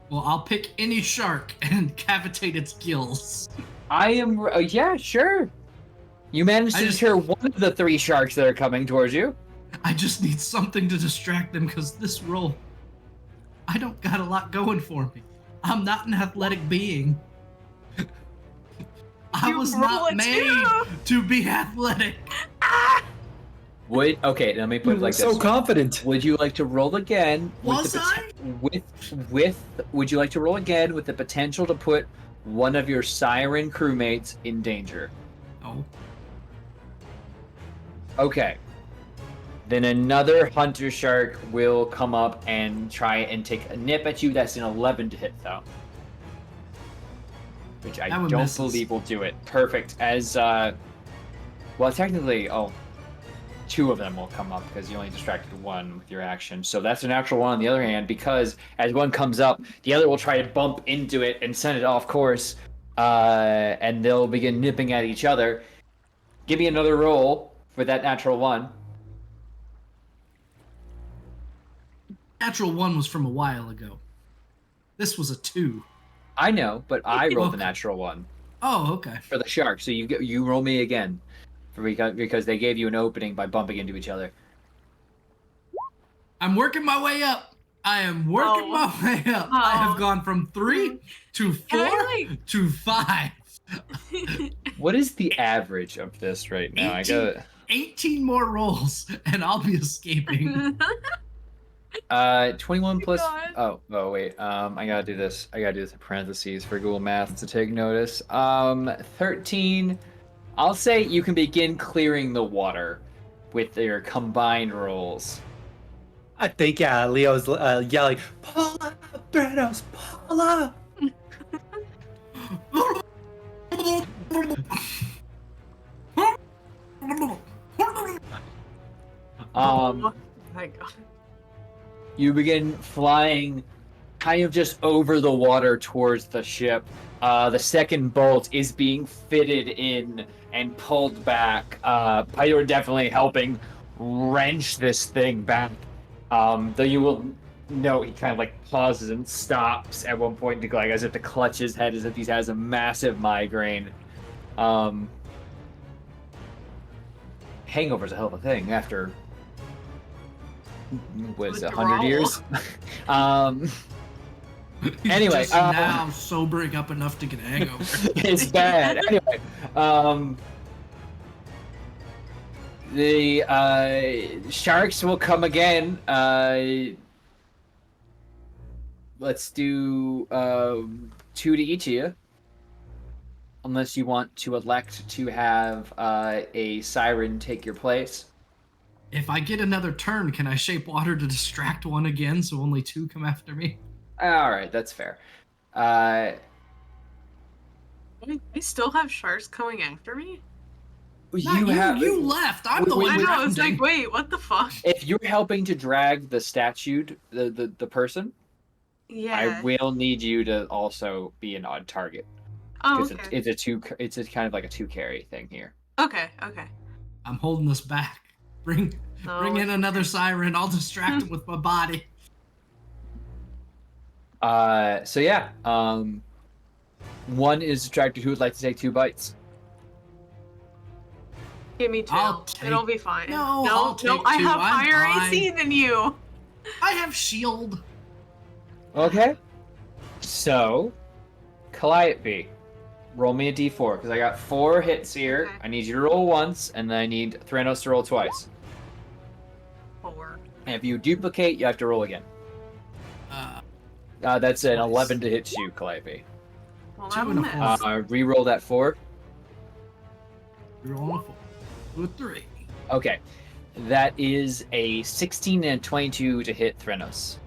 Well, I'll pick any shark and cavitate its gills. I am, yeah, sure. You managed to deter one of the 3 sharks that are coming towards you. I just need something to distract them because this roll, I don't got a lot going for me. I'm not an athletic being. I was not made to be athletic. Okay, let me put it like this. So confident. Would you like to roll again? Was I? Would you like to roll again with the potential to put one of your siren crewmates in danger? Oh. Okay. Then another hunter shark will come up and try and take a nip at you. That's an 11 to hit, though. Which I don't believe will do it. Perfect. As, well, technically, 2 of them will come up because you only distracted 1 with your action. So that's a natural 1 on the other hand, because as one comes up, the other will try to bump into it and send it off course, and they'll begin nipping at each other. Give me another roll for that natural 1. Natural 1 was from a while ago. This was a 2. I know, but I rolled the natural 1 Oh, okay. for the shark. So you roll me again, because they gave you an opening by bumping into each other. I'm working my way up. I am working my way up. I have gone from 3 to 4 to 5. What is the average of this right now? 18 more rolls, and I'll be escaping. 21 plus. God. Oh wait. I gotta do this. I gotta do this in parentheses for Google Math to take notice. 13. I'll say you can begin clearing the water with your combined rolls. I think Leo's yelling, "Paula, Branos, Paula!" Oh my god. You begin flying kind of just over the water towards the ship. The second bolt is being fitted in and pulled back. Pyro definitely helping wrench this thing back. Though you will note he kind of like pauses and stops at one point to like as if to clutch his head as if he has a massive migraine. Hangover's a hell of a thing after Was it Withdrawal. 100 years? Anyway, Just now sobering up enough to get a hangover. it's bad. Anyway, the sharks will come again. Let's do 2 to each of you. Unless you want to elect to have a siren take your place. If I get another turn, can I shape water to distract one again so only 2 come after me? All right, that's fair. We still have sharks coming after me? You left. I'm the We- one I know, it's drowning. like, wait, what the fuck? If you're helping to drag the statue, the person, Yeah. I will need you to also be an odd target. Oh, Because okay. it's a kind of like a 2 carry thing here. Okay. I'm holding us back. Bring in another siren. I'll distract him with my body. So yeah, one is distracted who would like to take 2 bites. Give me 2. I'll take- It'll be fine. No, no, I'll take I 2. have I'm higher fine. AC than you. I have shield. Okay. So, Calliope, roll me a d4 because I got 4 hits here. Okay. I need you to roll once, and then I need Thranos to roll twice. 4. And if you duplicate, you have to roll again. Uh, That's an Twice. 11 to hit you, Calliope. Well, 2 that'll and a miss. 4. Re-roll that 4. You're rolling a 4. 2 a 3. Okay. That is a 16 and 22 to hit Thranos.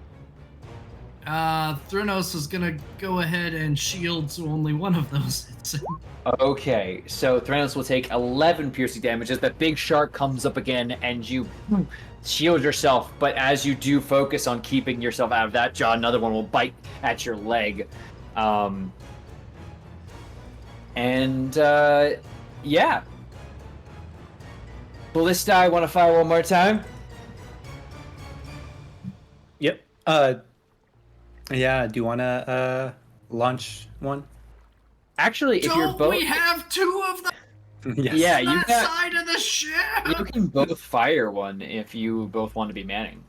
Thranos is gonna go ahead and shield, so only one of those hits him. Okay, so Thranos will take 11 piercing damage as that big shark comes up again, and you shield yourself. But as you do focus on keeping yourself out of that jaw, another one will bite at your leg. Yeah. Ballista, I want to fire one more time. Yep. Yeah. Do you want to launch one? Actually, if you're Don't both, we have 2 of them Yes. yeah, on you that got. side of the ship? You can both fire one if you both want to be manning.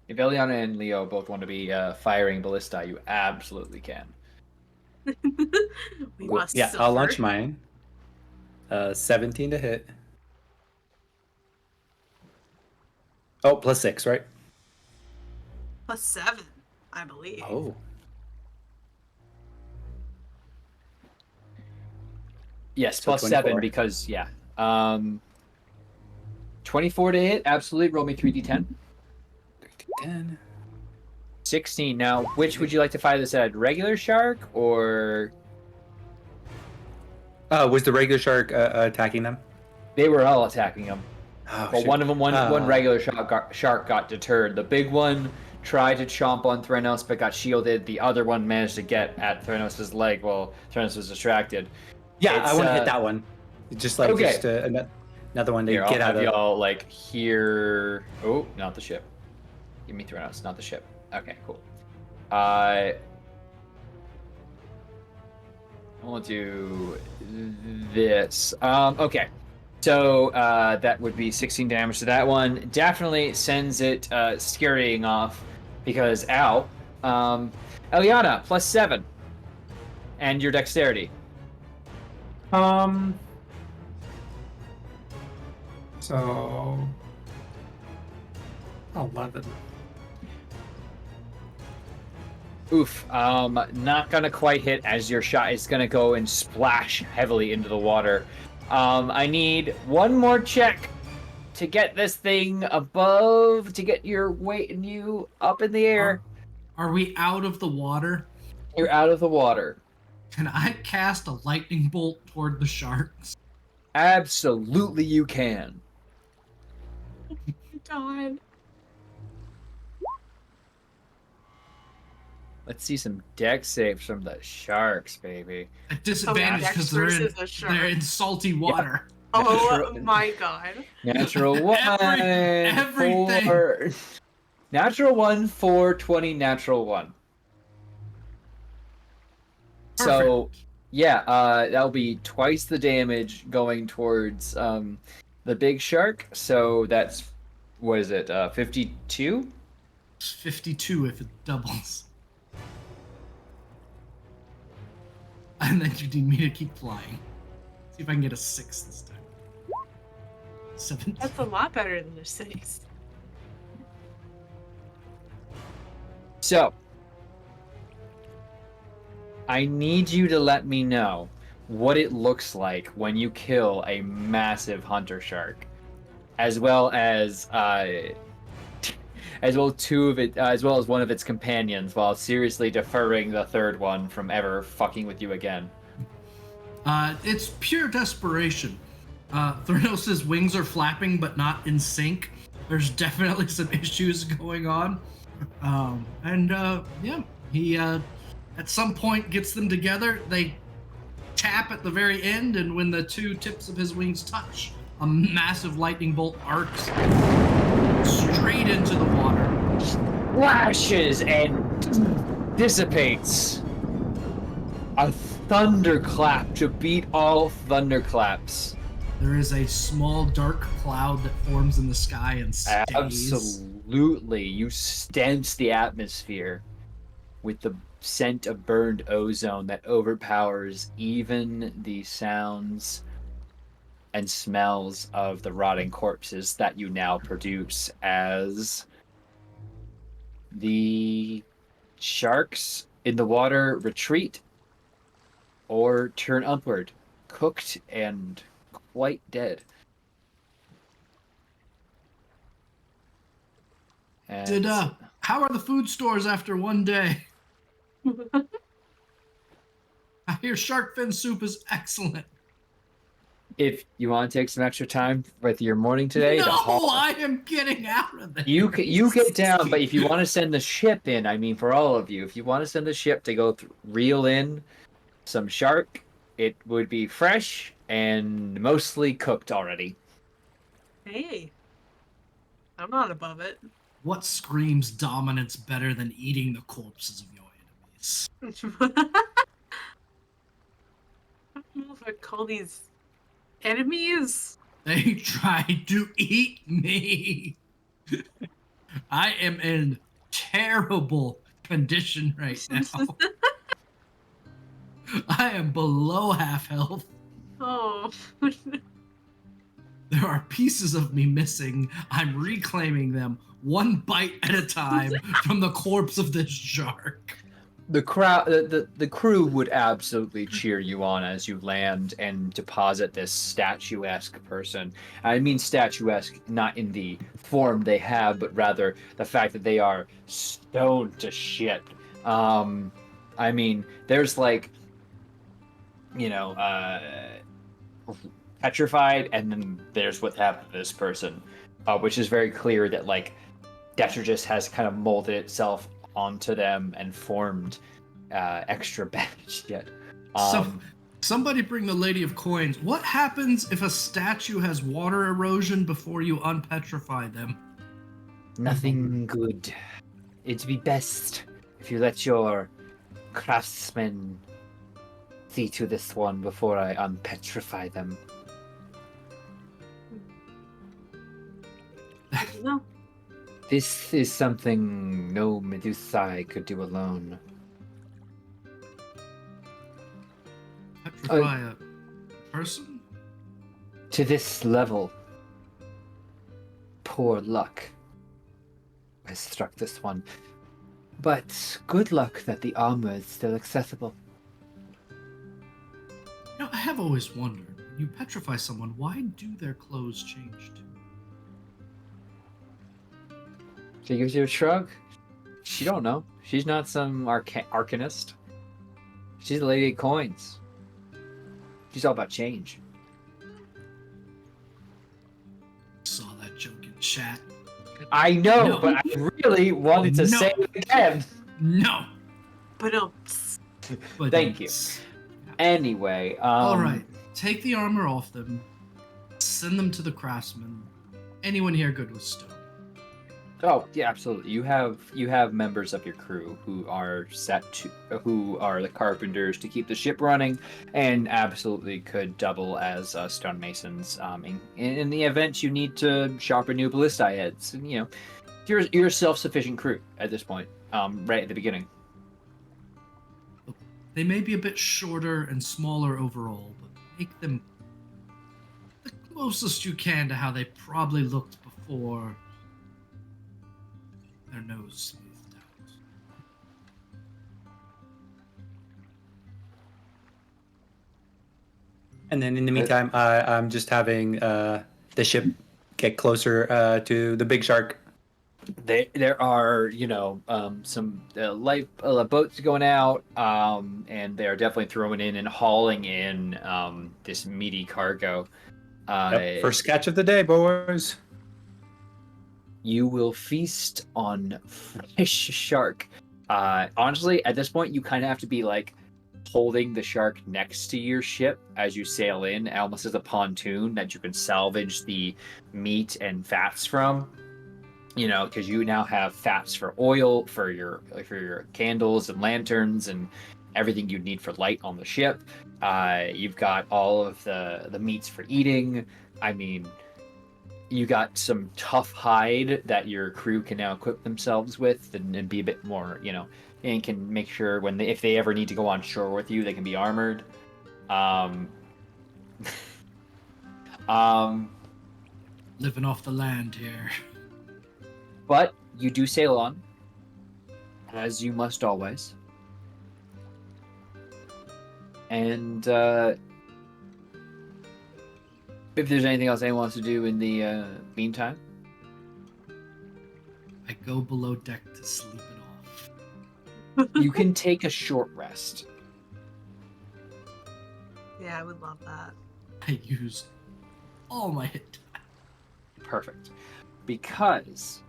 If Eliana and Leo both want to be firing ballista, you absolutely can. We must Yeah, suffer. I'll launch mine. 17 to hit. Oh, plus 6, right? Plus 7, I believe. Oh. Yes, So plus 7 24. because, yeah. 24 to hit, absolutely. Roll me 3d10. 10. 16. Now, which would you like to fire this at? Regular shark or... Was the regular shark attacking them? They were all attacking him. Oh, But shoot. one of them, one regular shark got deterred. The big one tried to chomp on Thranos but got shielded. The other one managed to get at Thranos' leg while Thranos was distracted. Yeah, It's, I want to hit that one. Just like okay. just another one to Here, get I'll out have of. y'all like here. Oh, not the ship. Give me Thranos, not the ship. Okay, cool. We'll do this. Okay. So that would be 16 damage to that one. Definitely sends it scurrying off because ow. Eliana, plus 7. And your dexterity. So 11. Oof. Not gonna quite hit as your shot is gonna go and splash heavily into the water. I need one more check to get this thing above, to get your weight and you up in the air. Are we out of the water? You're out of the water. Can I cast a lightning bolt toward the sharks? Absolutely you can. God. Let's see some dex saves from the sharks, baby. At disadvantage Dex because versus a shark. they're in salty water. Oh Natural- my god. Natural 1, everything. 4... Natural 1, 4, 20, natural 1. So, Perfect. yeah, that'll be twice the damage going towards the big shark. So that's, what is it, 52? It's 52 if it doubles. And then you need me to keep flying. See if I can get a 6 this time. 17. That's a lot better than a 6. So, I need you to let me know what it looks like when you kill a massive hunter shark, as well as as well as one of its companions, while seriously deferring the third one from ever fucking with you again. It's pure desperation. Thranos' wings are flapping, but not in sync. There's definitely some issues going on. Yeah, he at some point gets them together. They tap at the very end, and when the two tips of his wings touch, a massive lightning bolt arcs straight into the water. Flashes and dissipates. A thunderclap to beat all thunderclaps. There is a small dark cloud that forms in the sky and stays. Absolutely. You stench the atmosphere with the scent of burned ozone that overpowers even the sounds and smells of the rotting corpses that you now produce, as the sharks in the water retreat or turn upward, cooked and quite dead. And How are the food stores after one day? I hear shark fin soup is excellent. if you want to take some extra time with your morning today, No, to haul, I am getting out of there. you get down. But if you want to send the ship in, I mean, for all of you, if you want to send the ship to go reel in some shark, it would be fresh and mostly cooked already. Hey, I'm not above it. What screams dominance better than eating the corpses of your enemies? I don't know if I'd call these enemies. They tried to eat me. I am in terrible condition right now. I am below half health. Oh. There are pieces of me missing. I'm reclaiming them one bite at a time from the corpse of this shark. The crowd, the crew would absolutely cheer you on as you land and deposit this statuesque person. I mean statuesque not in the form they have, but rather the fact that they are stoned to shit. I mean, there's like, petrified, and then there's what happened to this person, which is very clear that like Detritus has kind of molded itself onto them and formed extra bad shit. Somebody bring the Lady of Coins. What happens if a statue has water erosion before you unpetrify them? Nothing good. It'd be best if you let your craftsmen see to this one before I unpetrify them. No. This is something no Medusae could do alone. Petrify a person? To this level, poor luck has struck this one. But good luck that the armor is still accessible. I have always wondered, when you petrify someone, why do their clothes change too? She gives you a shrug. She don't know. She's not some arcanist. She's the Lady of Coins. She's all about change. Saw that joke in chat. I know, No. but I really wanted to No. say it again. No. But But Thank you. Anyway, All right, take the armor off them. Send them to the craftsman. Anyone here good with stone? Oh yeah, absolutely. You have members of your crew who are the carpenters to keep the ship running, and absolutely could double as stonemasons. In the event you need to sharpen new ballistae heads, and you're a self-sufficient crew at this point. Right at the beginning. They may be a bit shorter and smaller overall, but make them the closest you can to how they probably looked before their nose smoothed out. And then in the meantime, I'm just having the ship get closer to the big shark. There are some light boats going out, and they are definitely throwing in and hauling in this meaty cargo. Yep. First catch of the day, boys. You will feast on fresh shark. Honestly, at this point, you kind of have to be like holding the shark next to your ship as you sail in, almost as a pontoon that you can salvage the meat and fats from. Because you now have fats for oil for your candles and lanterns and everything you'd need for light on the ship. You've got all of the meats for eating. I mean, you got some tough hide that your crew can now equip themselves with and be a bit more, and can make sure if they ever need to go on shore with you, they can be armored. Living off the land here. But you do sail on, as you must always. And if there's anything else anyone wants to do in the meantime. I go below deck to sleep it off. You can take a short rest. Yeah, I would love that. I used all my hit die. Perfect. Because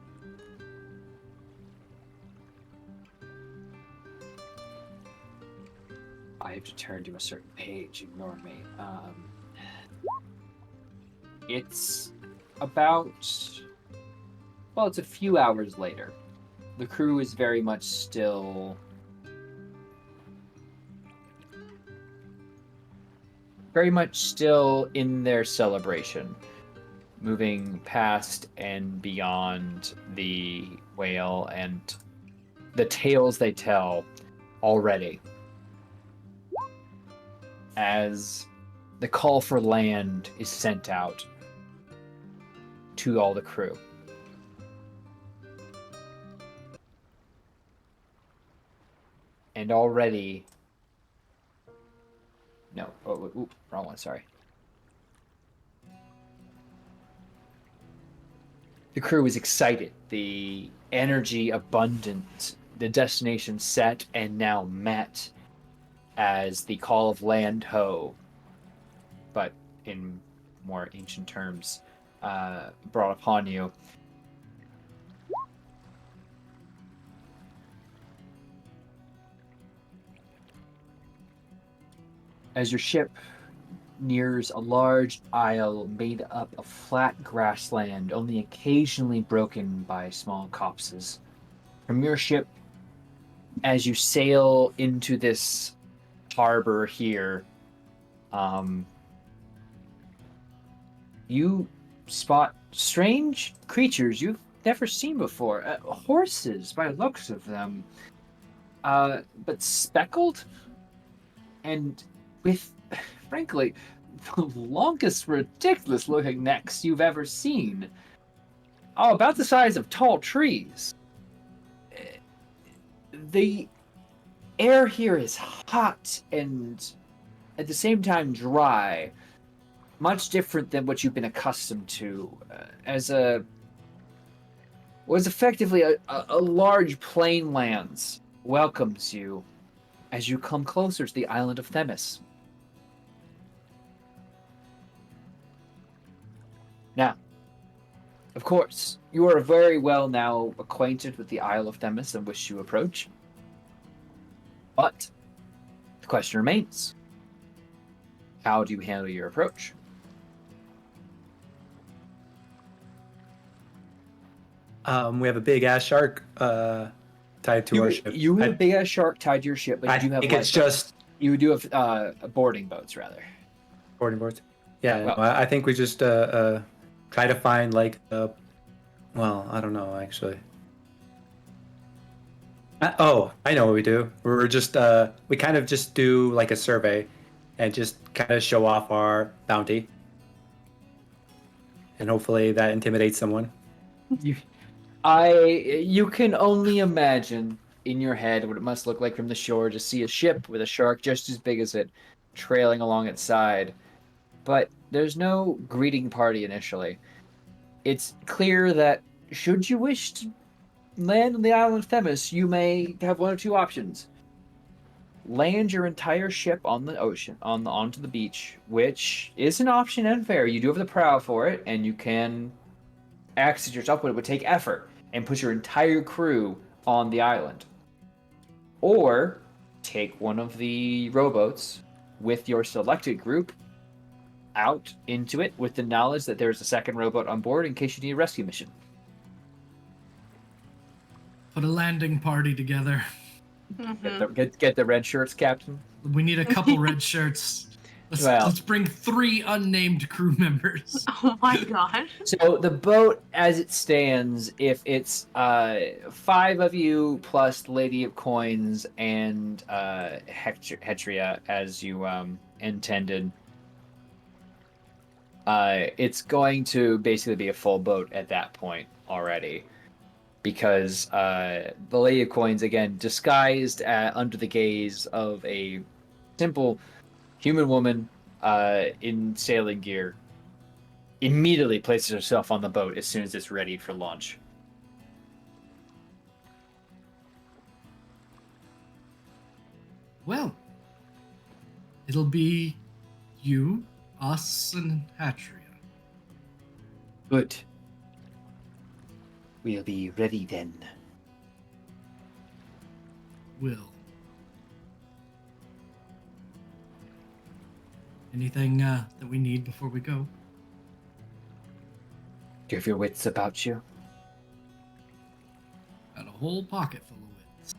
I have to turn to a certain page. Ignore me. It's about... Well, it's a few hours later. The crew is very much still... in their celebration. Moving past and beyond the whale and the tales they tell already. As the call for land is sent out to all the crew. And already... No, wrong one, sorry. The crew is excited. The energy abundant. The destination set and now met as the call of land ho, but in more ancient terms, brought upon you. As your ship nears a large isle made up of flat grassland, only occasionally broken by small copses. From your ship, as you sail into this harbor here, you spot strange creatures you've never seen before. Horses, by the looks of them. But speckled? And with, frankly, the longest, ridiculous-looking necks you've ever seen. Oh, about the size of tall trees. The air here is hot and at the same time dry, much different than what you've been accustomed to. Was effectively a large plain lands welcomes you as you come closer to the island of Themis. Now, of course, you are very well now acquainted with the Isle of Themis in which you approach. But the question remains, how do you handle your approach? We have a big ass shark tied to our ship. You have a big ass shark tied to your ship, but I you do have think it's lifeboats. just You do have boarding boats, rather. boarding boards. Yeah, Well- no, I think we just try to find like well, I don't know actually. Oh, I know what we do. We're just we kind of just do like a survey and just kind of show off our bounty. And hopefully that intimidates someone. You can only imagine in your head what it must look like from the shore to see a ship with a shark just as big as it trailing along its side. But there's no greeting party initially. It's clear that should you wish to land on the island of Themis, you may have one of two options. Land your entire ship on the ocean, onto the beach, which is an option and fair. You do have the prow for it, and you can access yourself, but it would take effort and put your entire crew on the island. Or take one of the rowboats with your selected group out into it with the knowledge that there's a second rowboat on board in case you need a rescue mission. Put a landing party together. Get the red shirts, Captain. We need a couple red shirts. Well- Let's bring 3 unnamed crew members. Oh my gosh. So the boat, as it stands, if it's 5 of you plus Lady of Coins and Hetria as you intended, it's going to basically be a full boat at that point already. Because the Lady of Coins, again, disguised under the gaze of a simple human woman in sailing gear, immediately places herself on the boat as soon as it's ready for launch. Well, it'll be you, us, and Hatria. Good. We'll be ready then. Will. Anything that we need before we go? Do you have your wits about you? Got a whole pocket full of wits.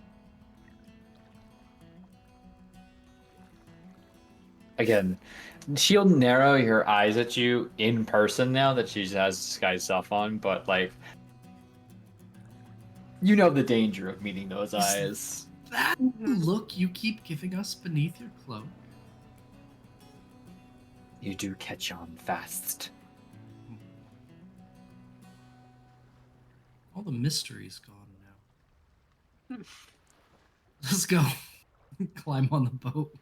Again, she'll narrow her eyes at you in person now that she has disguised self on, but like, you know the danger of meeting those eyes. That look you keep giving us beneath your cloak. You do catch on fast. All the mystery's gone now. Let's go. Climb on the boat.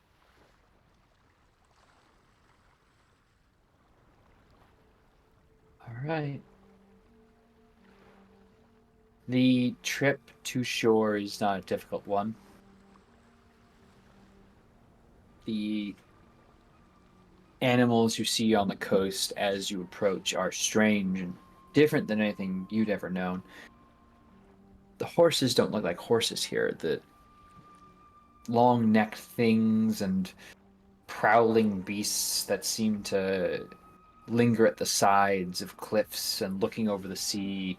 All right. The trip to shore is not a difficult one. The animals you see on the coast as you approach are strange and different than anything you'd ever known. The horses don't look like horses here. The long-necked things and prowling beasts that seem to linger at the sides of cliffs and looking over the sea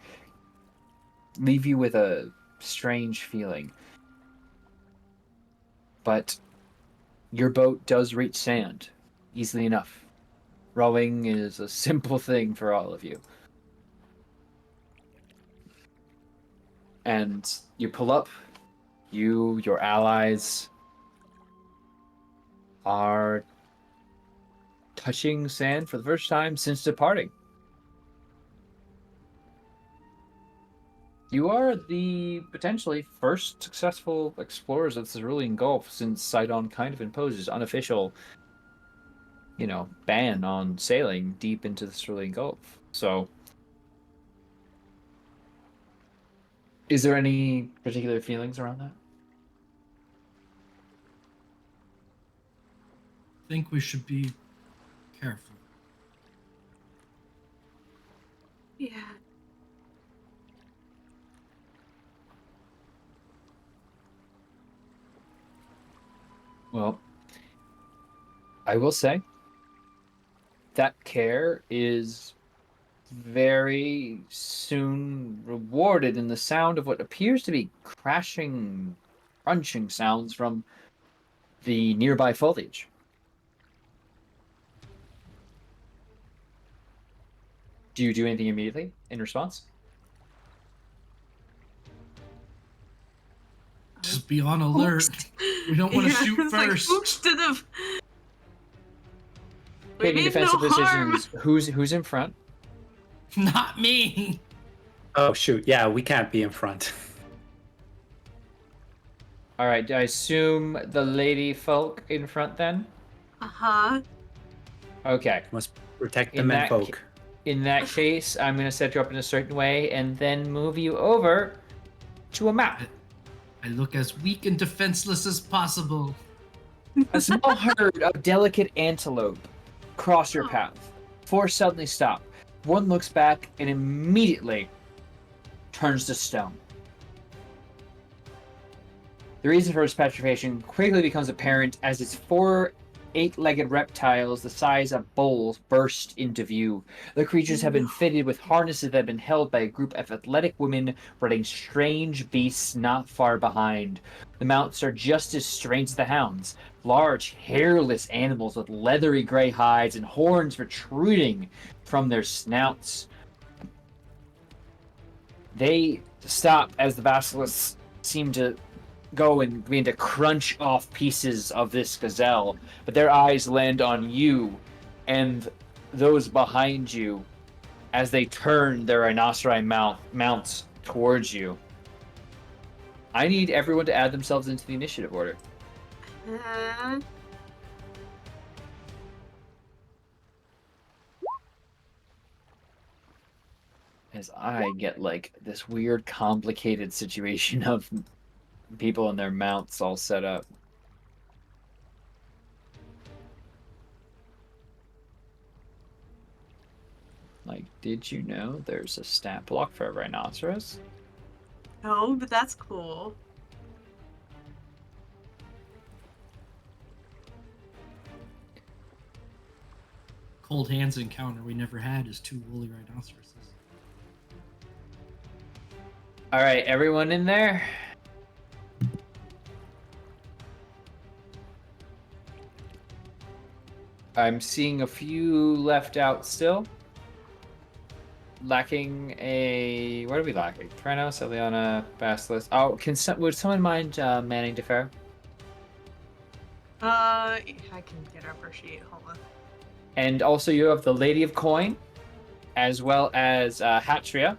leave you with a strange feeling. But your boat does reach sand easily enough. Rowing is a simple thing for all of you. And you pull up. Your allies are touching sand for the first time since departing. You are the potentially first successful explorers of the Cerulean Gulf since Sidon kind of imposes unofficial, ban on sailing deep into the Cerulean Gulf. So, is there any particular feelings around that? I think we should be careful. Yeah. Well, I will say that care is very soon rewarded in the sound of what appears to be crashing, crunching sounds from the nearby foliage. Do you do anything immediately in response? Just be on alert. We don't want to shoot it's like, first. oops to the... We Taking mean defensive no harm. decisions. Who's in front? Not me. Oh shoot! Yeah, we can't be in front. All right. I assume the lady folk in front then. Uh-huh. Okay. Must protect the In men that folk. In that case, I'm going to set you up in a certain way and then move you over to a map. I look as weak and defenseless as possible. A small herd of delicate antelope cross your path. Four suddenly stop. One looks back and immediately turns to stone. The reason for its petrification quickly becomes apparent as its four eight-legged reptiles the size of bowls burst into view. The creatures have been fitted with harnesses that have been held by a group of athletic women riding strange beasts not far behind. The mounts are just as strange as the hounds. Large, hairless animals with leathery gray hides and horns protruding from their snouts. They stop as the basilisks seem to go and begin to crunch off pieces of this gazelle, but their eyes land on you and those behind you as they turn their rhinoceri mounts towards you. I need everyone to add themselves into the initiative order. As I get like this weird complicated situation of people and their mounts all set up. Like, did you know there's a stat block for a rhinoceros? No, but that's cool. Cold hands encounter we never had is two woolly rhinoceroses. All right, everyone in there? I'm seeing a few left out still. Lacking a... What are we lacking? Trinos, Eliana, Basilisk. Oh, would someone mind manning Defer? I can get up her sheet. Hold on. And also you have the Lady of Coin, as well as Hatria,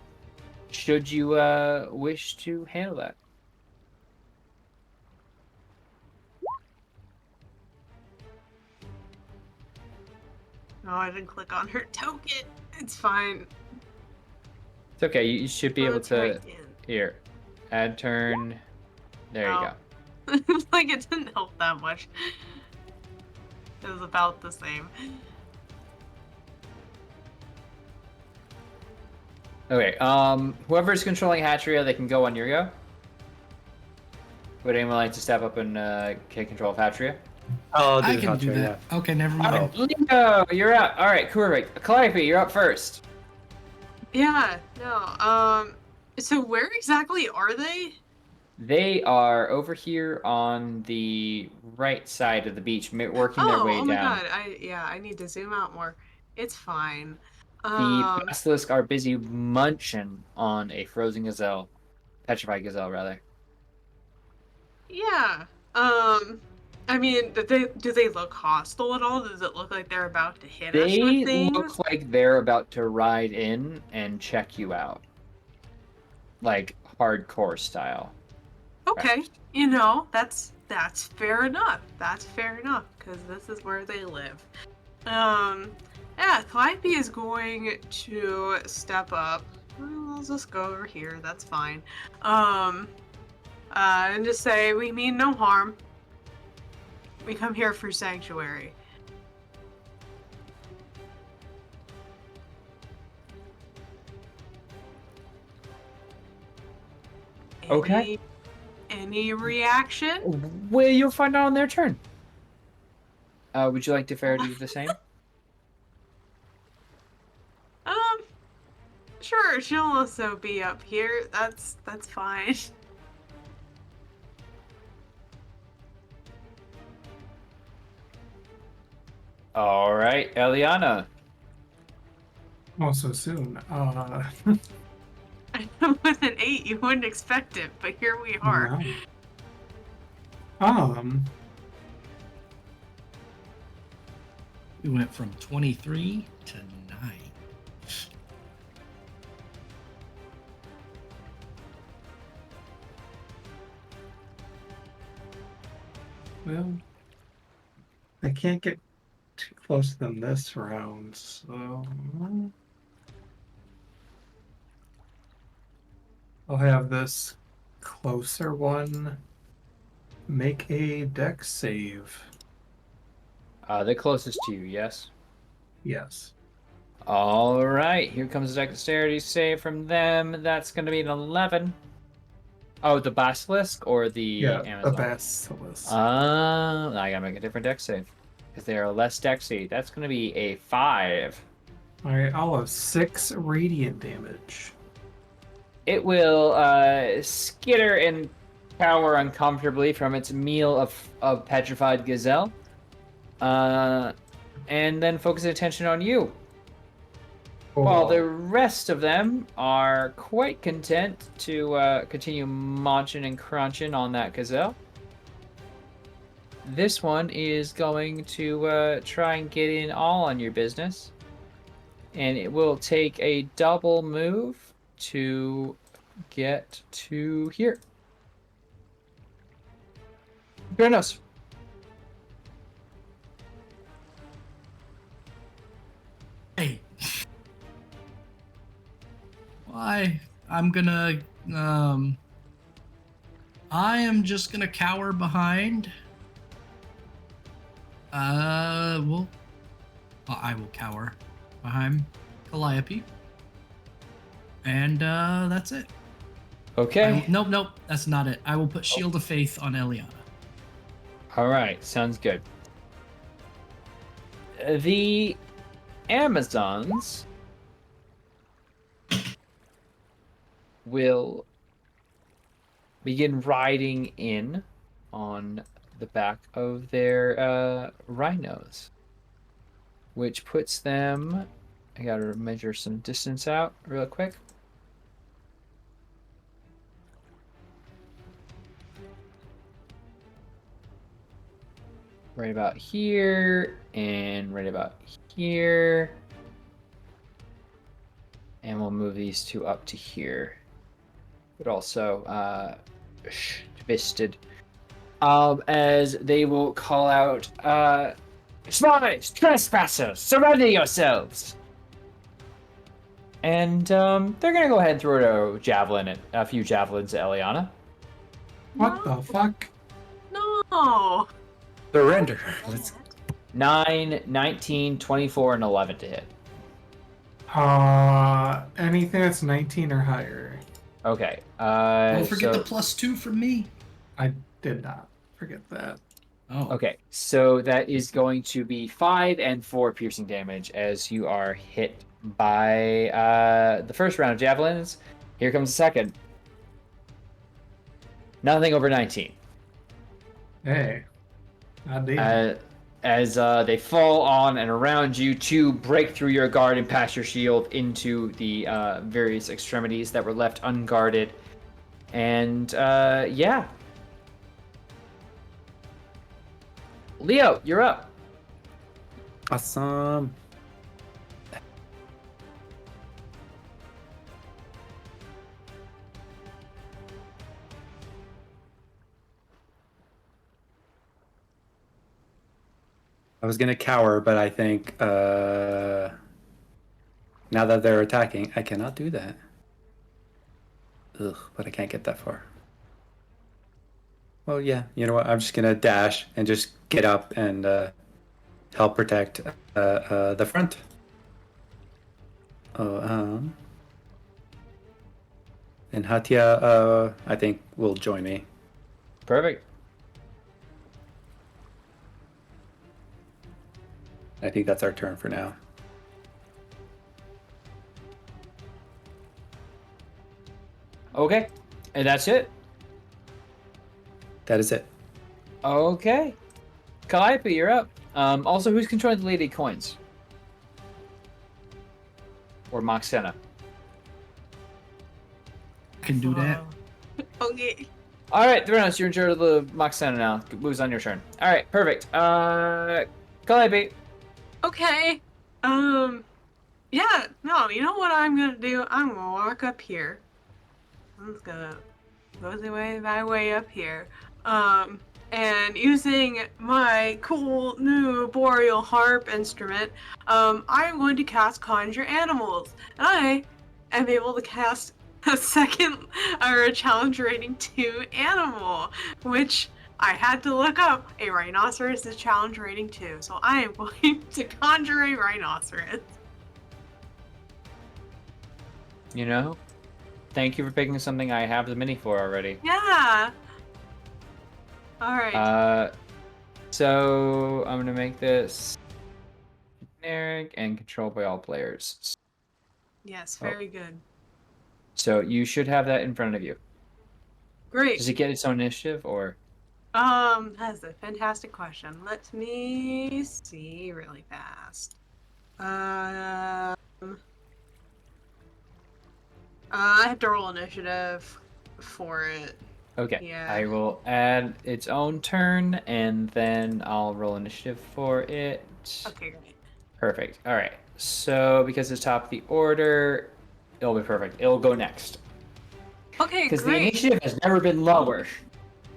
should you wish to handle that. No, I didn't click on her token. It's fine. It's okay, you should be able It's to... right in. Here, add turn. There you Oh. go. Like, it didn't help that much. It was about the same. Okay, whoever's controlling Hatria, they can go on your go. Would anyone like to step up and take control of Hatria? I'll do I can do Hatria, that. Okay, never All mind. right, Leo, you're up. All right, cool. Right, Calliope, you're up first. Yeah, no, so where exactly are they? They are over here on the right side of the beach, working their way Oh my down. god, I need to zoom out more. It's fine. The basilisk are busy munching on a frozen gazelle, petrified gazelle rather. Yeah. I mean, do they look hostile at all? Does it look like they're about to hit us They with things? look like they're about to ride in and check you out, like hardcore style. Okay, you know, that's fair enough. That's fair enough, because this is where they live. Yeah, Calliope is going to step up. Well, I'll just go over here, that's fine. And just say, we mean no harm. We come here for sanctuary. Okay. Any reaction? Well, you'll find out on their turn. Would you like to do the same? Sure, she'll also be up here. That's fine. All right, Eliana. Oh, so soon. With an 8, you wouldn't expect it, but here we are. No. Um, We went from 23 to 9. well, I can't get too close to them this round, so I'll have this closer one make a dex save. The closest to you, yes. Yes. All right, here comes the dexterity save from them. That's going to be an 11. Oh, the basilisk or the Yeah, Amazon? the basilisk. I gotta make a different dex save because they are less dexy. That's going to be a 5. Alright, I'll have 6 radiant damage. It will skitter and cower uncomfortably from its meal of petrified gazelle, and then focus attention on you. While the rest of them are quite content to continue munching and crunching on that gazelle. This one is going to try and get in all on your business. And it will take a double move to get to here. Goodness. Hey. Why? I am just gonna cower behind. I will cower behind Calliope. And that's it. Okay. Nope, that's not it. I will put Shield of Faith on Eliana. All right, sounds good. The Amazons will begin riding in on the back of their rhinos, which puts them. I gotta measure some distance out real quick. Right about here, and right about here. And we'll move these two up to here. But also, twisted. As they will call out, spies, trespassers, surrender yourselves! And, they're gonna go ahead and throw a few javelins at Eliana. What the fuck? No. Surrender. 9, 19, 24, and 11 to hit. Anything that's 19 or higher. Okay. Don't forget so, the +2 from me. I did not forget that. Oh. Okay, so that is going to be 5 and 4 piercing damage as you are hit by the first round of javelins. Here comes the second. Nothing over 19. Hey. God damn. As they fall on and around you to break through your guard and pass your shield into the various extremities that were left unguarded. And yeah. Leo, you're up. Awesome. I was gonna cower, but I think now that they're attacking, I cannot do that. Ugh, but I can't get that far. Well, yeah, you know what? I'm just gonna dash and just get up and help protect the front. And Hatya, I think, will join me. Perfect. I think that's our turn for now. Okay, and that's it. That is it. Okay, Calliope, you're up. Also, who's controlling the Lady Coins? Or Moxena? I can do that. Okay. All right, Theranos, you're in charge of the Moxena now. Moves on your turn. All right, perfect. Calliope. Okay. Yeah, no, you know what I'm gonna do? I'm gonna walk up here. I'm just gonna cozy my way up here. And using my cool new boreal harp instrument, I'm going to cast Conjure Animals. And I am able to cast a second, or a challenge rating 2 animal, which I had to look up. A rhinoceros is challenge rating 2, so I am going to conjure a rhinoceros. You know, thank you for picking something I have the mini for already. Yeah. All right. So I'm gonna make this generic and controlled by all players. Yes, very good. So you should have that in front of you. Great. Does it get its own initiative or? That's a fantastic question. Let me see really fast. I have to roll initiative for it. Okay. Yeah. I will add its own turn and then I'll roll initiative for it. Okay, great. Perfect. All right. So because it's top of the order, it'll be perfect. It'll go next. Okay, Because the great. initiative has never been lower.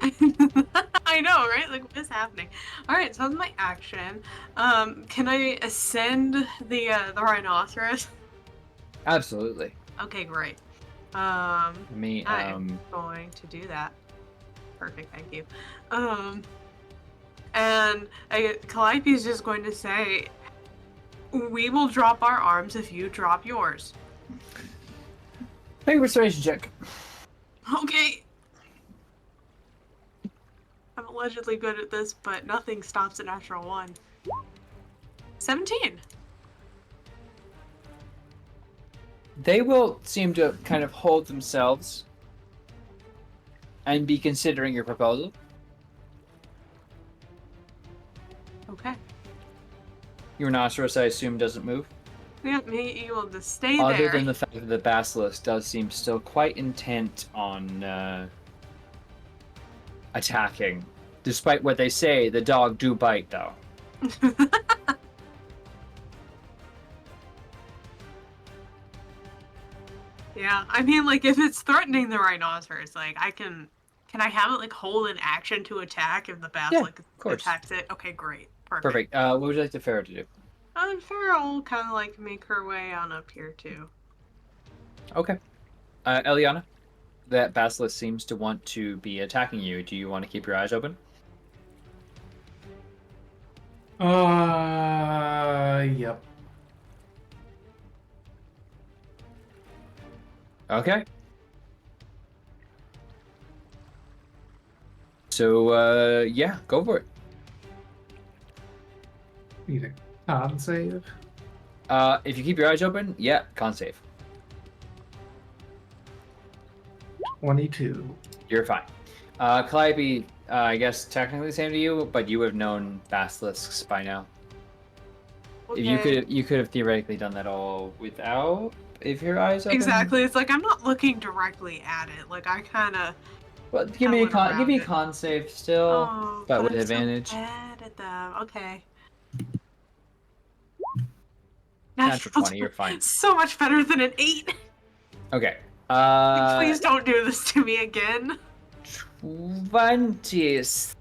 I know, right? Like, what is happening? All right, so that's my action. Can I ascend the rhinoceros? Absolutely. Okay, great. Me, I'm going to do that. Perfect, thank you. And Calliope is just going to say, "We will drop our arms if you drop yours." make a persuasion check. Okay. I'm allegedly good at this, but nothing stops a natural 1. 17. They will seem to kind of hold themselves and be considering your proposal. Okay. Your rhinoceros, I assume, doesn't move. Yeah, he will just stay Other there. than the fact that the basilisk does seem still quite intent on attacking. Despite what they say, the dog do bite, though. Yeah, I mean, like, if it's threatening the rhinoceros, like, can I have it, like, hold an action to attack if the basilisk of course. attacks it? Okay, great. Perfect. Perfect. What would you like the Pharaoh to do? Farrah will kind of, like, make her way on up here, too. Okay. Eliana, that basilisk seems to want to be attacking you. Do you want to keep your eyes open? Yep. Okay. So, yeah, go for it. Need a con save. If you keep your eyes open, yeah, con save. 22. You're fine. Calliope, I guess technically the same to you, but you would have known basilisks by now. Okay. You could have theoretically done that all without if your eyes open. Exactly. It's like I'm not looking directly at it. Like I kind of. Well, give me a con save still, Oh, but with I'm advantage. So bad at them. Okay. Natural 20, you're fine. So much better than an 8. Okay. Please don't do this to me again. 26.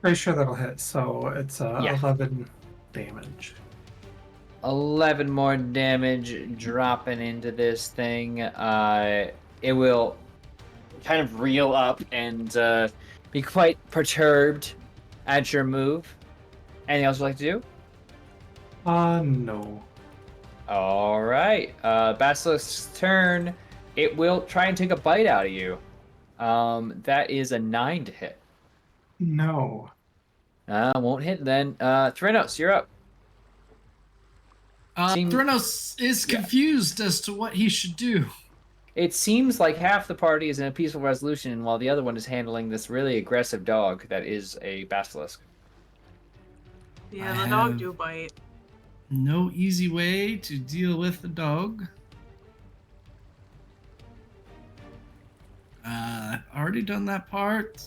Pretty sure that'll hit, so it's Yeah. 11 damage. 11 more damage dropping into this thing. It will kind of reel up and be quite perturbed at your move. Anything else you'd like to do? No. All right. Basilisk's turn. It will try and take a bite out of you. That is a 9 to hit. No. Won't hit then. Theranos, you're up. Threnos is Yeah. confused as to what he should do. It seems like half the party is in a peaceful resolution, while the other one is handling this really aggressive dog that is a basilisk. Yeah, I the dog have- do bite. No easy way to deal with the dog. Already done that part.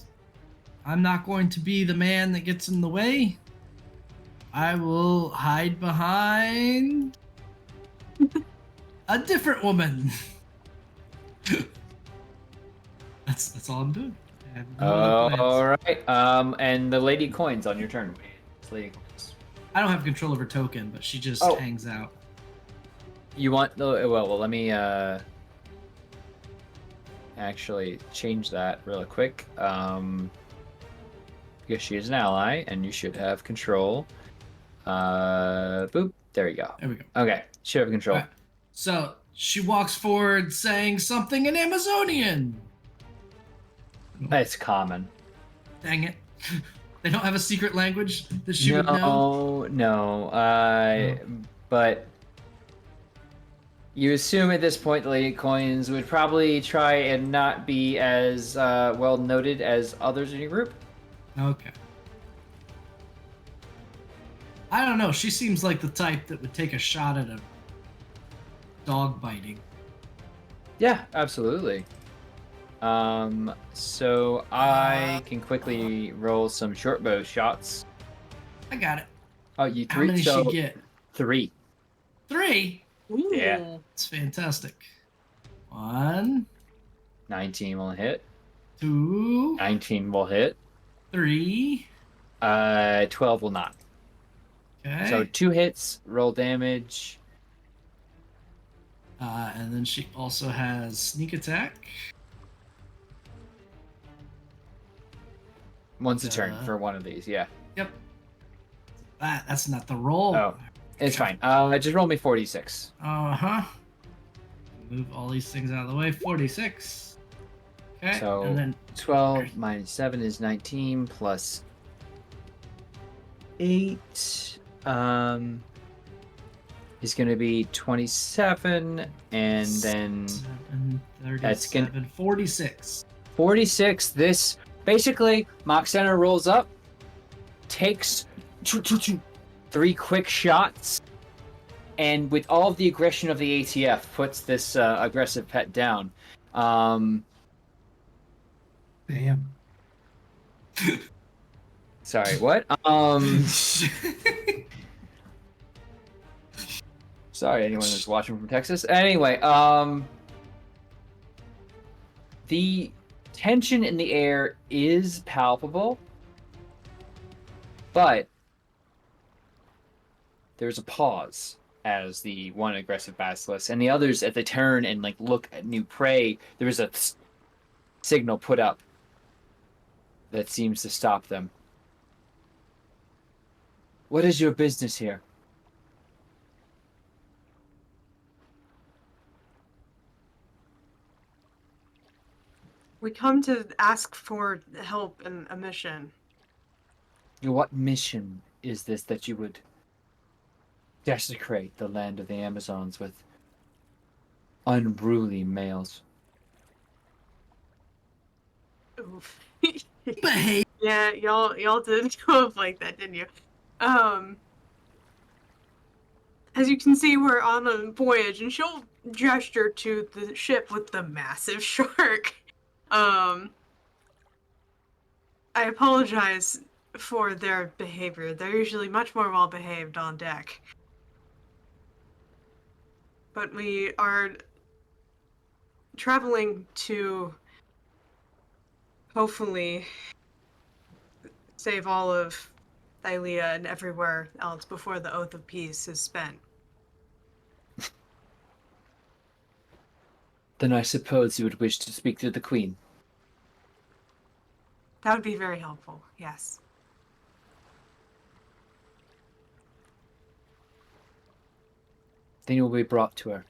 I'm not going to be the man that gets in the way. I will hide behind a different woman. That's all I'm doing. I have no other plans. All right. And the lady coins on your turn. It's lady coins. I don't have control of her token, but she just Oh. hangs out. You want the well? Let me actually change that real quick. Because she is an ally, and you should have control. Boop. There you go. There we go. Okay, should have control. Alright. So she walks forward saying something in Amazonian. It's common. Dang it. They don't have a secret language that she would know? No. But you assume at this point the Lady Coins would probably try and not be as well noted as others in your group. Okay. I don't know. She seems like the type that would take a shot at a dog biting. Yeah, absolutely. So I can quickly roll some short bow shots. I got it. Oh, you How three? many So she get? 3. 3? Ooh. Yeah. It's fantastic. 1, 19 will hit. 2, 19 will hit. 3. 12 will not. Okay. So 2 hits, roll damage. And then she also has sneak attack. Once a turn for one of these, yeah. Yep. That's not the roll. Oh, it's fine. Just roll me 46. Uh-huh. Move all these things out of the way. 46. Okay. So and then 12 minus 7 is 19 plus 8 is going to be 27, and then 7, That's gonna- 37, 46. 46. This basically Moxena rolls up, takes 3 quick shots, and with all of the aggression of the ATF, puts this aggressive pet down. Damn. Sorry, what? Sorry, anyone who's watching from Texas. Anyway, the tension in the air is palpable, but there's a pause as the one aggressive basilisk and the others, as they turn and like look at new prey, there is a signal put up that seems to stop them. What is your business here? We come to ask for help in a mission. What mission is this that you would desecrate the land of the Amazons with unruly males? Oof. Behave. Yeah, y'all did go up like that, didn't you? As you can see, we're on a voyage, and she'll gesture to the ship with the massive shark. I apologize for their behavior. They're usually much more well behaved on deck. But we are traveling to hopefully save all of Thylea and everywhere else before the Oath of Peace is spent. Then I suppose you would wish to speak to the Queen. That would be very helpful, yes. Then you will be brought to her.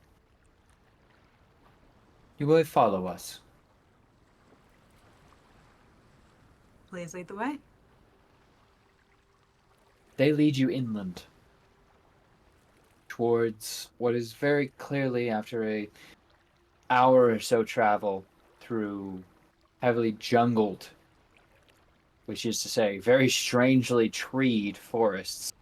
You will follow us. Please lead the way. They lead you inland. towards what is very clearly, after a hour or so travel through heavily jungled, which is to say very strangely treed forests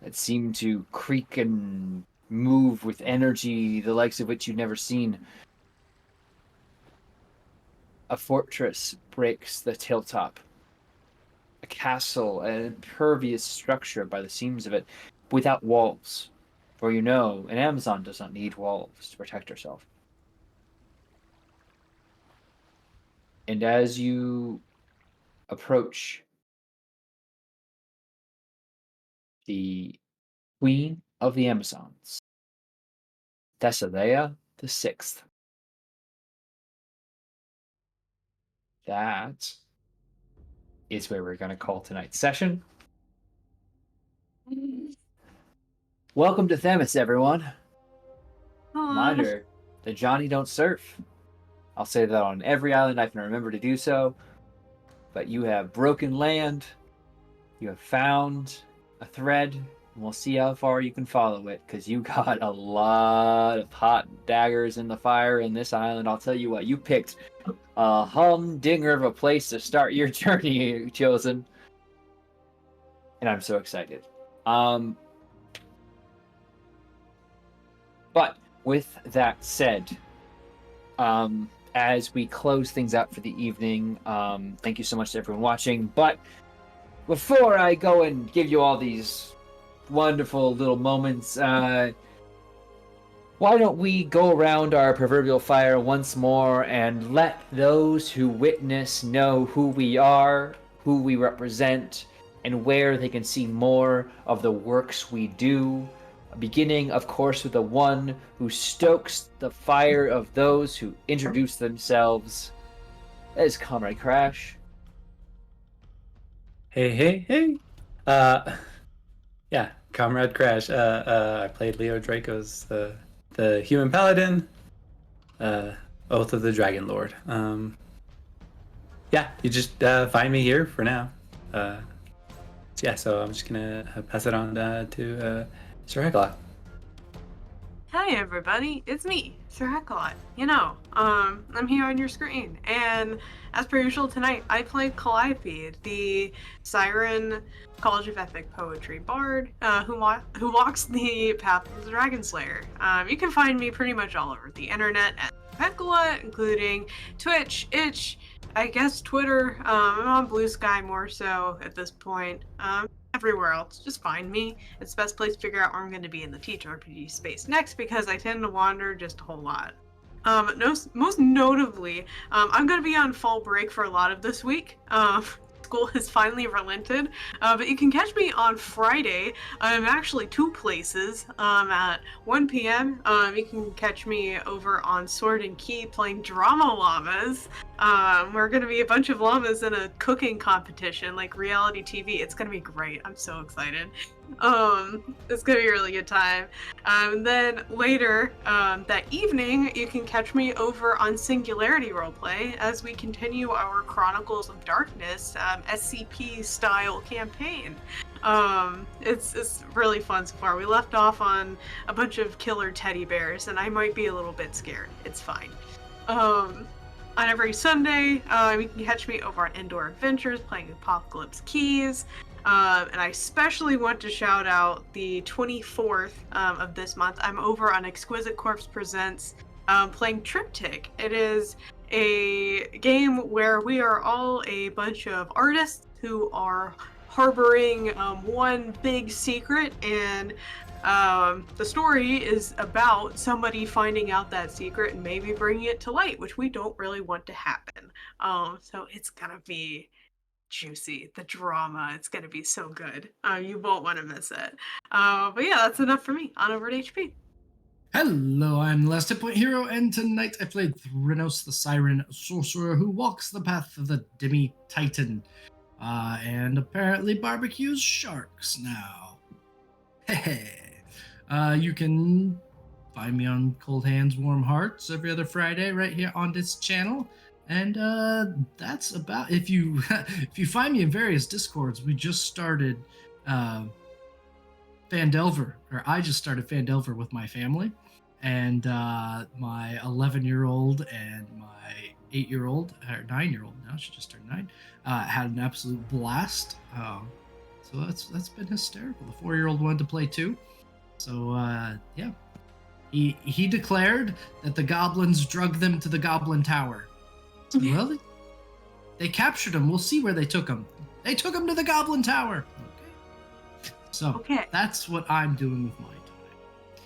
that seem to creak and move with energy the likes of which you've never seen. A fortress breaks the hilltop. A castle, an impervious structure by the seams of it, without walls. For you know, an Amazon does not need walls to protect herself. And as you approach the Queen of the Amazons, Thylea the Sixth, that is where we're going to call tonight's session. Welcome to Themis, everyone. Reminder that Johnny don't surf. I'll say that on every island I can remember to do so. But you have broken land. You have found a thread. And we'll see how far you can follow it, because you got a lot of hot daggers in the fire in this island. I'll tell you what, you picked a humdinger of a place to start your journey, Chosen. And I'm so excited. But with that said, as we close things out for the evening, thank you so much to everyone watching. But before I go and give you all these wonderful little moments, why don't we go around our proverbial fire once more and let those who witness know who we are, who we represent, and where they can see more of the works we do. Beginning, of course, with the one who stokes the fire of those who introduce themselves. That is Comrade Crash. Hey. Yeah, Comrade Crash. I played Leo Dracos, the human paladin, Oath of the Dragonlord. Yeah, you just find me here for now. So I'm just gonna pass it on to Sir Hecla. Hi everybody, it's me, Sir Hecla. I'm here on your screen, and as per usual tonight, I played Calliope, the Siren College of Epic Poetry bard, who walks the path of the Dragon Slayer. You can find me pretty much all over the internet at Hecla, including Twitch, Itch, I guess Twitter. I'm on Blue Sky more so at this point. Everywhere else, just find me. It's the best place to figure out where I'm going to be in the TTRPG space next, because I tend to wander just a whole lot. Most notably, I'm going to be on fall break for a lot of this week. School has finally relented, but you can catch me on Friday. I'm actually two places. At 1 p.m. You can catch me over on Sword and Key playing Drama Llamas. We're going to be a bunch of llamas in a cooking competition, like reality TV. It's going to be great. I'm so excited. It's going to be a really good time. Then later that evening, you can catch me over on Singularity Roleplay as we continue our Chronicles of Darkness SCP style campaign. It's really fun so far. We left off on a bunch of killer teddy bears, and I might be a little bit scared. It's fine. On every Sunday, you can catch me over on Indoor Adventures playing Apocalypse Keys. And I especially want to shout out the 24th of this month. I'm over on Exquisite Corpse Presents playing Triptych. It is a game where we are all a bunch of artists who are harboring one big secret, and the story is about somebody finding out that secret and maybe bringing it to light, which we don't really want to happen. So it's gonna be juicy. The drama, it's gonna be so good. You won't want to miss it. But yeah, that's enough for me. On over to HP. Hello, I'm Last Hit Point Hero, and tonight I played Thrynos the Siren Sorcerer, who walks the path of the Demi-Titan, and apparently barbecues sharks now. You can find me on Cold Hands, Warm Hearts every other Friday right here on this channel. And that's about, if you find me in various Discords, we just started Fandelver, or I just started Fandelver with my family, and my 11-year-old and my 8-year-old, or 9-year-old now, she just turned 9, had an absolute blast. So that's been hysterical. The 4-year-old wanted to play too. So yeah, he declared that the goblins drugged them to the Goblin Tower. Well, they captured him. We'll see where they took him. They took him to the Goblin Tower. Okay. So that's what I'm doing with my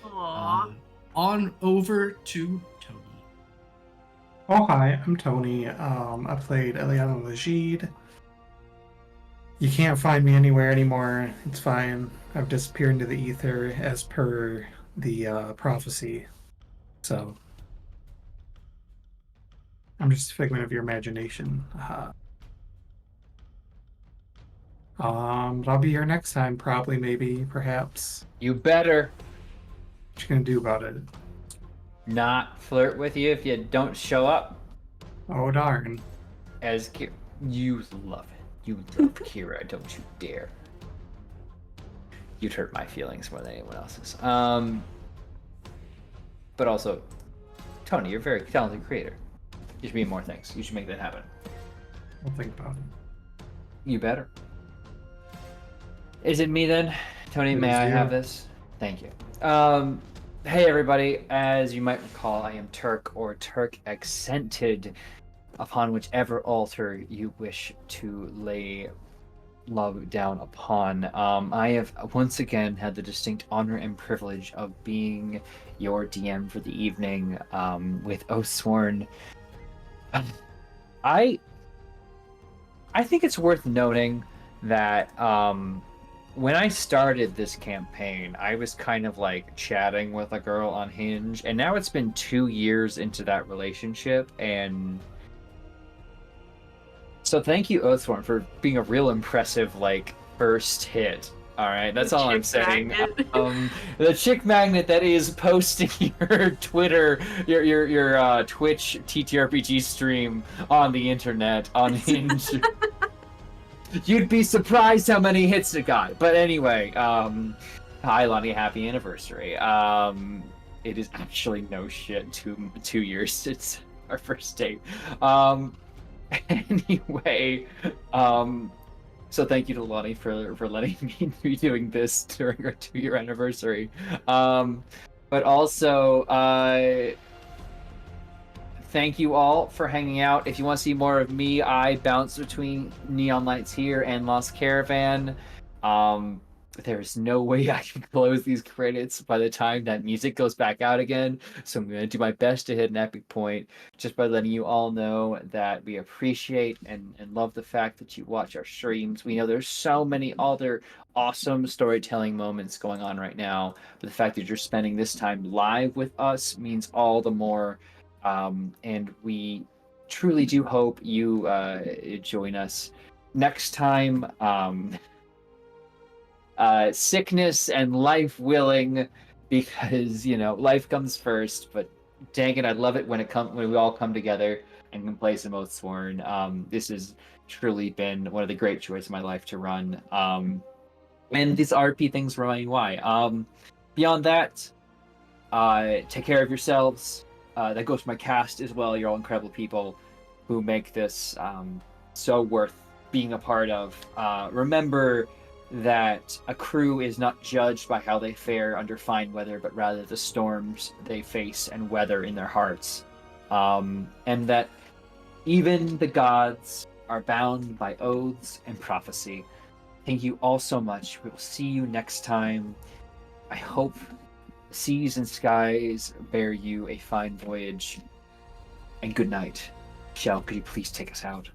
time. Aww. On over to Tony. Oh, hi, I'm Tony. I played Eliana Legide. You can't find me anywhere anymore. It's fine. I've disappeared into the ether as per the prophecy. So, I'm just a figment of your imagination. But I'll be here next time, probably, maybe, perhaps. You better What you gonna do about it? not flirt with you if you don't show up. Oh, darn. As you love it. You love Kira, don't you dare. You'd hurt my feelings more than anyone else's. But also, Tony, you're a very talented creator. You should be in more things. You should make that happen. I'll think about it. You better. Is it me then? Tony, It may is I you. have this? Thank you. Hey everybody, as you might recall, I am Turk or Turk accented upon whichever altar you wish to lay love down upon. I have once again had the distinct honor and privilege of being your DM for the evening with Oathsworn. I think it's worth noting that when I started this campaign, I was kind of like chatting with a girl on Hinge, and now it's been 2 years into that relationship, and so thank you, Oathsworn, for being a real impressive like first hit. All right, that's all I'm saying. The chick magnet that is posting your Twitter, your Twitch TTRPG stream on the internet on Hinge. You'd be surprised how many hits it got. But anyway, hi Lonnie, happy anniversary. It is actually no shit 2 years since our first date. Anyway, so thank you to Lonnie for letting me be doing this during our 2-year anniversary. But also, thank you all for hanging out. If you want to see more of me, I bounce between Neon Lights here and Lost Caravan. There's no way I can close these credits by the time that music goes back out again. So I'm going to do my best to hit an epic point just by letting you all know that we appreciate and love the fact that you watch our streams. We know there's so many other awesome storytelling moments going on right now, but the fact that you're spending this time live with us means all the more. And we truly do hope you join us next time. Sickness and life willing, because life comes first. But dang it, I love it when we all come together and can play some Oathsworn. This has truly been one of the great joys of my life to run. And these RP things remind me why. Beyond that, take care of yourselves. That goes to my cast as well. You're all incredible people who make this so worth being a part of. Remember that a crew is not judged by how they fare under fine weather, but rather the storms they face and weather in their hearts. And that even the gods are bound by oaths and prophecy. Thank you all so much. We will see you next time. I hope seas and skies bear you a fine voyage. And good night. Shell, could you please take us out?